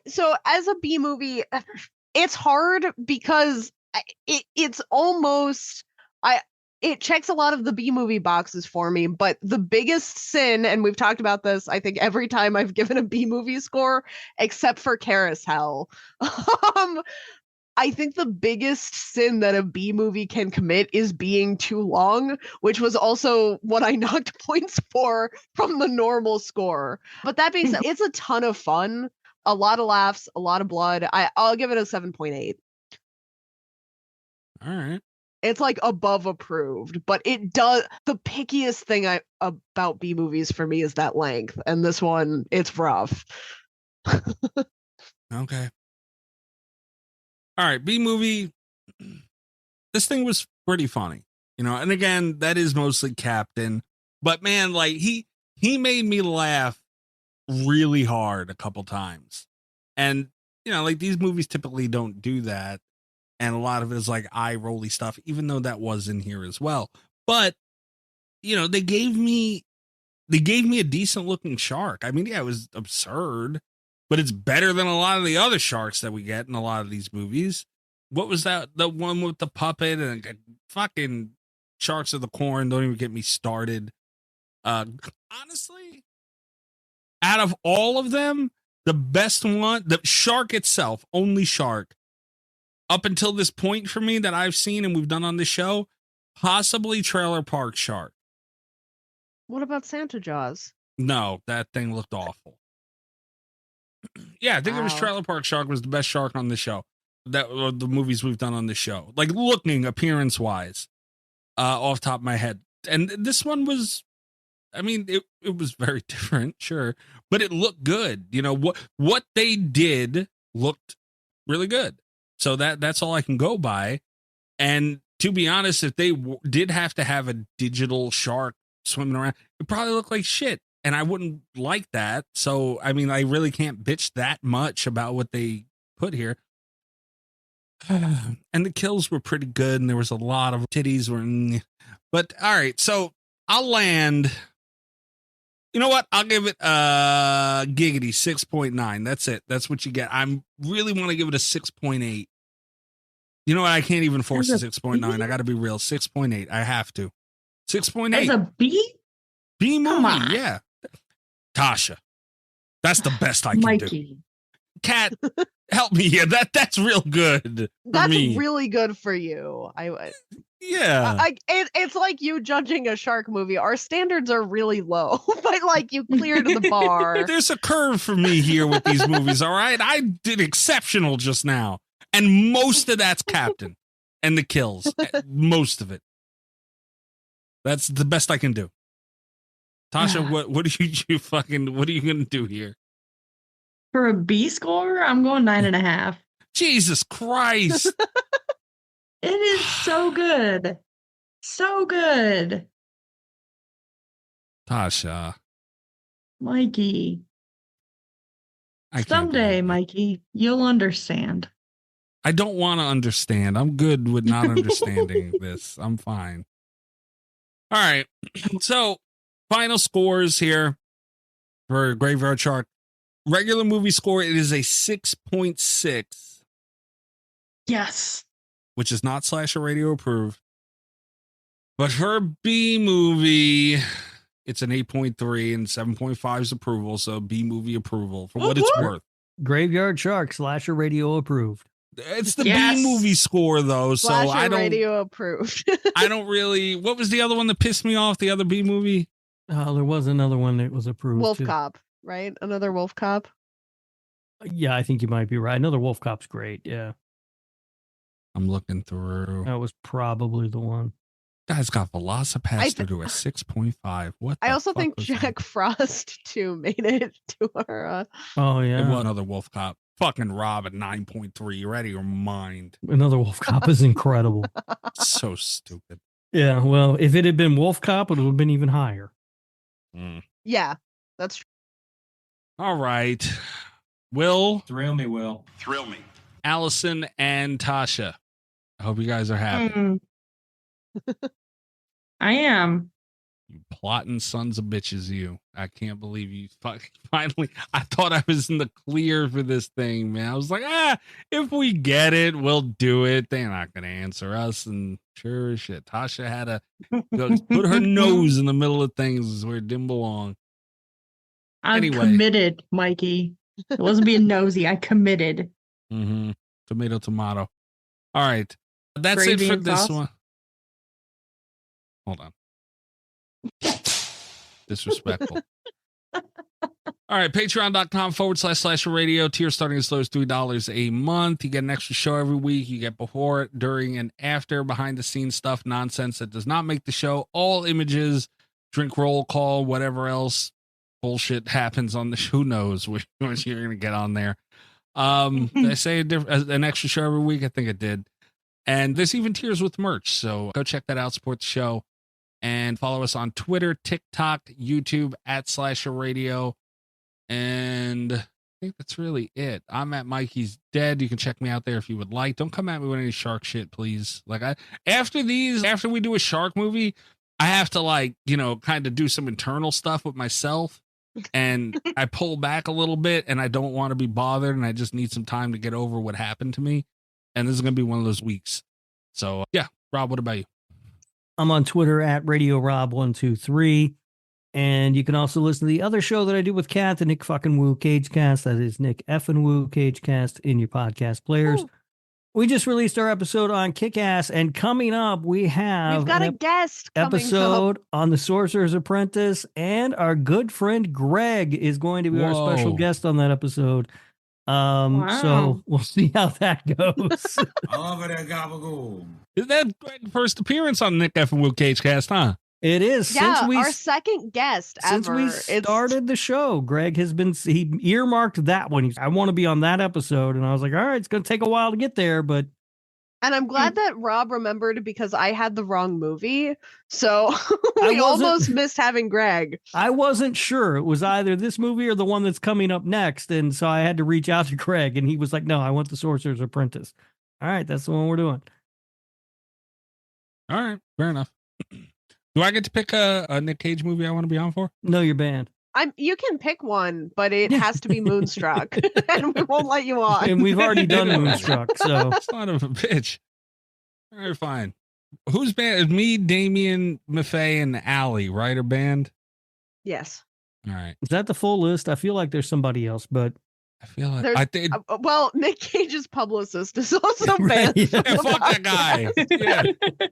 So as a B movie, it's hard because it's almost it checks a lot of the B movie boxes for me, but the biggest sin, and we've talked about this, I think every time I've given a B movie score, except for Carousel, I think the biggest sin that a B movie can commit is being too long, which was also what I knocked points for from the normal score. But that being said, it's a ton of fun, a lot of laughs, a lot of blood. I'll give it a 7.8. All right. It's like above approved, but it does. The pickiest thing about B movies for me is that length, and this one, it's rough. Okay. All right, B movie. This thing was pretty funny, you know. And again, that is mostly Captain, but man, like he made me laugh really hard a couple times, and you know, like these movies typically don't do that. And a lot of it is like eye rolly stuff, even though that was in here as well. But, you know, they gave me a decent looking shark. I mean, yeah, it was absurd, but it's better than a lot of the other sharks that we get in a lot of these movies. What was that? The one with the puppet and fucking Sharks of the Corn. Don't even get me started. Honestly, out of all of them, the best one, the shark itself, only shark, up until this point for me that I've seen and we've done on this show, possibly Trailer Park Shark. What about Santa Jaws? No, that thing looked awful. Yeah, I think it was Trailer Park Shark was the best shark on the show. That or the movies we've done on the show. Like looking appearance wise, off the top of my head. And this one was, I mean, it was very different, sure, but it looked good. You know, what they did looked really good. So that's all I can go by. And to be honest, if they did have to have a digital shark swimming around, it probably looked like shit. And I wouldn't like that. So, I mean, I really can't bitch that much about what they put here. And the kills were pretty good. And there was a lot of titties. But all right. So I'll land. You know what? I'll give it giggity 6.9. That's it. That's what you get. I really want to give it a 6.8. You know what? I can't even force a 6.9. I got to be real. 6.8. I have to. 6.8. As a B? B movie, yeah. Tasha. That's the best I can Mikey. do. Kat, help me here. That's real good. That's me. really good for you. Yeah. It's like you judging a shark movie. Our standards are really low, but like you cleared the bar. There's a curve for me here with these movies, all right? I did exceptional just now. And most of that's Captain and the kills. Most of it. That's the best I can do. Tasha, what are you gonna do here? For a B score, I'm going 9.5. Jesus Christ. It is so good. So good. Tasha. Mikey. Someday, Mikey, you'll understand. I don't want to understand. I'm good with not understanding this. I'm fine. All right. So, final scores here for Graveyard Shark. Regular movie score, it is a 6.6. Yes. Which is not Slasher Radio approved. But her B movie, it's an 8.3 and 7.5 is approval. So B movie approval for what it's worth. Graveyard Shark, Slasher Radio approved. It's the B movie score though. So Slasher I don't Radio approved. I don't really, what was the other one that pissed me off? The other B movie? There was another one that was approved. Wolf too. Cop, right? Another Wolf Cop. Yeah, I think you might be right. Another Wolf Cop's great. Yeah. I'm looking through. That was probably the one. Guy's got Velocipaster to a 6.5. What? I also think was Jack that? Frost too made it to our. Oh It yeah. was another Wolf Cop. Fucking Rob at 9.3. You're out of your mind. Another Wolf Cop is incredible. So stupid. Yeah. Well, if it had been Wolf Cop, it would have been even higher. Yeah, that's true. All right. Will. Thrill me, Will. Thrill me. Allison and Tasha. I hope you guys are happy. I am. You plotting sons of bitches, you. I can't believe you finally. I thought I was in the clear for this thing, man. I was like, if we get it, we'll do it. They're not going to answer us. And sure as shit, Tasha had to go put her nose in the middle of things where it didn't belong. I'm Anyway. committed, Mikey. It wasn't being nosy. I committed. Tomato, tomato. All right. That's Gravy it for and this sauce? one. Hold on. Disrespectful. All right, patreon.com/radio. Tiers starting as low as $3 a month. You get an extra show every week. You get before, during, and after behind the scenes stuff, nonsense that does not make the show. All images, drink roll call, whatever else bullshit happens on the show. Who knows which you're going to get on there. Did I say an extra show every week? I think it did. And there's even tiers with merch. So go check that out. Support the show. And follow us on Twitter, TikTok, YouTube @SlasherRadio. And I think that's really it. I'm at Mikey's Dead. You can check me out there if you would like. Don't come at me with any shark shit, please. Like after we do a shark movie, I have to kind of do some internal stuff with myself. And I pull back a little bit and I don't want to be bothered. And I just need some time to get over what happened to me. And this is going to be one of those weeks. So yeah, Rob, what about you? I'm on Twitter at Radio Rob123. And you can also listen to the other show that I do with Kat, the Nick fucking Woo Cagecast. That is Nick effing Woo Cagecast in your podcast players. Ooh. We just released our episode on Kick-Ass, and coming up, we've got a guest episode on The Sorcerer's Apprentice, and our good friend Greg is going to be our special guest on that episode. So we'll see how that goes. Over there, Gabbaghoulie. Is that Greg's first appearance on Nick F. and Will Cagecast, huh? It is. Yeah, our second guest since ever. we started the show, Greg he earmarked that one. I want to be on that episode. And I was like, all right, it's going to take a while to get there, but. And I'm glad that Rob remembered because I had the wrong movie. So we almost missed having Greg. I wasn't sure. It was either this movie or the one that's coming up next. And so I had to reach out to Greg and he was like, no, I want The Sorcerer's Apprentice. All right, that's the one we're doing. All right, fair enough. Do I get to pick a Nick Cage movie I want to be on for? No, you're banned. You can pick one, but it has to be Moonstruck, and we won't let you on. And we've already done Moonstruck, so son of a bitch. All right, fine. Who's banned? Me, Damien, Maffei, and Allie, right? Are banned? Yes. All right. Is that the full list? I feel like there's somebody else, but I feel like Nick Cage's publicist is also banned. Yeah, fuck that guy. Yeah.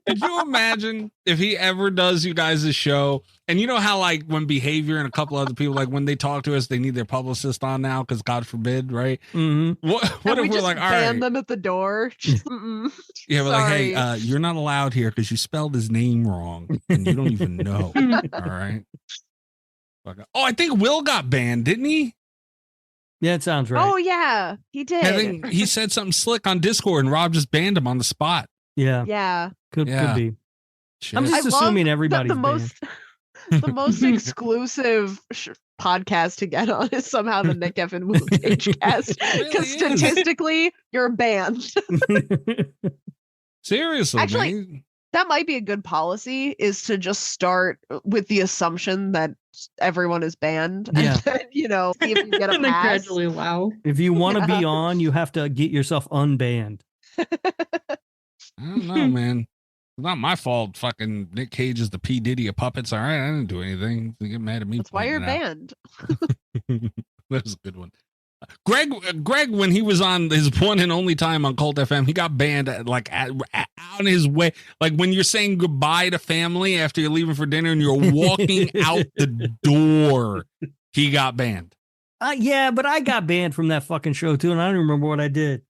Could you imagine if he ever does you guys' show? And you know how when Behavior and a couple other people, when they talk to us, they need their publicist on now because God forbid, right? Mm-hmm. What if we're like, all right, ban them at the door? Yeah, we're like, hey, you're not allowed here because you spelled his name wrong and you don't even know. All right. Oh, I think Will got banned, didn't he? Yeah, it sounds right. Oh, yeah, he did. I think he said something slick on Discord and Rob just banned him on the spot. Yeah. Yeah. Could be. Shit. I'm just assuming everybody's the most exclusive podcast to get on is somehow the Nick F. and Will Cagecast. Because statistically, you're banned. Seriously, actually, man. That might be a good policy, is to just start with the assumption that everyone is banned. Yeah. And then, see if you get a and then pass. gradually allow. If you want to be on, you have to get yourself unbanned. I don't know, man. It's not my fault. Fucking Nick Cage is the P. Diddy of puppets. All right, I didn't do anything. They get mad at me. That's why you're banned. That was a good one. Greg, when he was on his one and only time on Cult FM, he got banned on his way. Like when you're saying goodbye to family after you're leaving for dinner and you're walking out the door, he got banned. Yeah, but I got banned from that fucking show too, and I don't remember what I did.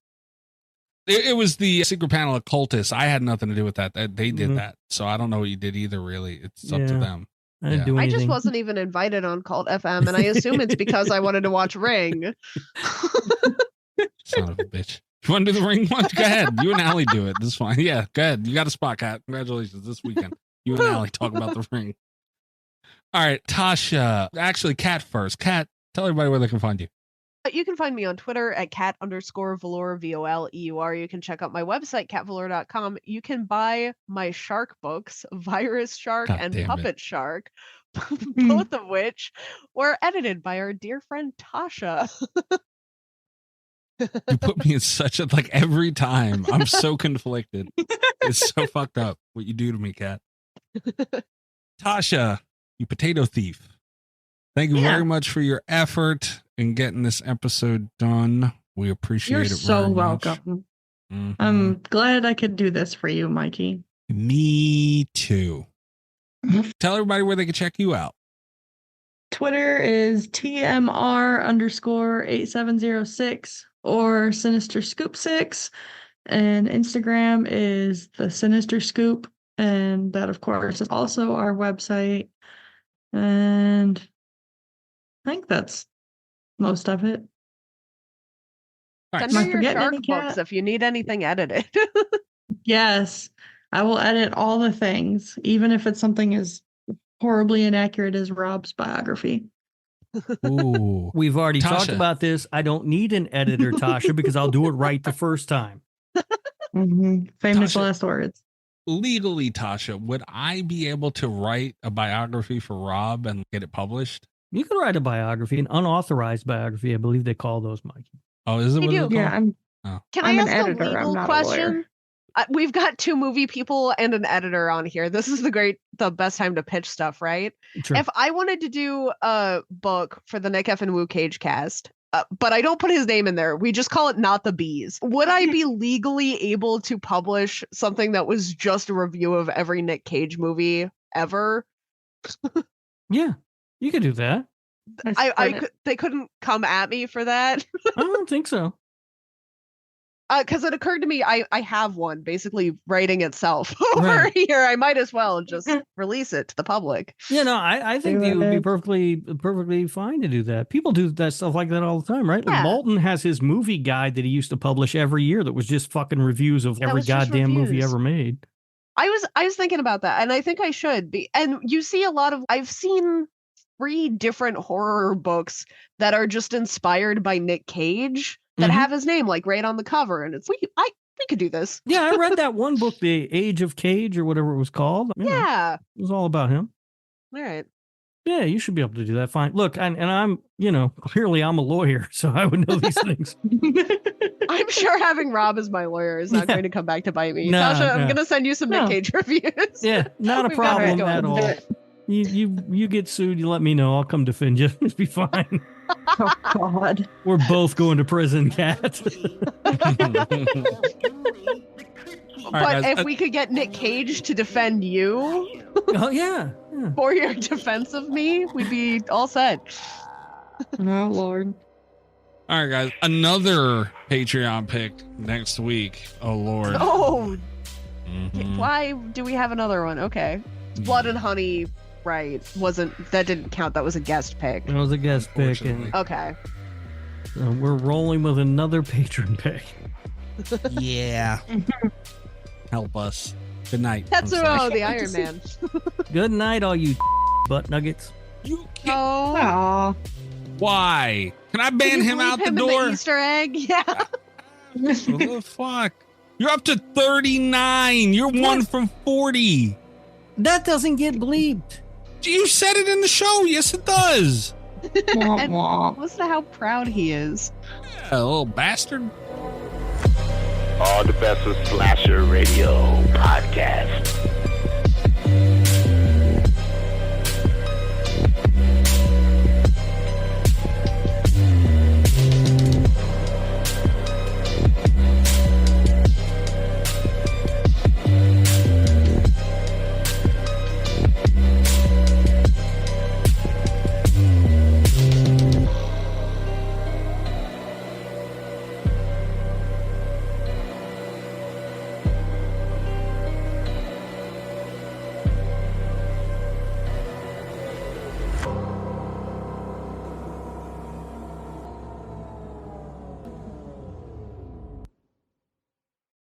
It was the secret panel of cultists. I had nothing to do with that. They did that, so I don't know what you did either. Really, it's up to them. I didn't do anything. I just wasn't even invited on Cult FM, and I assume it's because I wanted to watch Ring. Son of a bitch. You want to do the Ring one? Go ahead. You and Allie do it. This is fine. Yeah, go ahead. You got a spot, Kat. Congratulations this weekend. You and Allie talk about the Ring. All right, Tasha. Actually, Kat first. Kat, tell everybody where they can find you. You can find me on Twitter at cat_Voleur, VOLEUR. You can check out my website, catvoleur.com. You can buy my shark books, Virus Shark and Puppet Shark, both of which were edited by our dear friend Tasha. You put me in such a, every time. I'm so conflicted. It's so fucked up what you do to me, Kat. Tasha, you potato thief. Thank you very much for your effort in getting this episode done. We appreciate it very much. You're so welcome. I'm glad I could do this for you, Mikey. Me too. Tell everybody where they can check you out. Twitter is TMR_8706 or Sinister Scoop 6. And Instagram is the Sinister Scoop. And that, of course, is also our website. And I think that's most of it. Send Am I me your forgetting shark any, books Kat? if you need anything edited. Yes, I will edit all the things, even if it's something as horribly inaccurate as Rob's biography. Ooh. We've already talked Tasha. about this. I don't need an editor, Tasha, because I'll do it right the first time. Famous Tasha. last words. Legally, Tasha, would I be able to write a biography for Rob and get it published? You can write a biography, an unauthorized biography. I believe they call those, Mikey. Oh, is it? They What do. is it Yeah, called? Can I'm I an ask editor, a I'm legal not a lawyer. question? We've got 2 movie people and an editor on here. This is the best time to pitch stuff, right? Sure. If I wanted to do a book for the Nick F. and Woo Cage cast, but I don't put his name in there, we just call it Not the Bees. Would I be legally able to publish something that was just a review of every Nick Cage movie ever? Yeah, you could do that. They couldn't come at me for that. I don't think so. Because it occurred to me, I have one basically writing itself over Right. here. I might as well just release it to the public. Yeah, no, I think it would be perfectly fine to do that. People do that stuff like that all the time, right? Like Yeah. Moulton has his movie guide that he used to publish every year that was just fucking reviews of every was just goddamn movie reviews. ever made. I was thinking about that, and I think I should be. And you see I've seen 3 different horror books that are just inspired by Nick Cage that Mhm. have his name like right on the cover, and we could do this. Yeah, I read that one book, The Age of Cage or whatever it was called. You know, Yeah. it was all about him. All right. Yeah, you should be able to do that. Fine. Look, and I'm, clearly I'm a lawyer, so I would know these things. I'm sure having Rob as my lawyer is not Yeah. going to come back to bite me. No, Tasha, I'm no. going to send you some No. Nick Cage reviews. Yeah, not a We've got it problem going. at all. You get sued, you let me know. I'll come defend you. It'll be fine. Oh, God. We're both going to prison, Kat. But right, guys, if we could get Nick Cage to defend you Oh, yeah. for your defense of me, we'd be all set. Oh, Lord. All right, guys. Another Patreon pick next week. Oh, Lord. Oh, Mhm. why do we have another one? Okay. Blood and Honey, right. That didn't count. That was a guest pick. That was a guest pick, and Unfortunately. Okay. we're rolling with another patron pick. Yeah. Help us. Good night. Tetsuo, the Iron Man. Good night, all you butt nuggets. You can't. Oh. Aw. Why? Can I ban him out the In door? the Easter egg? Yeah. What the fuck? You're up to 39. You're 1 from 40. That doesn't get bleeped. You said it in the show. Yes, it does. Womp And womp. listen to how proud he is. Yeah, little bastard. All the best of Slasher Radio Podcast.